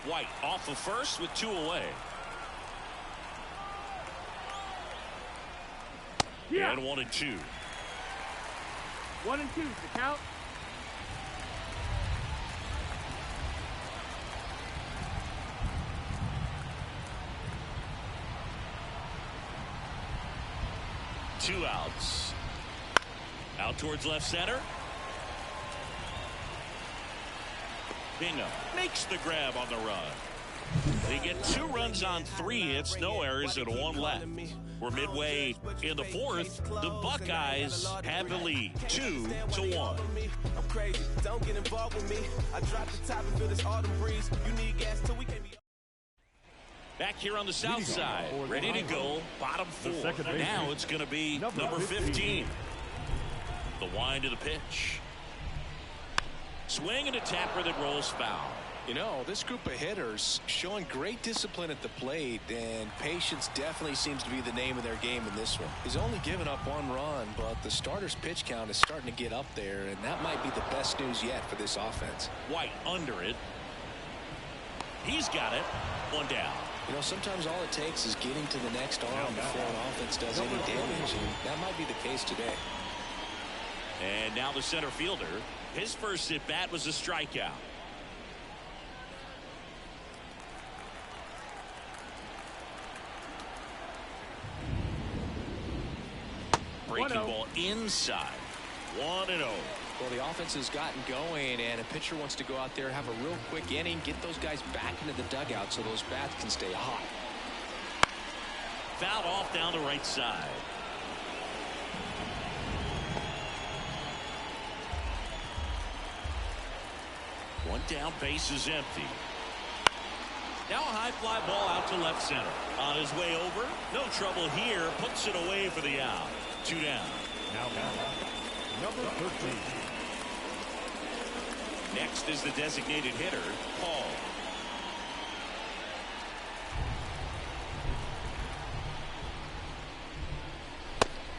White off of first with 2 away. Yeah. And 1-2. 1-2 to count. Two outs. Out towards left center. Bingham makes the grab on the run. They get 2 runs on 3 hits, no errors, and 1 left. We're midway in the 4th. The Buckeyes have the lead, 2-1. I'm crazy. Don't get involved with me. I drop the top and feel this autumn breeze. You need gas till we can be. Back here on the south side, ready to go, bottom 4. Now it's going to be number 15. The wind of the pitch. Swing and a tapper that rolls foul. You know, this group of hitters showing great discipline at the plate, and patience definitely seems to be the name of their game in this one. He's only given up 1 run, but the starter's pitch count is starting to get up there, and that might be the best news yet for this offense. White under it. He's got it. 1 down. You know, sometimes all it takes is getting to the next arm before an offense does any damage, and that might be the case today. And now the center fielder. His first at bat was a strikeout. Breaking ball inside. 1-0. Well, the offense has gotten going, and a pitcher wants to go out there, have a real quick inning, get those guys back into the dugout so those bats can stay hot. Fouled off down the right side. One down, base is empty. Now a high fly ball out to left center. On his way over, no trouble here, puts it away for the out. 2 down. Now number 13. Next is the designated hitter, Paul.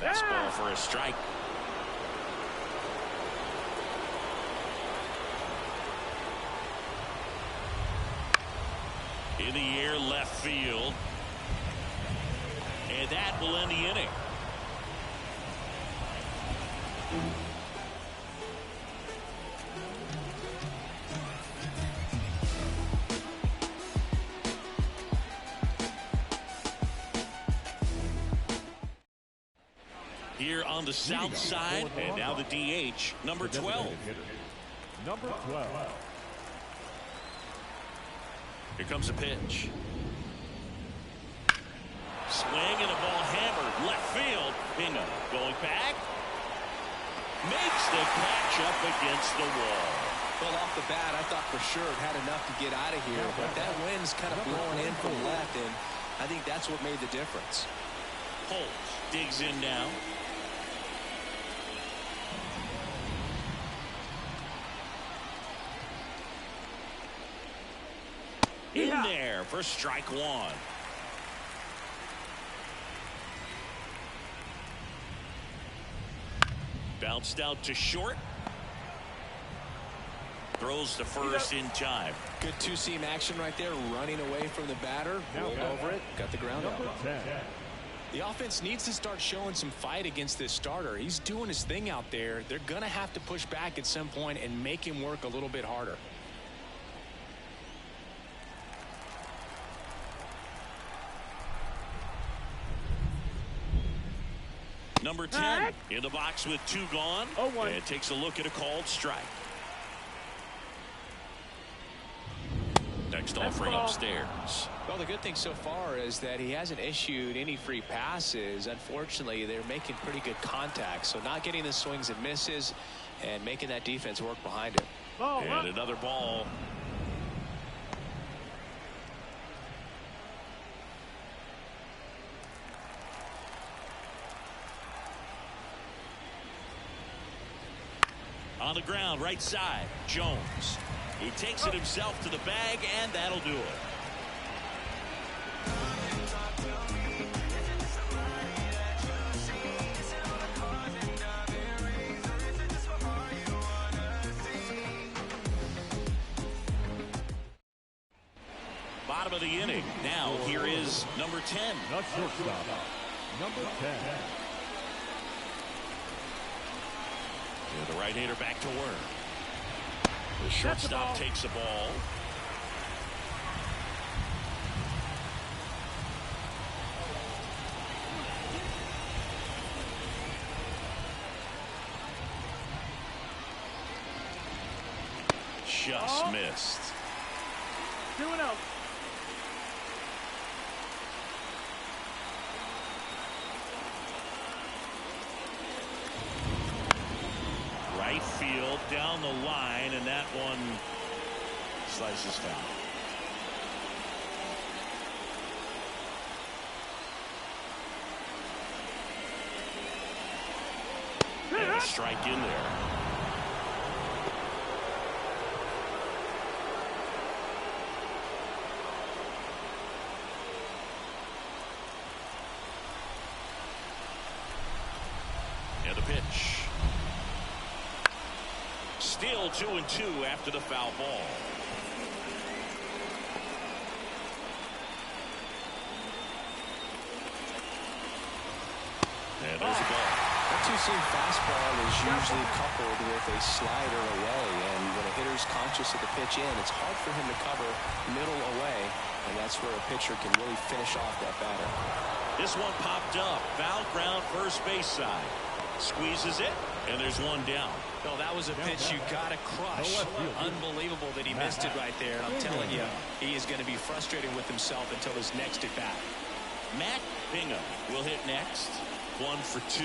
Fastball for a strike. In the air, left field. And that will end the inning. Here on the south side, and now the DH, number 12. Number 12. Here comes a pitch. Swing and a ball hammered left field. Bingo. Going back. Makes the catch up against the wall. Well, off the bat, I thought for sure it had enough to get out of here, but that wind's kind of blowing in from left, and I think that's what made the difference. Holtz digs in now. In there for strike one. Bounced out to short. Throws to first in time. Good two-seam action right there, running away from the batter. Rolled over it, got the ground out. The offense needs to start showing some fight against this starter. He's doing his thing out there. They're going to have to push back at some point and make him work a little bit harder. Number 10 in the box with 2 gone. And takes a look at a called strike. Next offering upstairs. Well, the good thing so far is that he hasn't issued any free passes. Unfortunately, they're making pretty good contact. So not getting the swings and misses and making that defense work behind him. And another ball. On the ground, right side, Jones. He takes it himself to the bag, and that'll do it. Bottom of the inning. Now, here is number 10. Not shortstop. Number 10. The right-hander back to work. The shortstop takes the ball. Just missed. 2-0. Right field down the line, and that one slices down. And a strike in there. And the pitch. Still 2-2 after the foul ball. And there's a ball. That two-seam fastball is usually coupled with a slider away, and when a hitter's conscious of the pitch in, it's hard for him to cover middle away, and that's where a pitcher can really finish off that batter. This one popped up. Foul ground, first base side. Squeezes it, and there's one down. No, that was a pitch you got to crush. Unbelievable that he missed it right there. And I'm telling you, he is going to be frustrated with himself until his next at bat. Matt Bingham will hit next. 1 for 2.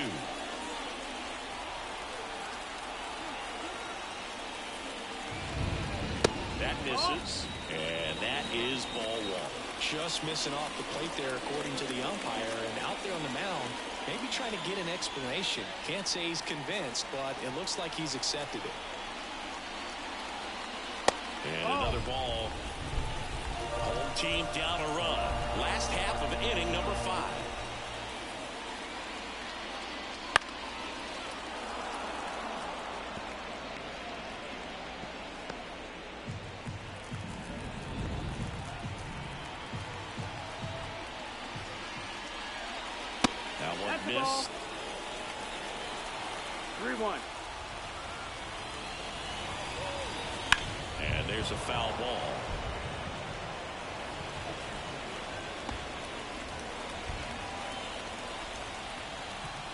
misses, and that is ball one. Just missing off the plate there, according to the umpire, and out there on the mound, maybe trying to get an explanation. Can't say he's convinced, but it looks like he's accepted it. And another ball. Home team down a run. Last half of inning number 5. That one missed. 3-1. And there's a foul ball.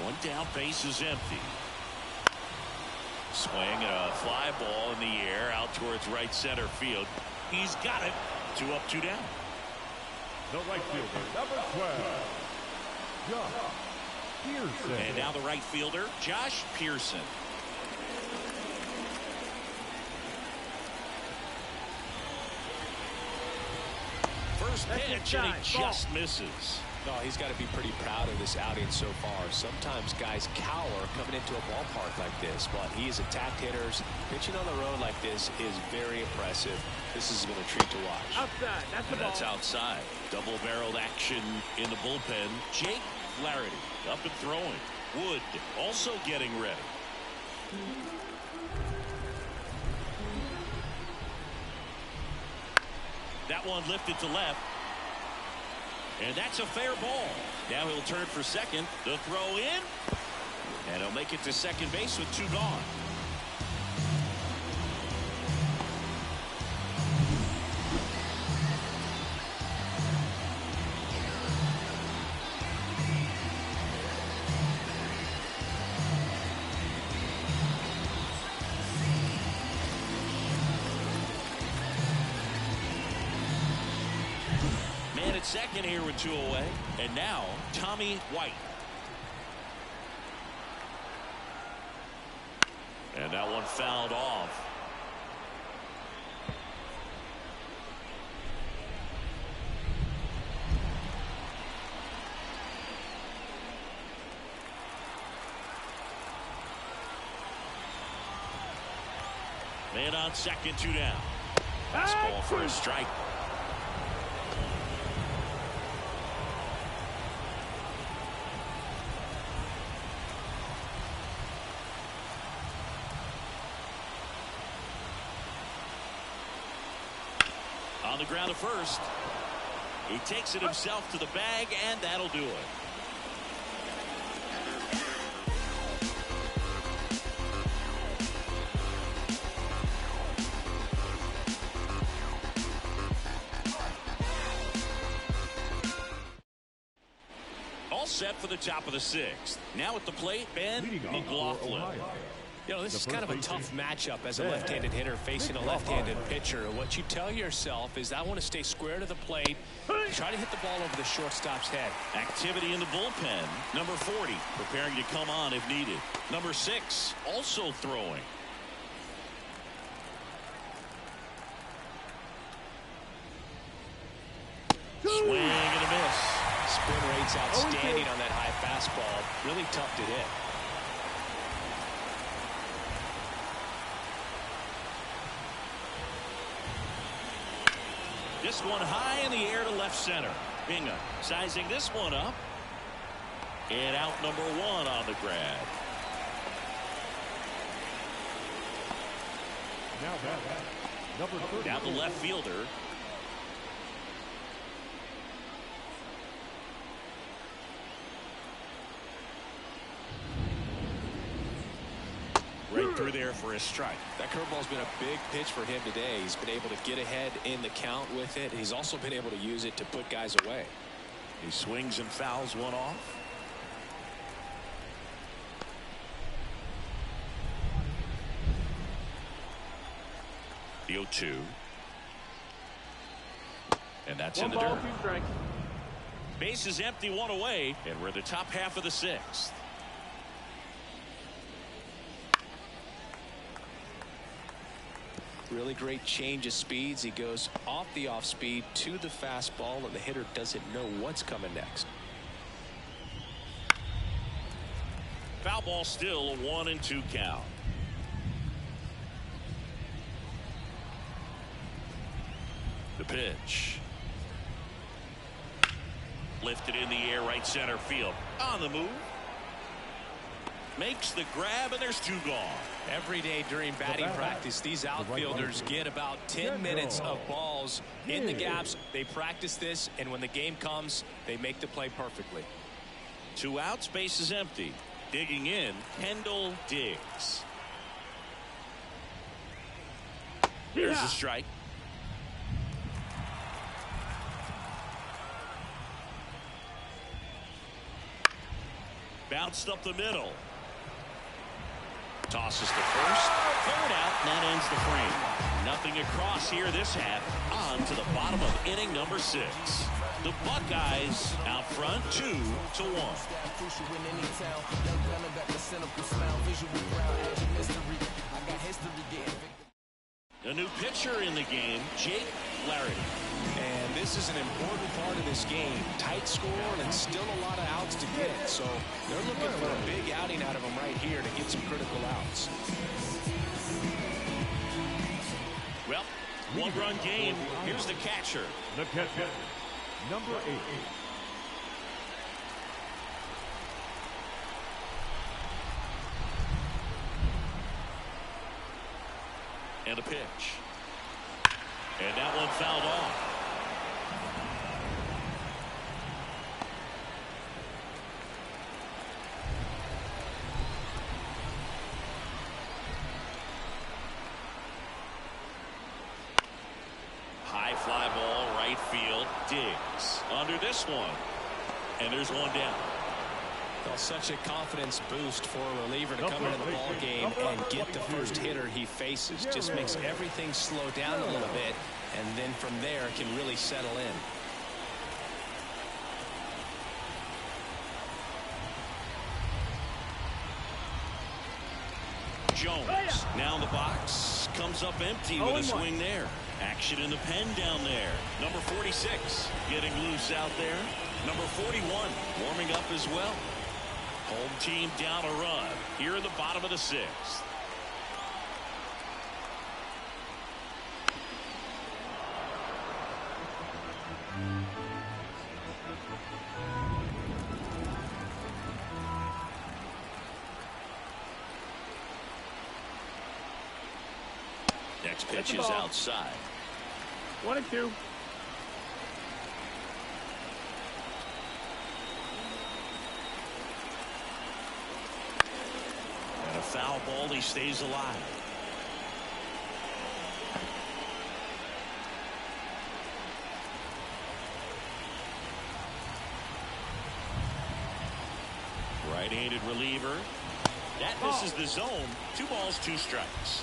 One down, base is empty. Swing and a fly ball in the air out towards right center field. He's got it. 2 up, 2 down. The right fielder, number 12, Josh Pearson. And now the right fielder, Josh Pearson. First pitch, and he just misses. No, he's got to be pretty proud of this outing so far. Sometimes guys cower coming into a ballpark like this, but he has attacked hitters. Pitching on the road like this is very impressive. This has been a treat to watch. Outside. That's the And ball. that's outside. Double-barreled action in the bullpen. Jake Flaherty up and throwing. Wood also getting ready. That one lifted to left. And that's a fair ball. Now he'll turn for second. The throw in. And he'll make it to second base with 2 gone. Man at second here with 2 away. And now Tommy White. And that one fouled off. Man on second, 2 down. Fastball for a strike. On the ground to first. He takes it himself to the bag, and that'll do it. All set for the top of the 6th. Now at the plate, Ben McLaughlin. You know, this is kind of a tough matchup as a left-handed hitter facing a left-handed pitcher. What you tell yourself is I want to stay square to the plate, try to hit the ball over the shortstop's head. Activity in the bullpen. Number 40 preparing to come on if needed. Number 6 also throwing. Swing and a miss. Spin rate's outstanding on that high fastball. Really tough to hit. This one high in the air to left center. Bingham sizing this one up. And out number 1 on the grab. Now that, number 30. Now the left fielder. Right through there for a strike. That curveball's been a big pitch for him today. He's been able to get ahead in the count with it. He's also been able to use it to put guys away. He swings and fouls one off. The 0-2. And that's in the dirt. 1 ball, 2 strikes. Base is empty, 1 away, and we're in the top half of the 6th. Really great change of speeds. He goes off the off speed to the fastball, and the hitter doesn't know what's coming next. Foul ball, still a 1-2 count. The pitch. Lifted in the air, right center field. On the move. Makes the grab, and there's 2 gone. Every day during batting practice, these outfielders get about 10 minutes of balls in the gaps. They practice this, and when the game comes, they make the play perfectly. 2 outs, base is empty. Digging in, Kendall Diggs. Here's a strike. Bounced up the middle. Tosses to first. Third out, and that ends the frame. Nothing across here this half. On to the bottom of inning number 6. The Buckeyes out front 2-1. A new pitcher in the game, Jake Flaherty. And this is an important part of this game. Tight score and still a lot of outs to get. So they're looking for a big outing out of him right here to get some critical outs. Well, 1-run game. Here's the catcher. The catcher, number 8. And a pitch. And that one fouled off. High fly ball, right field. Diggs under this one. And there's one down. Well, such a confidence boost for a reliever to come into the ball game and get the first hitter he faces. Just makes everything slow down a little bit, and then from there can really settle in. Jones now in the box, comes up empty with a swing there. Action in the pen down there. Number 46 getting loose out there. Number 41 warming up as well. Home team down a run here in the bottom of the 6th. Next pitch is outside. 1-2. And a foul ball, he stays alive. Right-handed reliever. That misses the zone. 2 balls, 2 strikes.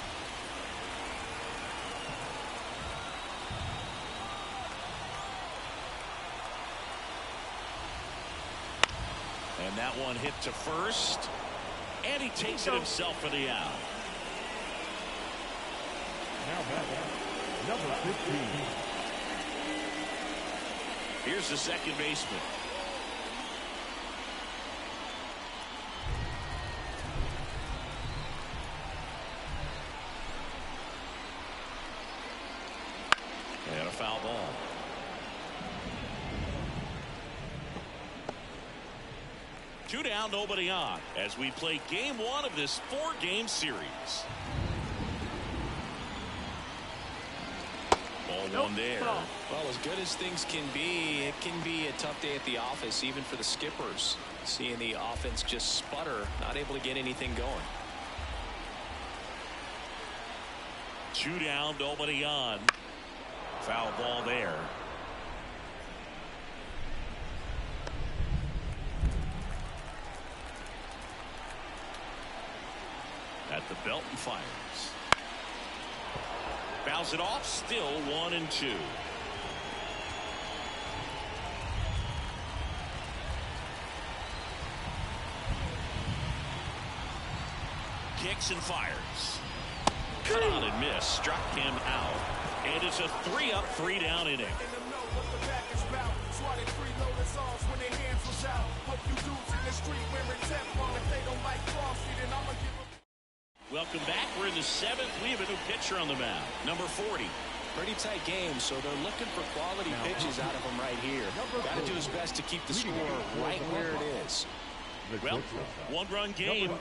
And that one hit to first. And he takes it himself for the out. Now batting, number 15. Here's the second baseman. And a foul ball. Two down, nobody on, as we play game 1 of this 4-game series. Ball 1 there. Well, as good as things can be, it can be a tough day at the office, even for the skippers. Seeing the offense just sputter, not able to get anything going. 2 down, nobody on. Foul ball there. At the belt and fires. Fouls it off, still 1-2. Kicks and fires. cut on and miss, struck him out. And it's a 3-up, 3-down inning. Welcome back. We're in the 7th. We have a new pitcher on the mound, number 40. Pretty tight game, so they're looking for quality pitches out of him right here. Got to do his best to keep the score right where it is. Well, one-run game.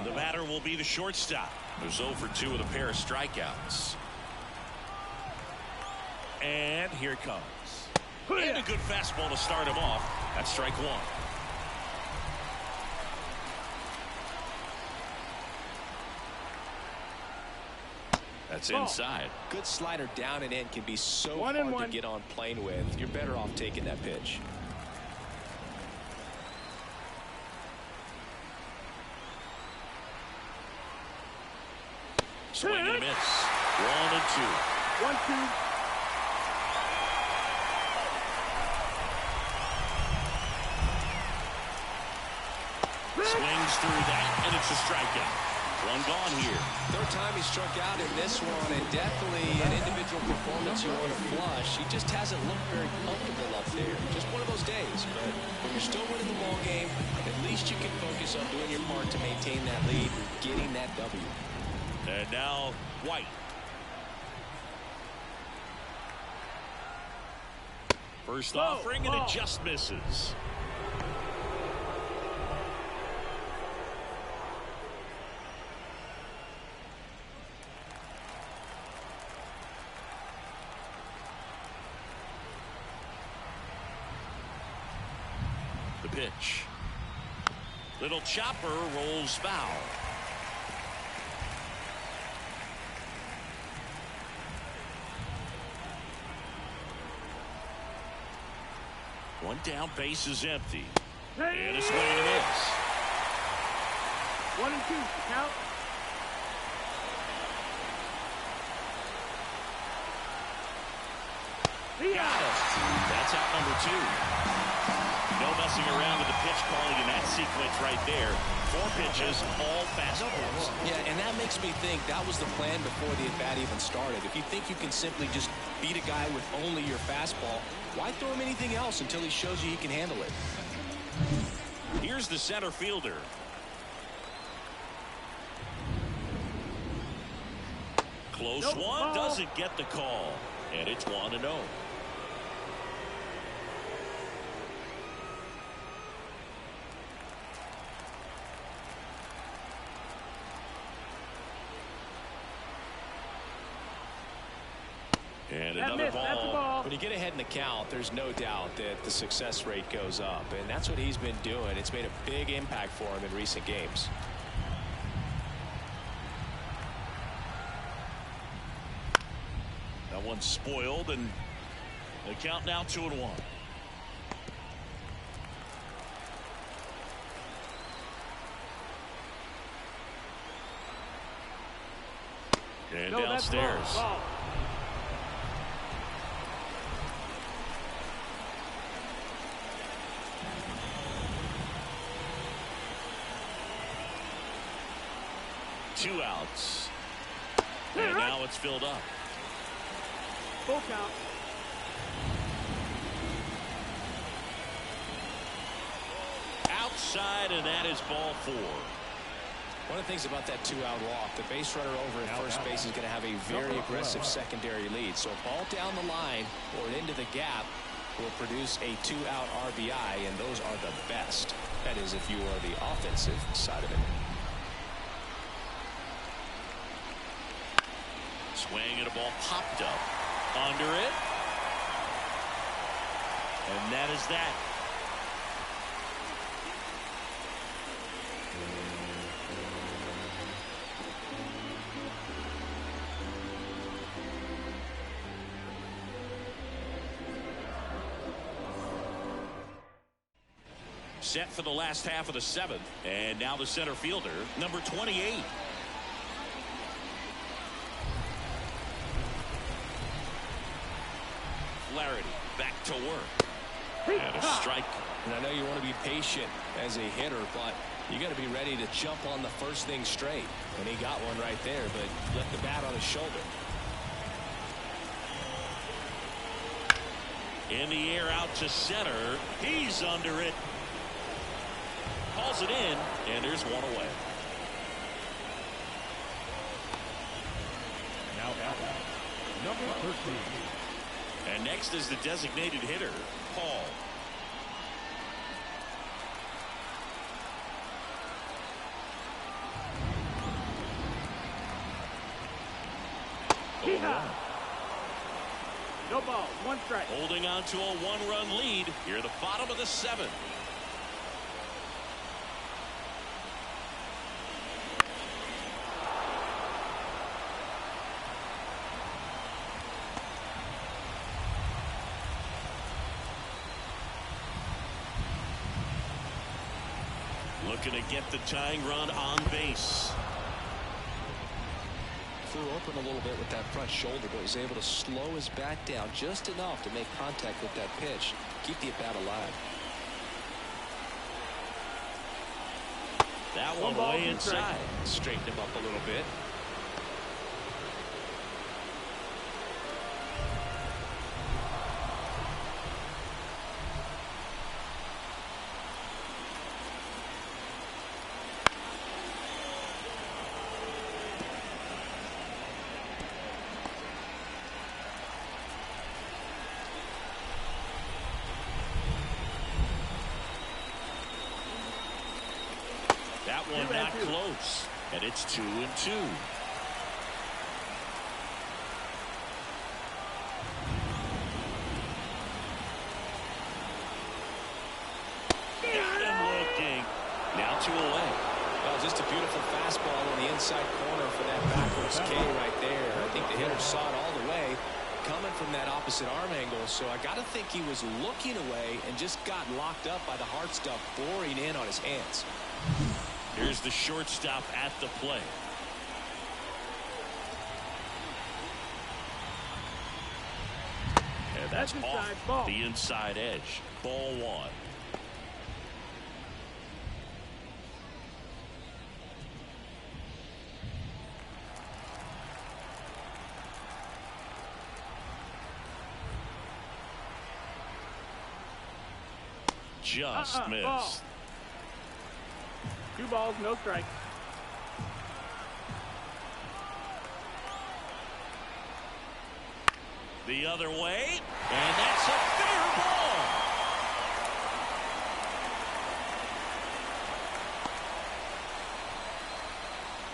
The batter will be the shortstop. There's 0 for 2 with a pair of strikeouts. And here it comes. And a good fastball to start him off. That's strike 1. That's inside. Good slider down and in can be so hard to get on plane with. You're better off taking that pitch. Swing and a miss. 1-2. 1-2. Swings through that, and it's a strikeout. One gone here. Third time he struck out in this one, and definitely an individual performance you want to flush. He just hasn't looked very comfortable up there. Just one of those days. But when you're still winning the ball game, at least you can focus on doing your part to maintain that lead, getting that W. And now White. First offering, and it just misses. The pitch. Little chopper rolls foul. One down, base is empty. And a swing and a miss. 1-2. Count. Got it. That's out number 2. No messing around with the pitch calling in that sequence right there. 4 pitches, all fastballs. Yeah, and that makes me think that was the plan before the at-bat even started. If you think you can simply just beat a guy with only your fastball, why throw him anything else until he shows you he can handle it? Here's the center fielder. Close one, doesn't get the call. And it's 1-0. And another ball. When you get ahead in the count, there's no doubt that the success rate goes up, and that's what he's been doing. It's made a big impact for him in recent games. That one's spoiled, and the count now 2-1. And downstairs. Ball. Two outs. And now it's filled up. Full count. Outside, and that is ball 4. One of the things about that 2-out walk, the base runner over at first base is going to have a very aggressive secondary lead. So a ball down the line or into the gap will produce a 2-out RBI, and those are the best. That is, if you are the offensive side of it. Swing, and a ball popped up under it. And that is that. Set for the last half of the 7th. And now the center fielder, number 28. Flaherty back to work. And a strike. And I know you want to be patient as a hitter, but You got to be ready to jump on the first thing straight. And he got one right there, but left the bat on his shoulder. In the air out to center. He's under it. Calls it in, and there's one away. Now at number 13. And next is the designated hitter, Paul. No ball, 1 strike. Holding on to a 1-run lead here at the bottom of the 7th. Looking to get the tying run on base. Flew open a little bit with that front shoulder, but was able to slow his bat down just enough to make contact with that pitch, keep the at-bat alive. That one way inside. Straighten him up a little bit. That one not close, and it's 2-2. Got him looking. Now 2 away. Well, just a beautiful fastball in the inside corner for that backwards K right there. I think the hitter saw it all the way coming from that opposite arm angle, so I got to think he was looking away and just got locked up by the hard stuff boring in on his hands. Here's the shortstop at the plate. And that's off the inside edge. Ball 1. Just missed. Ball. 2 balls, no strike. The other way, and that's a fair ball.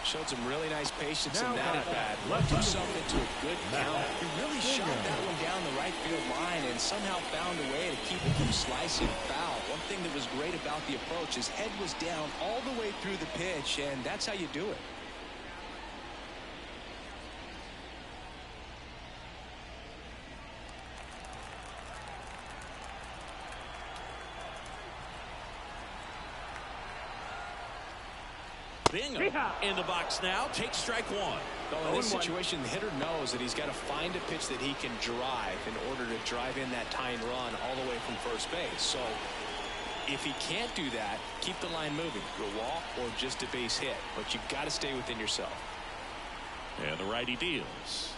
Showed some really nice patience in that at bat. Left himself into a good count. He really shot that one down the right field line and somehow found a way to keep it from slicing foul. One thing that was great about the approach, his head was down all the way through the pitch, and that's how you do it. Bingham in the box now. Takes strike 1. Well, in this situation, the hitter knows that he's got to find a pitch that he can drive in order to drive in that tying run all the way from first base. So if he can't do that, keep the line moving. Go walk or just a base hit. But you've got to stay within yourself. And the righty deals.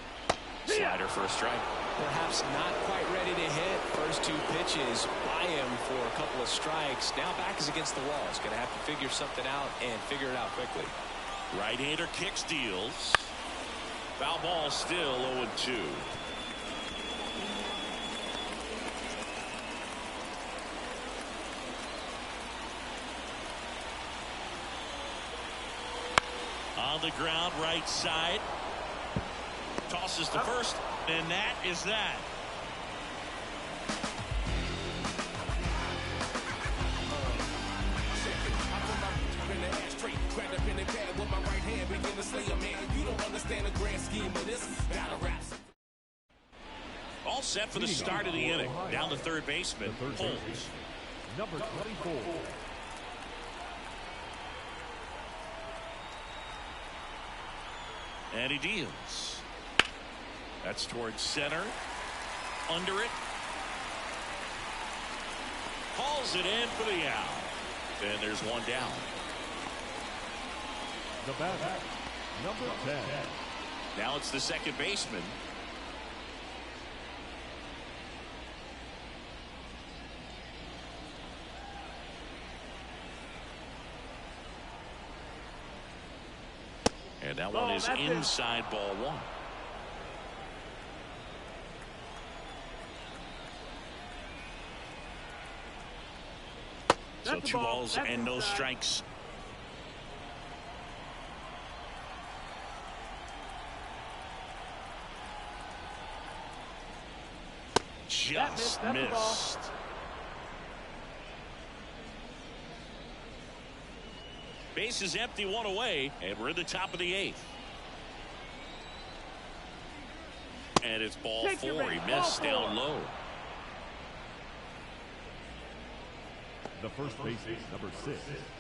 Slider for a strike. Perhaps not quite ready to hit. First 2 pitches by him for a couple of strikes. Now back is against the wall. He's going to have to figure something out and figure it out quickly. Right-hander kicks, deals. Foul ball, still 0-2. On the ground, right side. Tosses to first, and that is that. All set for the start of the inning. Down the third baseman, Holmes. Number 24. And he deals. That's towards center. Under it. Hauls it in for the out. And there's one down. The batter, number 10. Now it's the second baseman. And that one is inside ball one. So 2 balls and no strikes. Just missed. Base is empty, 1 away, and we're in the top of the 8th. And it's ball 4. He missed down low. The first baseman, number 6.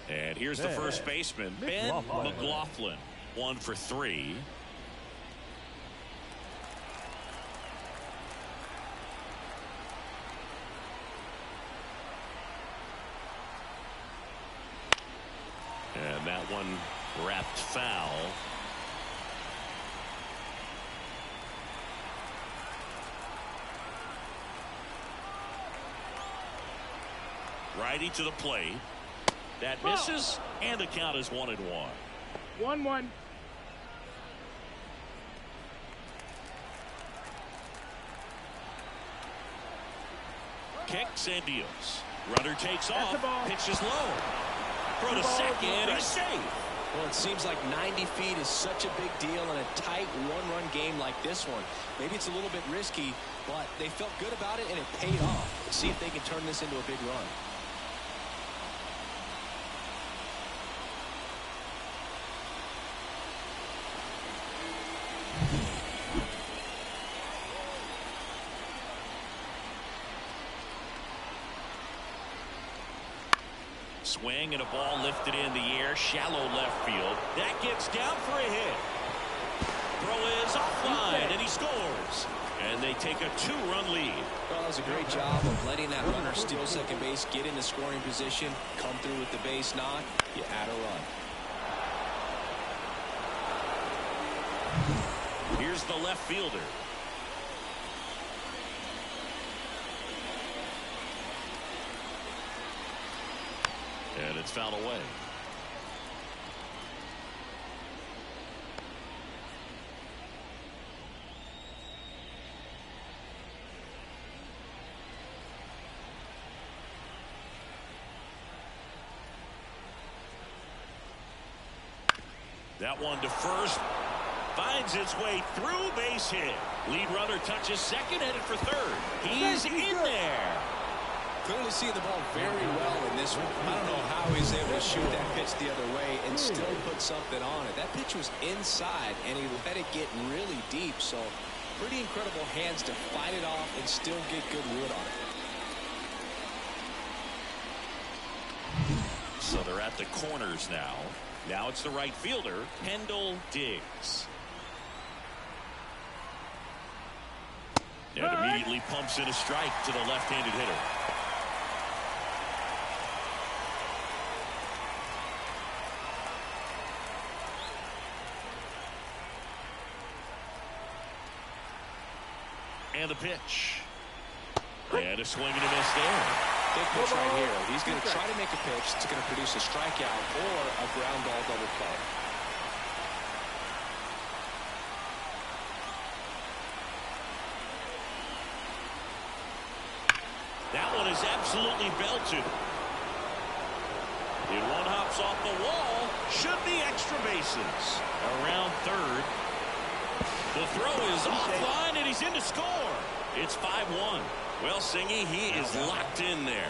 And here's the first baseman, Ben McLaughlin. 1 for 3. And that one wrapped foul. Righty to the plate. That misses, and the count is 1-1. 1-1. Kicks and deals. Runner takes off. Pitches low. Throw to second. He's safe. Well, it seems like 90 feet is such a big deal in a tight one-run game like this one. Maybe it's a little bit risky, but they felt good about it, and it paid off. Let's see if they can turn this into a big run. Swing and a ball lifted in the air, shallow left field. That gets down for a hit. Throw is offline, and he scores. And they take a 2-run lead. Well, that was a great job of letting that runner steal second base, get in the scoring position, come through with the base knock. You add a run. Here's the left fielder. And it's fouled away. That one to first. Finds its way through, base hit. Lead runner touches second, headed for third. He's in there. Clearly seeing the ball very well in this one. I don't know how he's able to shoot that pitch the other way and still put something on it. That pitch was inside, and he let it get really deep. So pretty incredible hands to fight it off and still get good wood on it. So they're at the corners now. Now it's the right fielder, Kendall Diggs. And immediately pumps in a strike to the left-handed hitter. And the pitch. And a swing and a miss there. Big pitch right here. He's going to try to make a pitch that's going to produce a strikeout or a ground ball double play. That one is absolutely belted. It one hops off the wall. Should be extra bases. Around third. The throw is offline, and he's in to score. It's 5-1. Well, Singy, he is locked in there.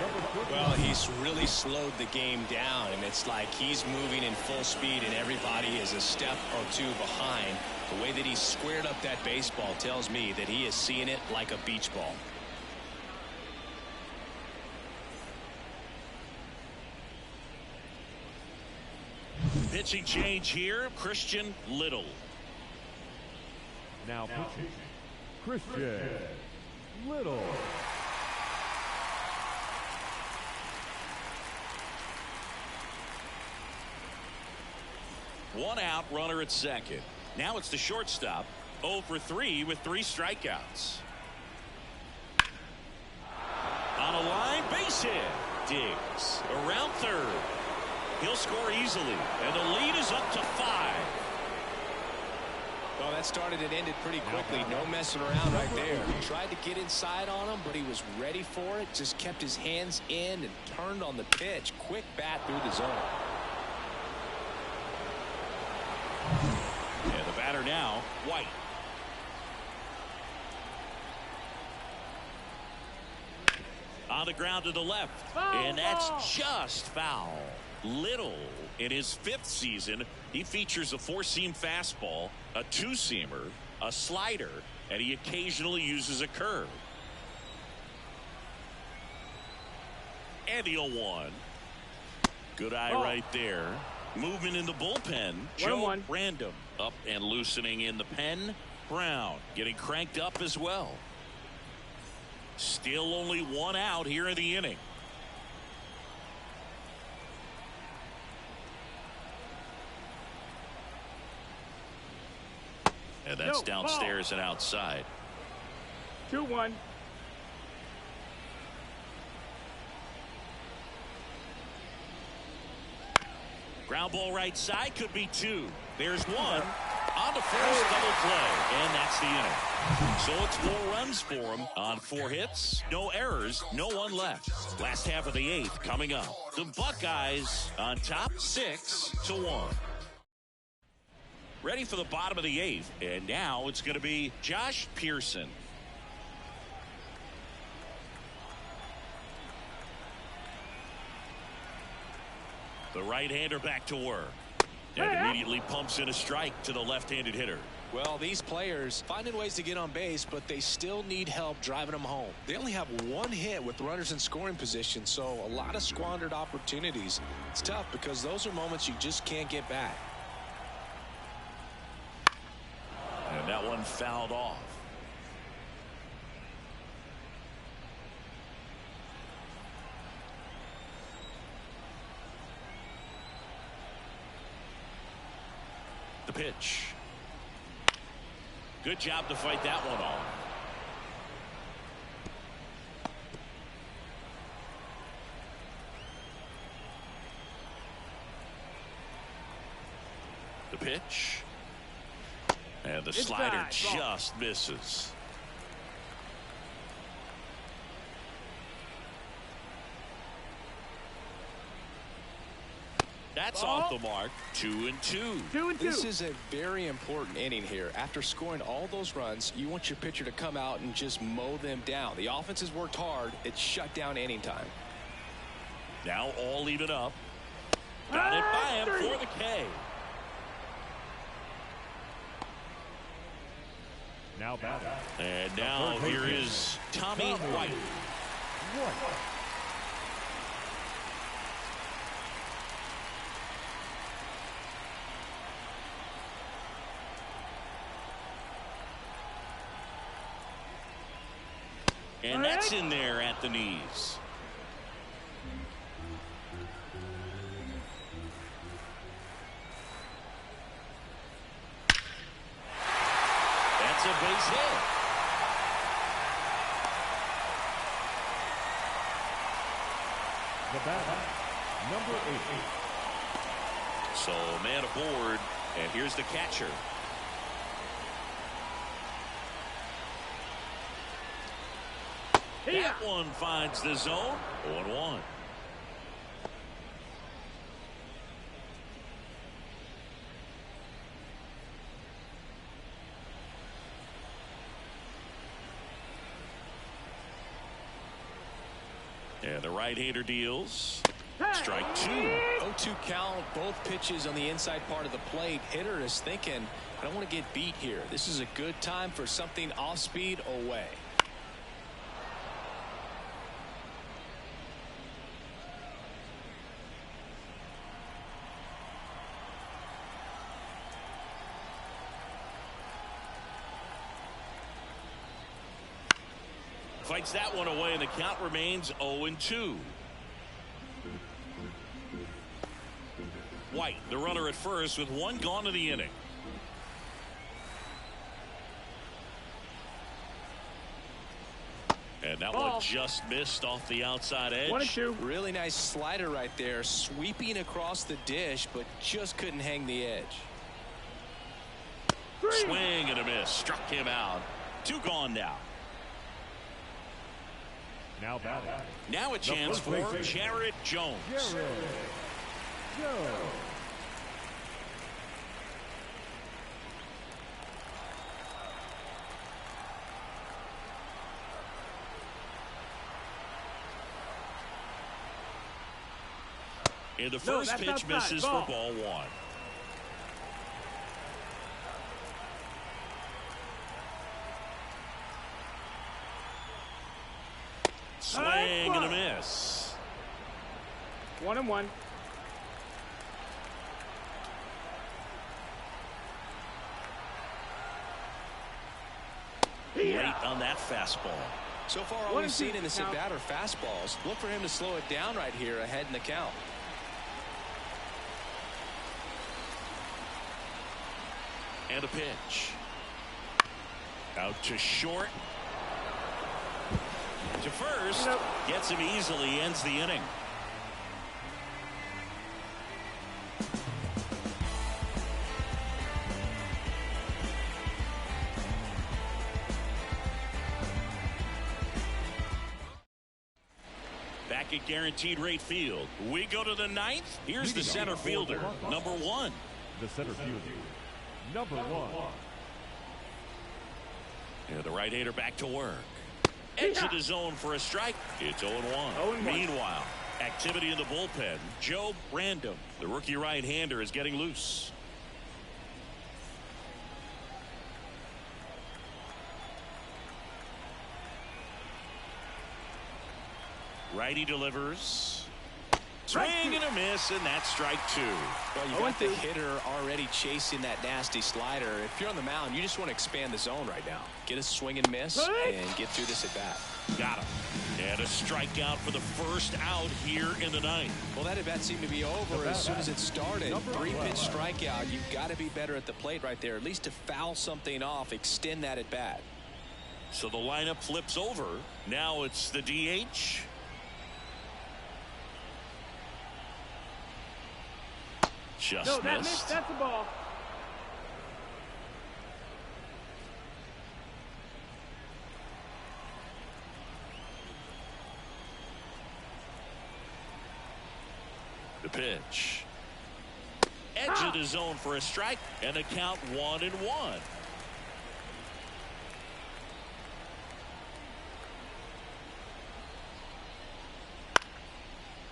Well, he's really slowed the game down, and it's like he's moving in full speed, and everybody is a step or two behind. The way that he squared up that baseball tells me that he is seeing it like a beach ball. Pitching change here, Christian Little. Now pitching, Christian Little. One out, runner at second. Now it's the shortstop, 0 for 3 with 3 strikeouts. On a line, base hit. Diggs around third. He'll score easily, and the lead is up to 5. Well, that started and ended pretty quickly. No messing around right there. He tried to get inside on him, but he was ready for it. Just kept his hands in and turned on the pitch. Quick bat through the zone. And the batter now, White. On the ground to the left. And that's just foul. Little, in his 5th season, he features a 4-seam fastball, a 2-seamer, a slider, and he occasionally uses a curve. And the 0-1. Good eye right there. Movement in the bullpen. Joe Random up and loosening in the pen. Brown getting cranked up as well. Still only 1 out here in the inning. And that's downstairs and outside. 2-1. Ground ball right side, could be 2. There's 1 on the first double play, and that's the inning. So it's 4 runs for him on 4 hits, no errors, no one left. Last half of the 8th coming up. The Buckeyes on top 6-1. Ready for the bottom of the 8th, and now it's going to be Josh Pearson. The right-hander back to work. And immediately pumps in a strike to the left-handed hitter. Well, these players finding ways to get on base, but they still need help driving them home. They only have 1 hit with runners in scoring position, so a lot of squandered opportunities. It's tough because those are moments you just can't get back. And that one fouled off. The pitch. Good job to fight that one off. The pitch. And the slider just misses. That's off the mark. 2-2. This is a very important inning here. After scoring all those runs, you want your pitcher to come out and just mow them down. The offense has worked hard. It's shut down inning time. Now all even up. Got it by him for the K. Now batting. And now here is Tommy White. And that's in there at the knees. That's a base hit. The batter, number 8. So man aboard, and here's the catcher. That one finds the zone. 0-1. And the right-hander deals. Strike 2. 0-2 count. Both pitches on the inside part of the plate. Hitter is thinking, I don't want to get beat here. This is a good time for something off speed away. Fights that one away, and the count remains 0-2. White, the runner at first with one gone in the inning. And that one just missed off the outside edge. 1-2. Really nice slider right there, sweeping across the dish, but just couldn't hang the edge. Swing and a miss. Struck him out. 2 gone now. Now batting. Now a chance for Jared Jones. Jared Jones. And the first pitch outside. misses for ball 1. Swing and a miss. 1-1. Late on that fastball. So far, all we've seen in this at-bat are fastballs. Look for him to slow it down right here ahead in the count. And a pitch. Out to short. To first. Gets him easily. Ends the inning. Back at Guaranteed Rate Field. We go to the 9th. Here's the center fielder, number 1. The center fielder, number 1. Yeah, the right-hander back to work. Edge of the zone for a strike. It's 0-1. Meanwhile, activity in the bullpen. Joe Random, the rookie right-hander, is getting loose. Righty delivers. Swing and a miss, and that's strike 2. Well, you got the hitter already chasing that nasty slider. If you're on the mound, you just want to expand the zone right now. Get a swing and miss and get through this at bat. Got him. And a strikeout for the first out here in the 9th. Well, that at bat seemed to be over as soon as it started. 3-pitch strikeout. You've got to be better at the plate right there, at least to foul something off, extend that at bat. So the lineup flips over. Now it's the DH. Just missed. That's a ball. The pitch. Edge of the zone for a strike, and the count 1-1.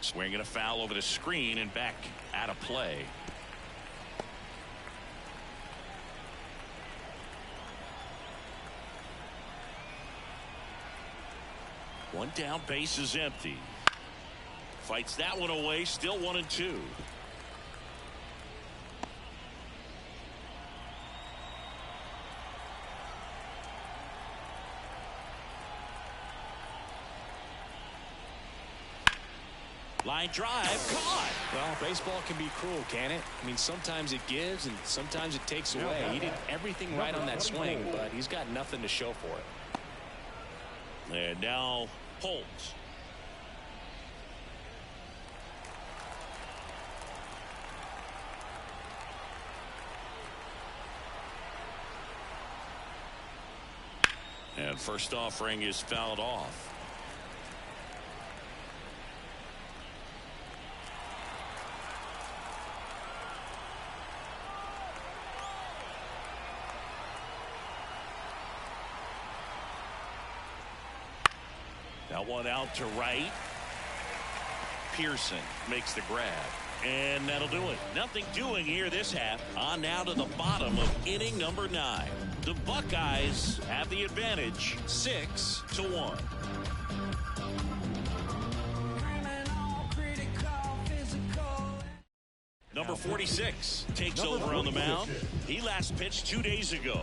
Swinging a foul over the screen and back out of play. One down, base is empty. Fights that one away, still 1-2. Line drive, caught. Well, baseball can be cruel, can it? I mean, sometimes it gives and sometimes it takes away. He did everything right on that swing, but he's got nothing to show for it. And now Holmes. And first offering is fouled off. That one out to right. Pearson makes the grab. And that'll do it. Nothing doing here this half. On now to the bottom of inning number 9. The Buckeyes have the advantage 6-1. Number 46 takes over on the mound. He last pitched 2 days ago.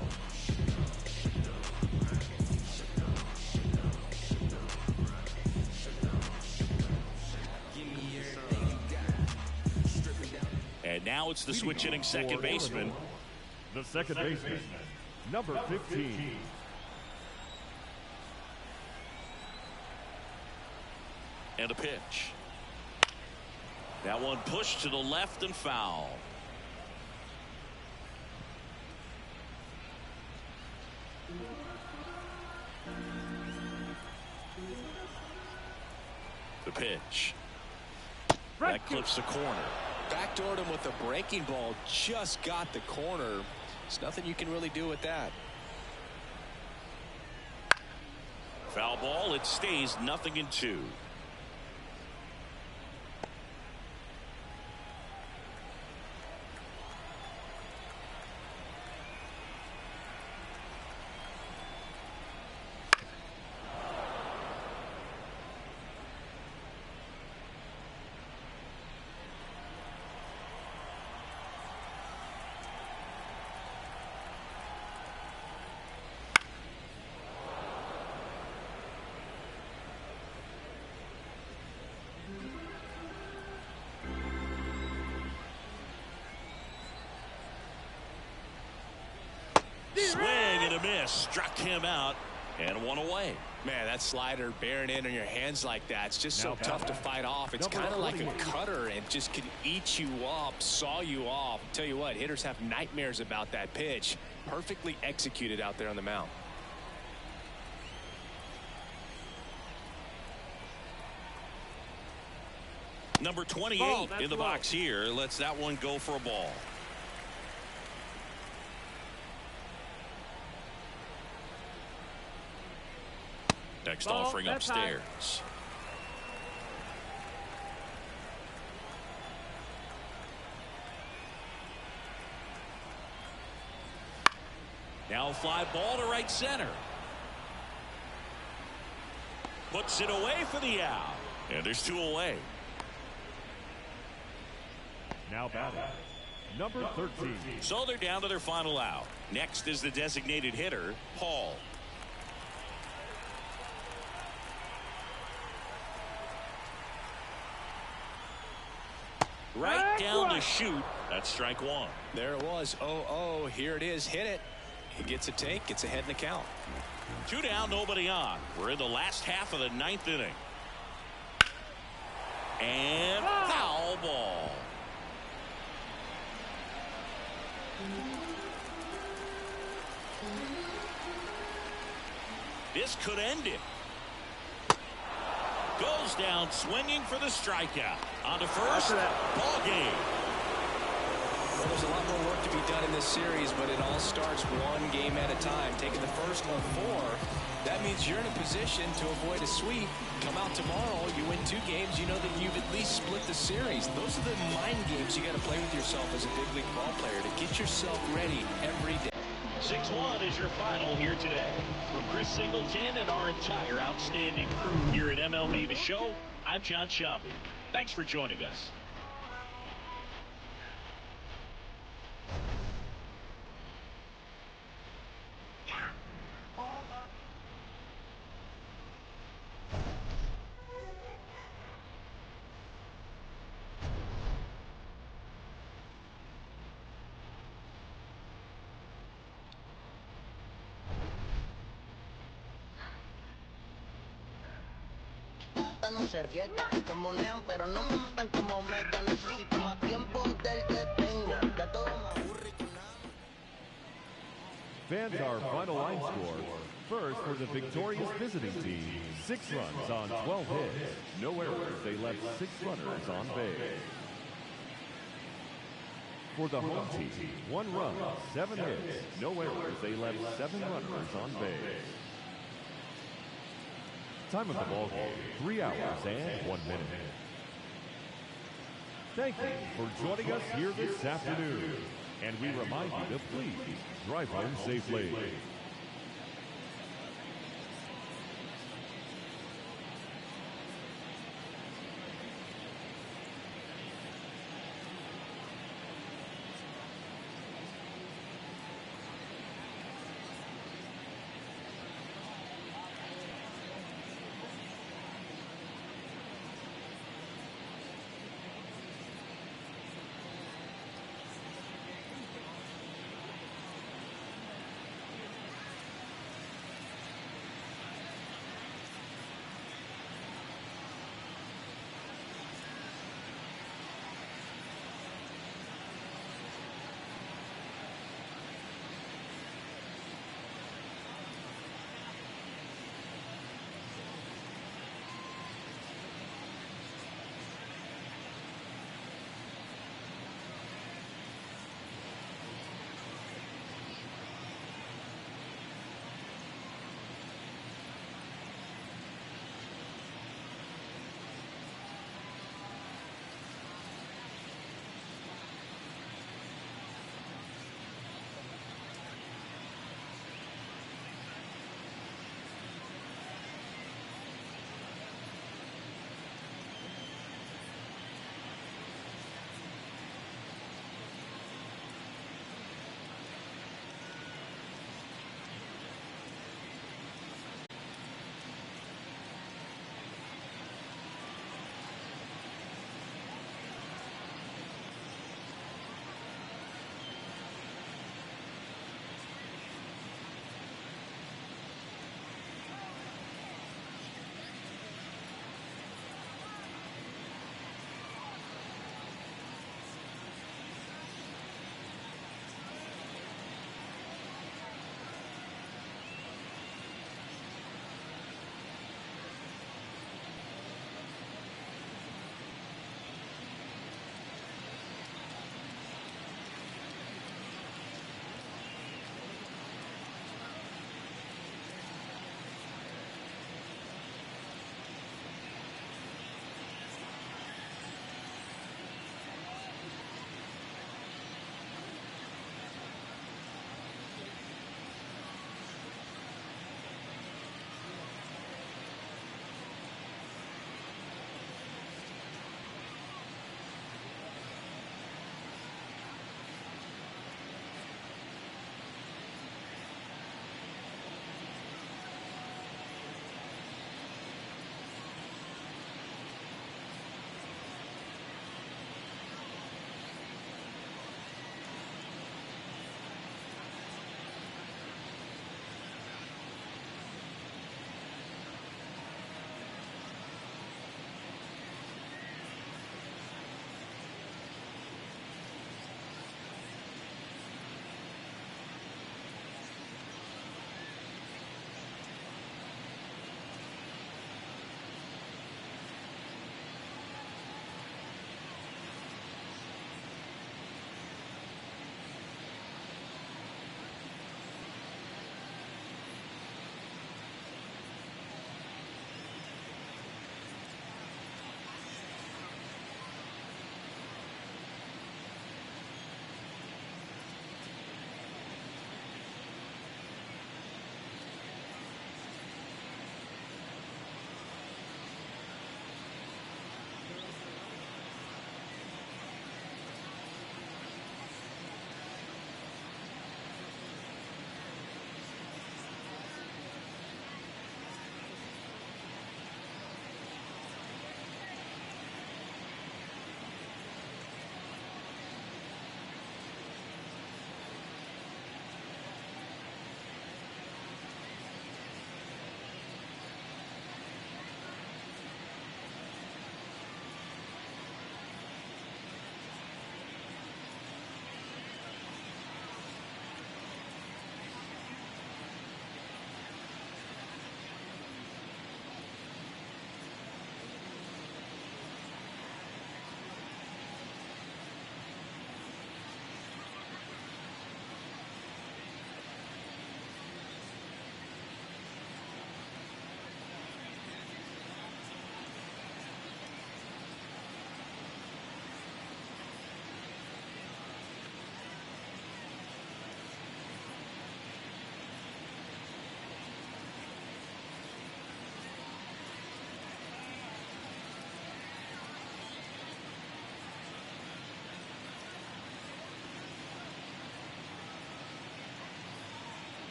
And Now it's the switch hitting second baseman. The second baseman, number 15. And a pitch. That one pushed to the left and foul. The pitch. That clips the corner. Backdoored him with the breaking ball. Just got the corner. There's nothing you can really do with that. Foul ball. It stays 0-2. Swing and a miss. Struck him out and one away. Man, that slider bearing in on your hands like that, it's just so tough to fight off. It's kind of like a cutter and just can eat you up, saw you off. Tell you what, hitters have nightmares about that pitch. Perfectly executed out there on the mound. Number 28 in the box here lets that one go for a ball. Next offering upstairs. Now a fly ball to right center. Puts it away for the out. And there's 2 away. Now batting, number 13. So they're down to their final out. Next is the designated hitter, Paul. Right down the chute. That's strike 1. There it was. 0-0. Here it is. Hit it. He gets a take. Gets ahead in the count. 2 down, nobody on. We're in the last half of the 9th inning. And foul ball. This could end it. Goes down swinging for the strikeout. On to first. Ball game. Well, there's a lot more work to be done in this series, but it all starts one game at a time. Taking the first of 4, that means you're in a position to avoid a sweep. Come out tomorrow, you win 2 games, you know that you've at least split the series. Those are the mind games you got to play with yourself as a big league ball player to get yourself ready every day. 6-1 is your final here today. From Chris Singleton and our entire outstanding crew here at MLB The Show, I'm Ncaa. Thanks for joining us. No se quieta, como nean, pero no me matan como meta. Necesito más tiempo del que tengo. Ya todo me aburre con nada. Fans, our final line score. First, for the victorious visiting team, 6 runs on 12 hits. No errors. They left 6 runners on base. For the home team, 1 run, 7 hits. No errors. They left 7 runners on base. Time of the ball game, 3 hours and 1 minute. Thank you for joining us here this afternoon. And we remind you to please drive home safely.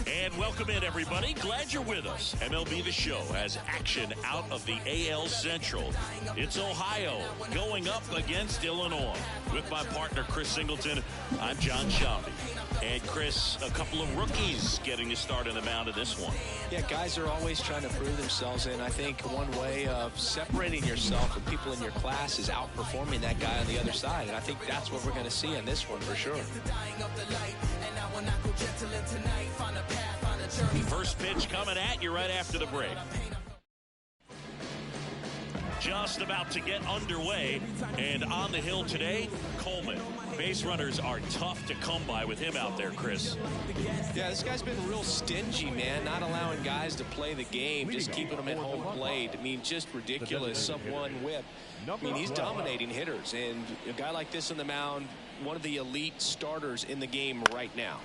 And welcome in, everybody. Glad you're with us. MLB The Show has action out of the AL Central. It's Ohio going up against Illinois. With my partner, Chris Singleton, I'm Ncaa. And Chris, a couple of rookies getting to start in the mound of this one. Yeah, guys are always trying to prove themselves, and I think one way of separating yourself from people in your class is outperforming that guy on the other side, and I think that's what we're going to see in this one for sure. First pitch coming at you right after the break. Just about to get underway, and on the hill today, Coleman. Base runners are tough to come by with him out there, Chris. Yeah, this guy's been real stingy, man, not allowing guys to play the game, just keeping them at home plate. I mean, just ridiculous, sub-1 whip. I mean, he's dominating hitters, and a guy like this on the mound, one of the elite starters in the game right now.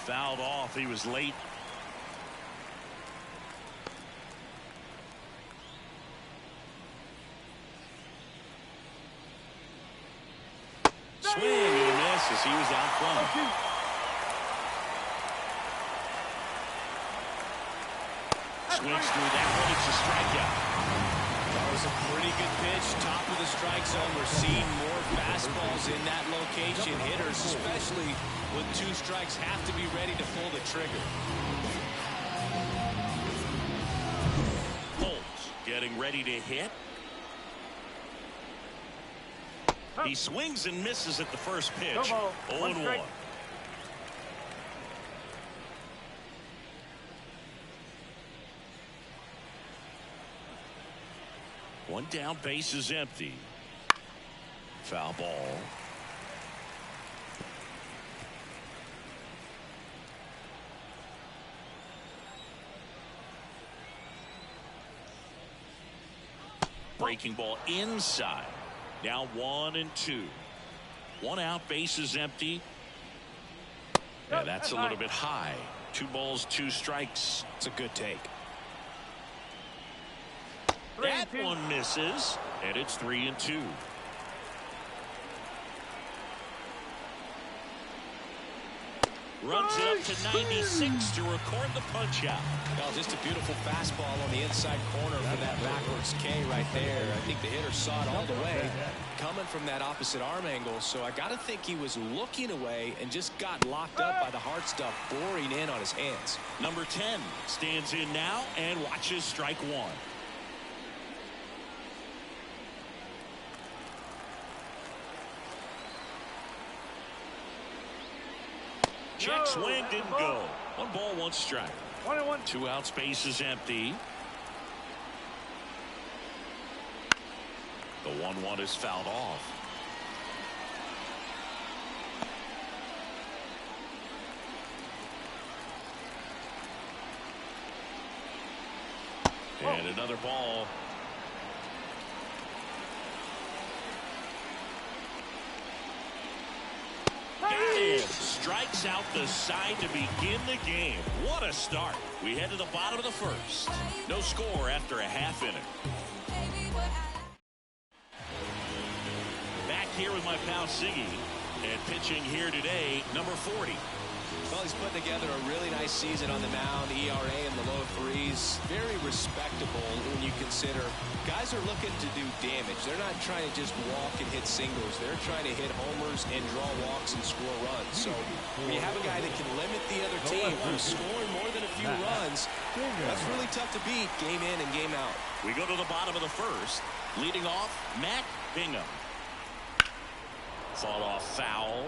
Fouled off. He was late. Swing and a miss as he was out front. Swings through that one. It's a strikeout. That was a pretty good pitch. Top of the strike zone. We're seeing more fastballs in that location. Hitters, especially with 2 strikes, have to be ready to pull the trigger. Holmes getting ready to hit. He swings and misses at the first pitch. 0-1. One down, base is empty. Foul ball. Breaking ball inside. Now 1-2. 1 out, base is empty. Yeah, that's a little bit high. 2 balls, 2 strikes. It's a good take. That one misses, and it's 3-2. Runs it up to 96 to record the punch out. Well, just a beautiful fastball on the inside corner for that backwards K right there. I think the hitter saw it all the way coming from that opposite arm angle. So I got to think he was looking away and just got locked up by the hard stuff boring in on his hands. Number 10 stands in now and watches strike 1. Check swing, didn't go. 1 ball, 1 strike. 1-1. 2 outs, base is empty. The 1-1 is fouled off. And another ball. Strikes out the side to begin the game. What a start. We head to the bottom of the first. No score after a half inning. Back here with my pal Siggy. And pitching here today, number 40. Well, he's putting together a really nice season on the mound. ERA in the low 3s. Very respectable when you consider guys are looking to do damage. They're not trying to just walk and hit singles. They're trying to hit homers and draw walks and score runs. So when you have a guy that can limit the other team from scoring more than a few runs, that's really tough to beat game in and game out. We go to the bottom of the first. Leading off, Matt Bingham. Fought off foul.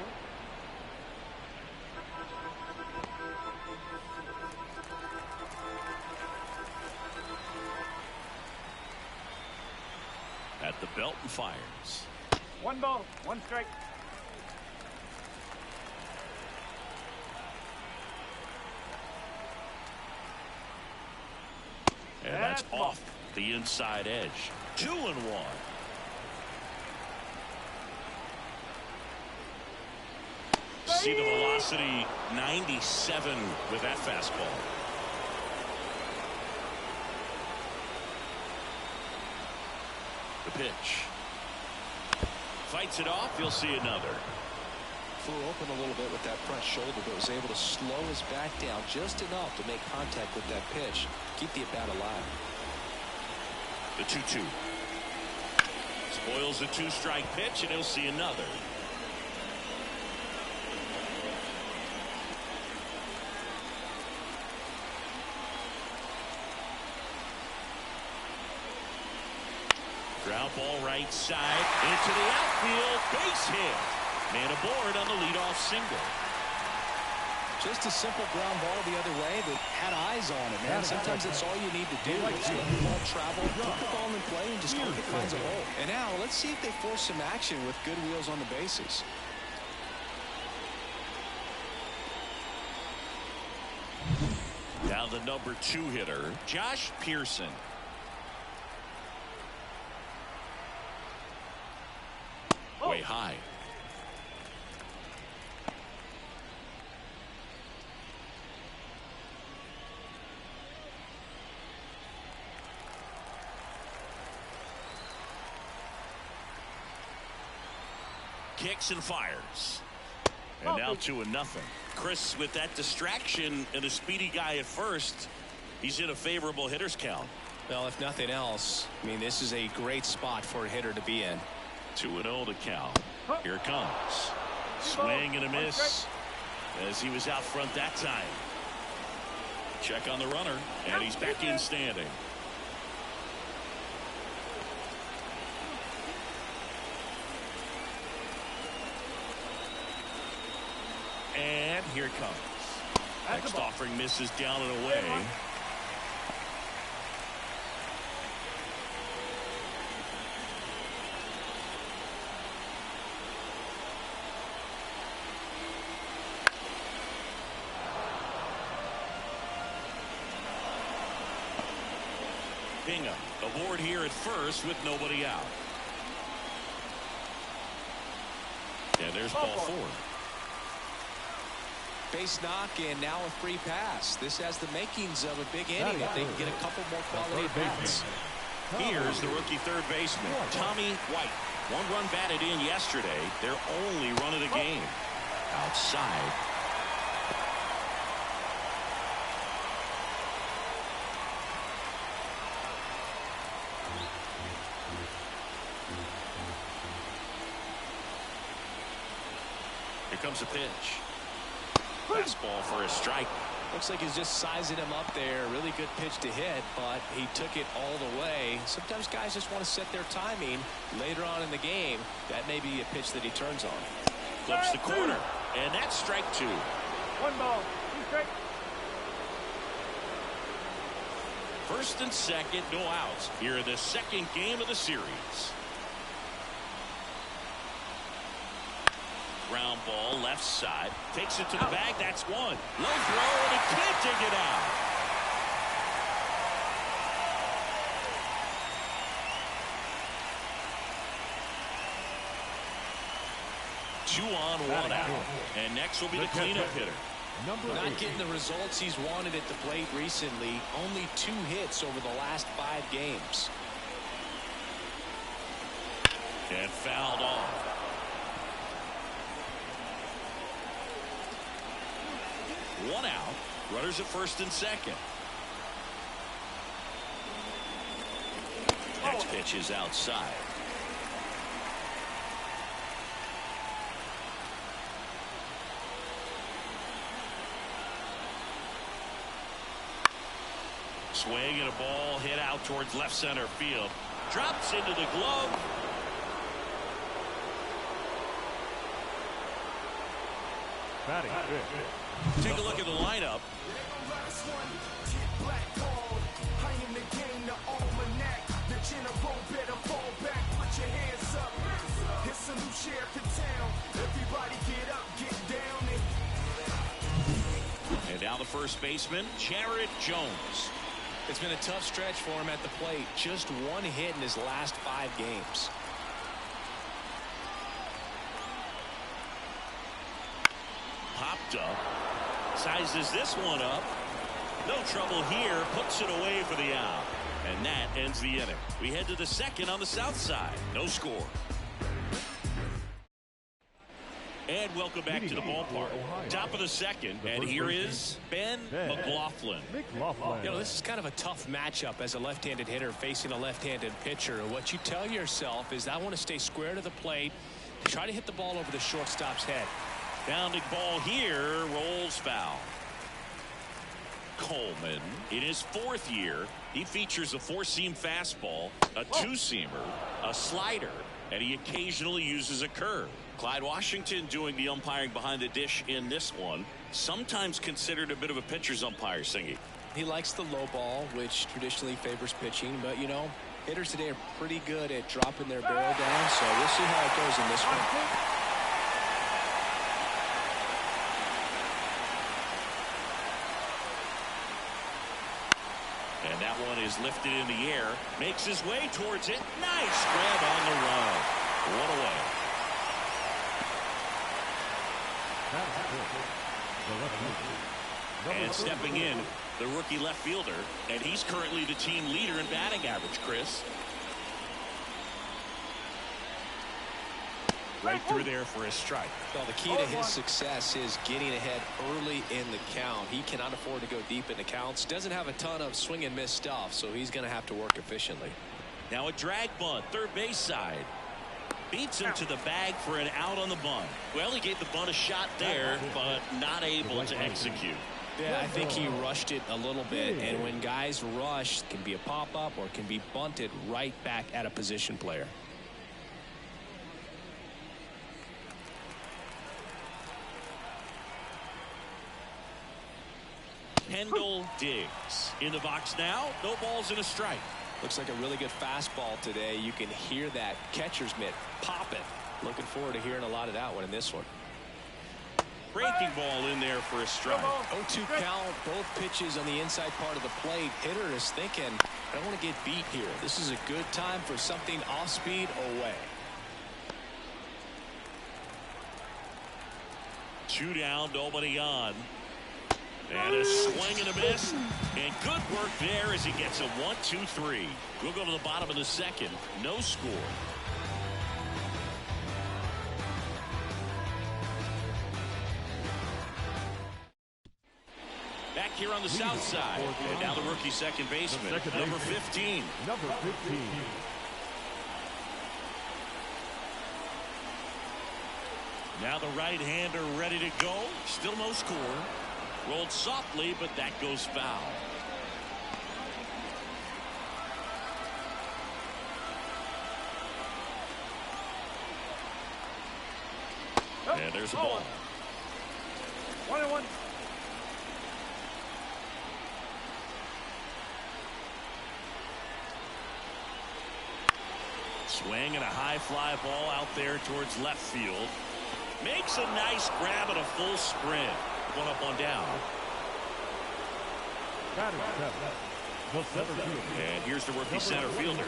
At the belt and fires. 1 ball, 1 strike. And that's off the inside edge. 2-1. See the velocity 97 with that fastball. The pitch. Fights it off. You'll see another. Flew open a little bit with that front shoulder, but was able to slow his back down just enough to make contact with that pitch. Keep the at-bat alive. The 2-2. Spoils the 2-strike pitch, and he'll see another. Ground ball right side into the outfield. Base hit. Man aboard on the leadoff single. Just a simple ground ball the other way that had eyes on it, man. Sometimes that's all you need to do. Just let the ball travel, put the ball in play, and just hope it finds a hole. And now let's see if they force some action with good wheels on the bases. Now the number 2 hitter, Josh Pearson. Way high. Kicks and fires. And now 2-0. Chris, with that distraction and a speedy guy at first, he's in a favorable hitter's count. Well, if nothing else, I mean, this is a great spot for a hitter to be in. 2-0 to count. Here it comes. Swing and a miss as he was out front that time. Check on the runner, and he's back in standing. And here it comes. Next offering misses down and away. Bingham aboard here at first with nobody out. And there's ball 4. Base knock, and now a free pass. This has the makings of a big inning if they can get a couple more quality bats. Here's the rookie third baseman, Tommy White. 1 run batted in yesterday. Their only run of the game. Outside. Here comes a pitch. Fastball for a strike. Looks like he's just sizing him up there. Really good pitch to hit, but he took it all the way. Sometimes guys just want to set their timing later on in the game. That may be a pitch that he turns on. Clips the corner, and that's strike 2. 1 ball, 2 strikes. First and second, no outs here in the second game of the series. Ground ball left side, takes it to the bag. That's 1. Low throw, and he can't dig it out. Two on, 1 out. And next will be the cleanup hitter. Not getting the results he's wanted at the plate recently. Only 2 hits over the last 5 games. And fouled off. One out. Runners at first and second. Next pitch is outside. Swing and a ball hit out towards left center field. Drops into the glove. Batting fifth. Take a look at the lineup. And now the first baseman, Jared Jones. It's been a tough stretch for him at the plate. Just one hit in his last 5 games. Popped up. Sizes this one up. No trouble here. Puts it away for the out. And that ends the inning. We head to the second on the south side. No score. And welcome back to the ballpark. Top of the second, and here is Ben McLaughlin. You know, this is kind of a tough matchup as a left-handed hitter facing a left-handed pitcher. What you tell yourself is I want to stay square to the plate, try to hit the ball over the shortstop's head. Bounding ball here, rolls foul. Coleman, in his 4th year, he features a 4-seam fastball, a 2-seamer, a slider, and he occasionally uses a curve. Clyde Washington doing the umpiring behind the dish in this one. Sometimes considered a bit of a pitcher's umpire, Singy. He likes the low ball, which traditionally favors pitching, but you know, hitters today are pretty good at dropping their barrel down, so we'll see how it goes in this one. And that one is lifted in the air. Makes his way towards it. Nice grab on the run. One away. And stepping in, the rookie left fielder. And he's currently the team leader in batting average, Chris. Right through there for a strike. Well, the key to his success is getting ahead early in the count. He cannot afford to go deep in the counts. Doesn't have a ton of swing and miss stuff, so he's going to have to work efficiently. Now a drag bunt, third base side. Beats him to the bag for an out on the bunt. Well, he gave the bunt a shot there, but not able to execute. Yeah, I think he rushed it a little bit, and when guys rush, it can be a pop-up or it can be bunted right back at a position player. Kendall Diggs in the box now. No balls and a strike. Looks like a really good fastball today. You can hear that catcher's mitt popping. Looking forward to hearing a lot of that one in this one. Breaking ball in there for a strike. 0-2 count, both pitches on the inside part of the plate. Hitter is thinking, I don't want to get beat here. This is a good time for something off speed away. 2 down, nobody on. And a swing and a miss. And good work there as he gets a 1-2-3. We'll go to the bottom of the second. No score. Back here on the south side. And now the rookie second baseman, number 15. Number 15. Now the right-hander ready to go. Still no score. Rolled softly, but that goes foul. And there's a ball. 1-1. Swing and a high fly ball out there towards left field. Makes a nice grab at a full sprint. One up, one down. And here's the rookie center fielder.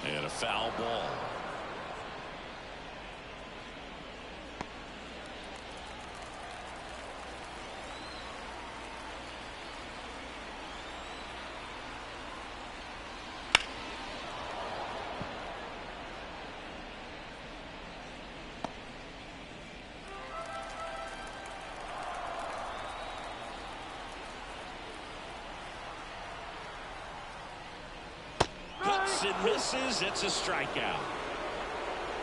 And a foul ball. swings and misses. It's a strikeout.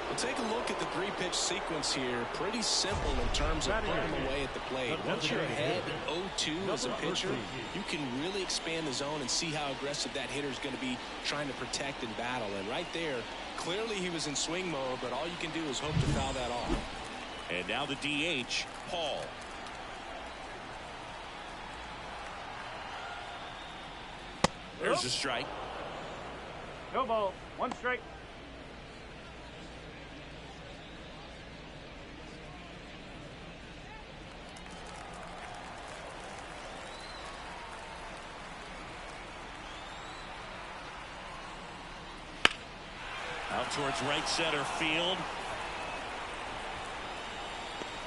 Well, take a look at the three-pitch sequence here. Pretty simple in terms of putting them away at the plate. Once you're ahead 0-2 as a pitcher, you can really expand the zone and see how aggressive that hitter is going to be trying to protect and battle. And right there, clearly he was in swing mode, but all you can do is hope to foul that off. And now the DH, Paul. There's a strike. No ball. 1 strike. Out towards right center field.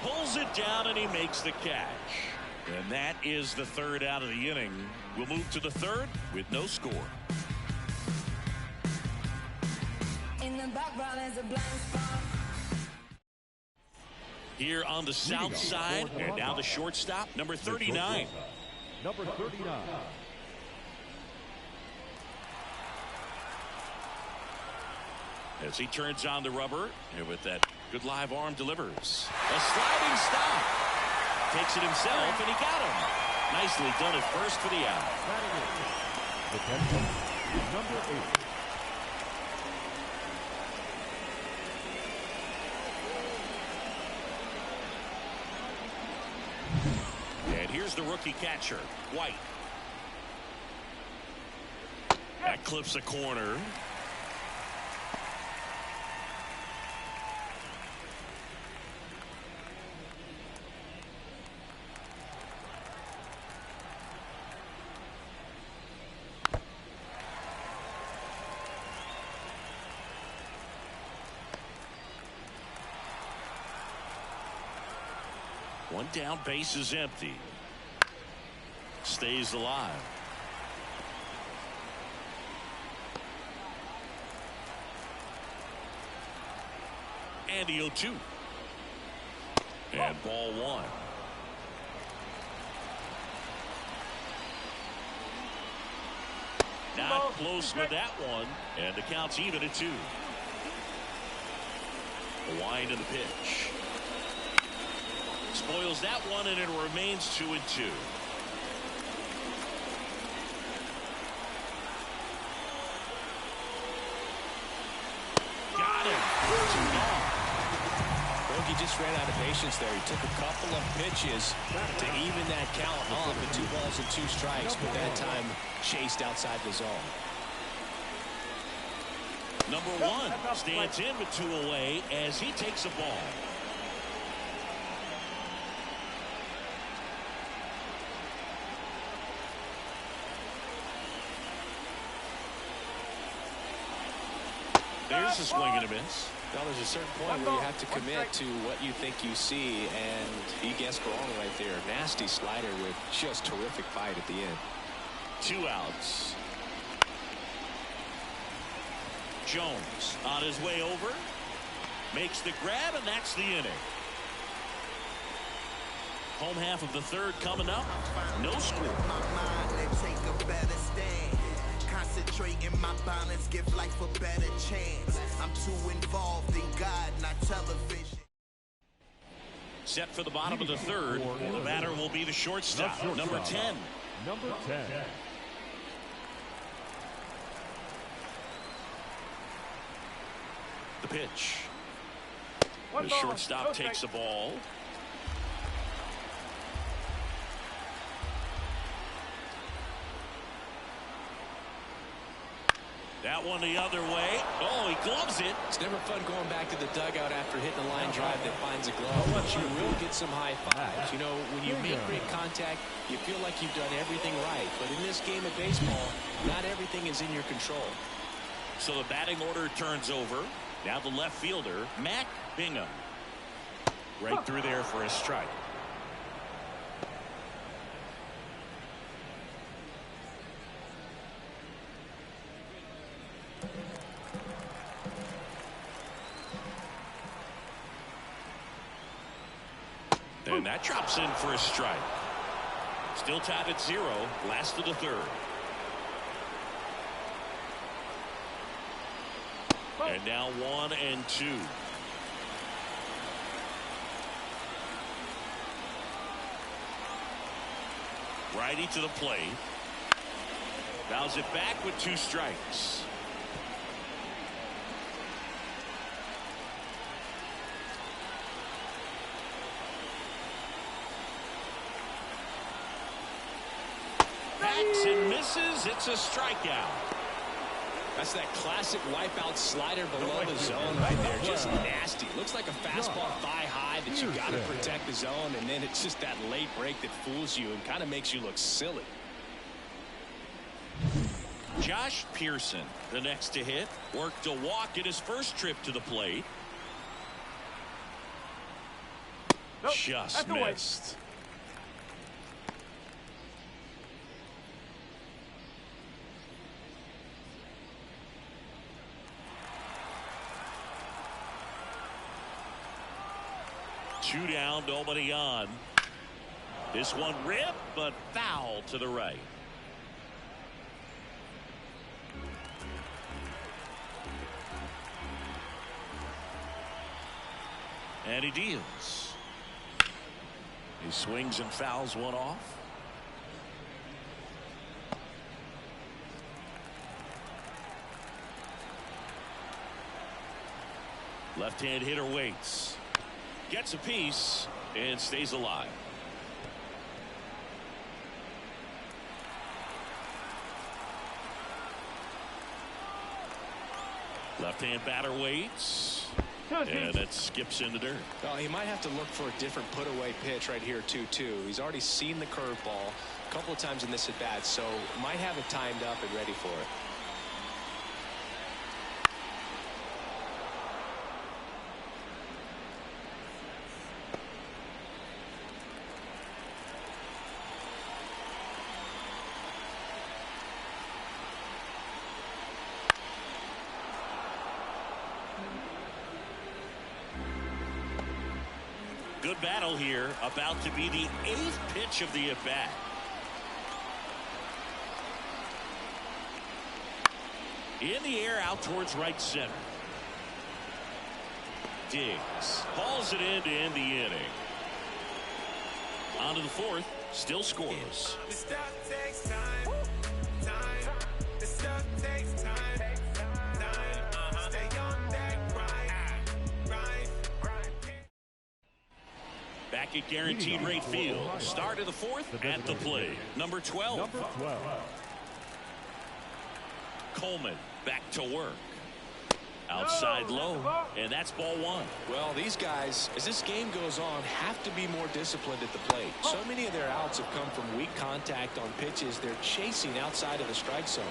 Pulls it down and he makes the catch. And that is the third out of the inning. We'll move to the third with no score. In the background is a blind spot. Here on the south side, and now the shortstop, number 39. Number 39. As he turns on the rubber, and with that good live arm delivers. A sliding stop. Takes it himself, and he got him. Nicely done at first for the out. The catcher, number 8. And here's the rookie catcher, White. That clips a corner. One down, base is empty. Stays alive. And the 0-2. And ball 1. Not close with that one. And the count's even at 2. The wind of the pitch. Spoils that one, and it remains 2-2. Got him. He just ran out of patience there. He took a couple of pitches to even that count up at 2 balls and 2 strikes, but that time chased outside the zone. Number 1 stands in with 2 away as he takes a ball. There's a swing and a miss. Well, there's a certain point where you have to commit to what you think you see, and he guessed wrong right there. Nasty slider with just terrific bite at the end. 2 outs. Jones on his way over. Makes the grab, and that's the inning. Home half of the third coming up. No score. Concentrate in my balance, give life a better chance. I'm too involved in God, not television. Set for the bottom of the third. The batter will be the shortstop, number 10. Number 10. The pitch. The shortstop takes the ball. That one the other way. Oh, he gloves it. It's never fun going back to the dugout after hitting a line drive that finds a glove, but you will get some high fives. You know, when you make great contact, you feel like you've done everything right. But in this game of baseball, not everything is in your control. So the batting order turns over. Now the left fielder, Mac Bingham. Right through there for a strike. And that drops in for a strike. Still tied at 0. Last of the third. And now 1-2. Righty to the plate. Fouls it back with 2 strikes. Backs and misses. It's a strikeout. That's that classic wipeout slider below the zone right there. Just nasty. Looks like a fastball thigh high that you got to protect the zone, and then it's just that late break that fools you and kind of makes you look silly. Josh Pearson, the next to hit, worked a walk in his first trip to the plate. Nope, just missed. Two down, nobody on. This one ripped, but foul to the right. And he deals. He swings and fouls one off. Left-hand hitter waits. Gets a piece and stays alive. Left-hand batter waits. And it skips in the dirt. Well, he might have to look for a different put-away pitch right here, 2-2. He's already seen the curveball a couple of times in this at-bat, so might have it timed up and ready for it. Good battle here, about to be the 8th pitch of the at-bat. In the air, out towards right center. Diggs hauls it in to end the inning. On to the 4th, still scoreless. The stuff takes time. The stuff takes time. Stay on that grind. Back at Guaranteed Rate Field. Start of the 4th at the plate. Number 12. Coleman back to work. Outside low, and that's ball 1. Well, these guys, as this game goes on, have to be more disciplined at the plate. So many of their outs have come from weak contact on pitches they're chasing outside of the strike zone.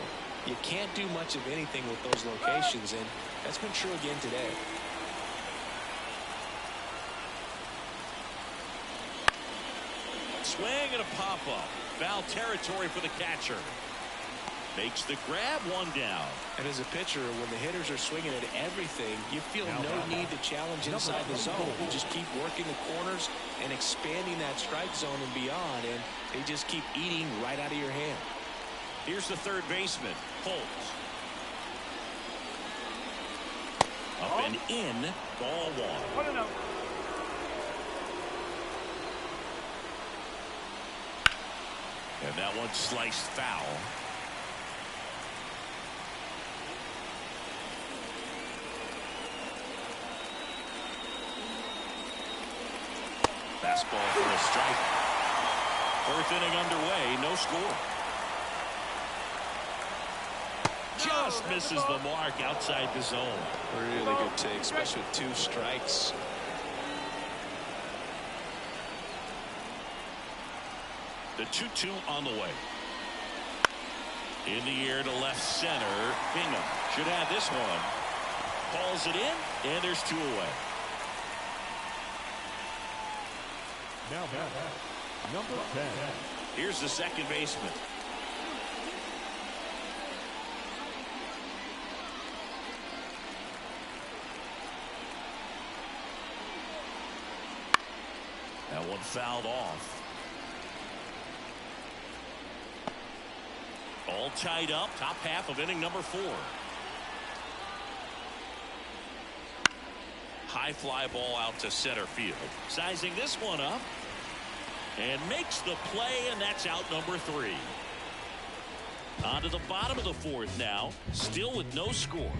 You can't do much of anything with those locations, and that's been true again today. Swing and a pop-up. Foul territory for the catcher. Makes the grab, 1 down. And as a pitcher, when the hitters are swinging at everything, you feel no need to challenge inside the zone. You just keep working the corners and expanding that strike zone and beyond, and they just keep eating right out of your hand. Here's the third baseman, Holt. Up and in, ball 1. 1-0. And that one sliced foul. Fastball for a strike. 4th inning underway, no score. Just misses the mark outside the zone. Really good take, especially with 2 strikes. The 2-2 on the way. In the air to left center. Bingham should have this one. Calls it in, and there's 2 away. Now back, number 10. Here's the second baseman. That one fouled off. All tied up, top half of inning number 4. High fly ball out to center field. Sizing this one up. And makes the play, and that's out number 3. On to the bottom of the 4th now. Still with no score.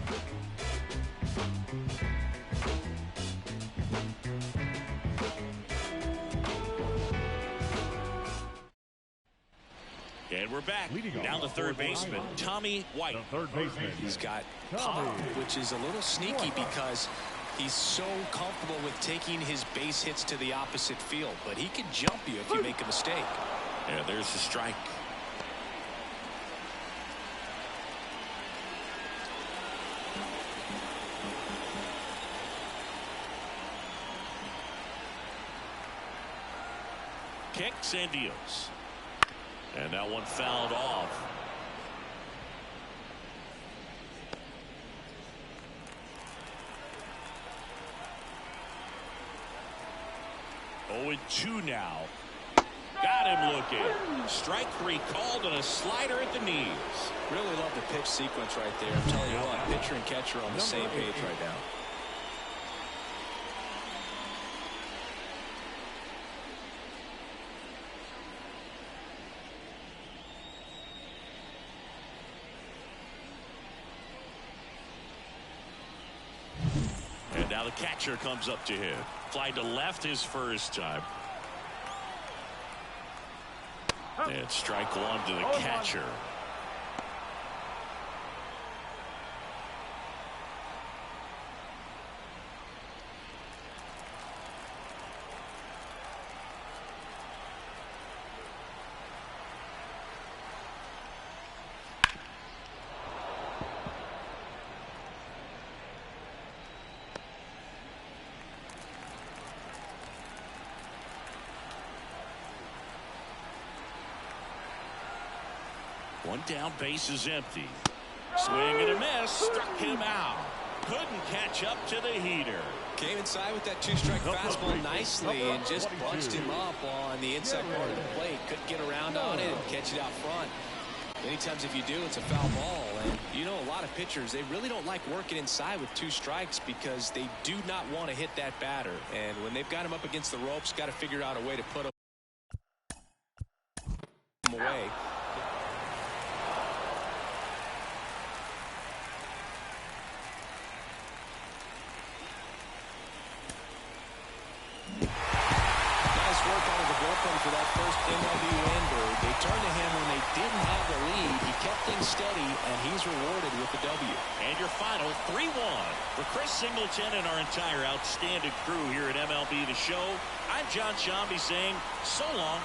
And we're back. Down the third baseman, Tommy White. The third baseman. He's got pop, which is a little sneaky because he's so comfortable with taking his base hits to the opposite field. But he can jump you if you make a mistake. Yeah, there's the strike. Kicks and deals. And that one fouled off. Oh, 2 now. Got him looking. Strike 3 called and a slider at the knees. Really love the pitch sequence right there. I'm telling you what, pitcher and catcher on the same page right now. And now the catcher comes up to him. Fly to left his first time. And strike 1 to the catcher. One down, base is empty. Swing and a miss, struck him out. Couldn't catch up to the heater. Came inside with that 2-strike fastball nicely and just bunched him up on the inside part of the plate. Couldn't get around on it and catch it out front. Many times if you do, it's a foul ball. And you know, a lot of pitchers, they really don't like working inside with 2 strikes because they do not want to hit that batter. And when they've got him up against the ropes, got to figure out a way to put him away. For that first MLB win, they turned to him when they didn't have the lead. He kept things steady, and he's rewarded with the W. And your final 3-1 for Chris Singleton and our entire outstanding crew here at MLB The Show. I'm John Shambi saying so long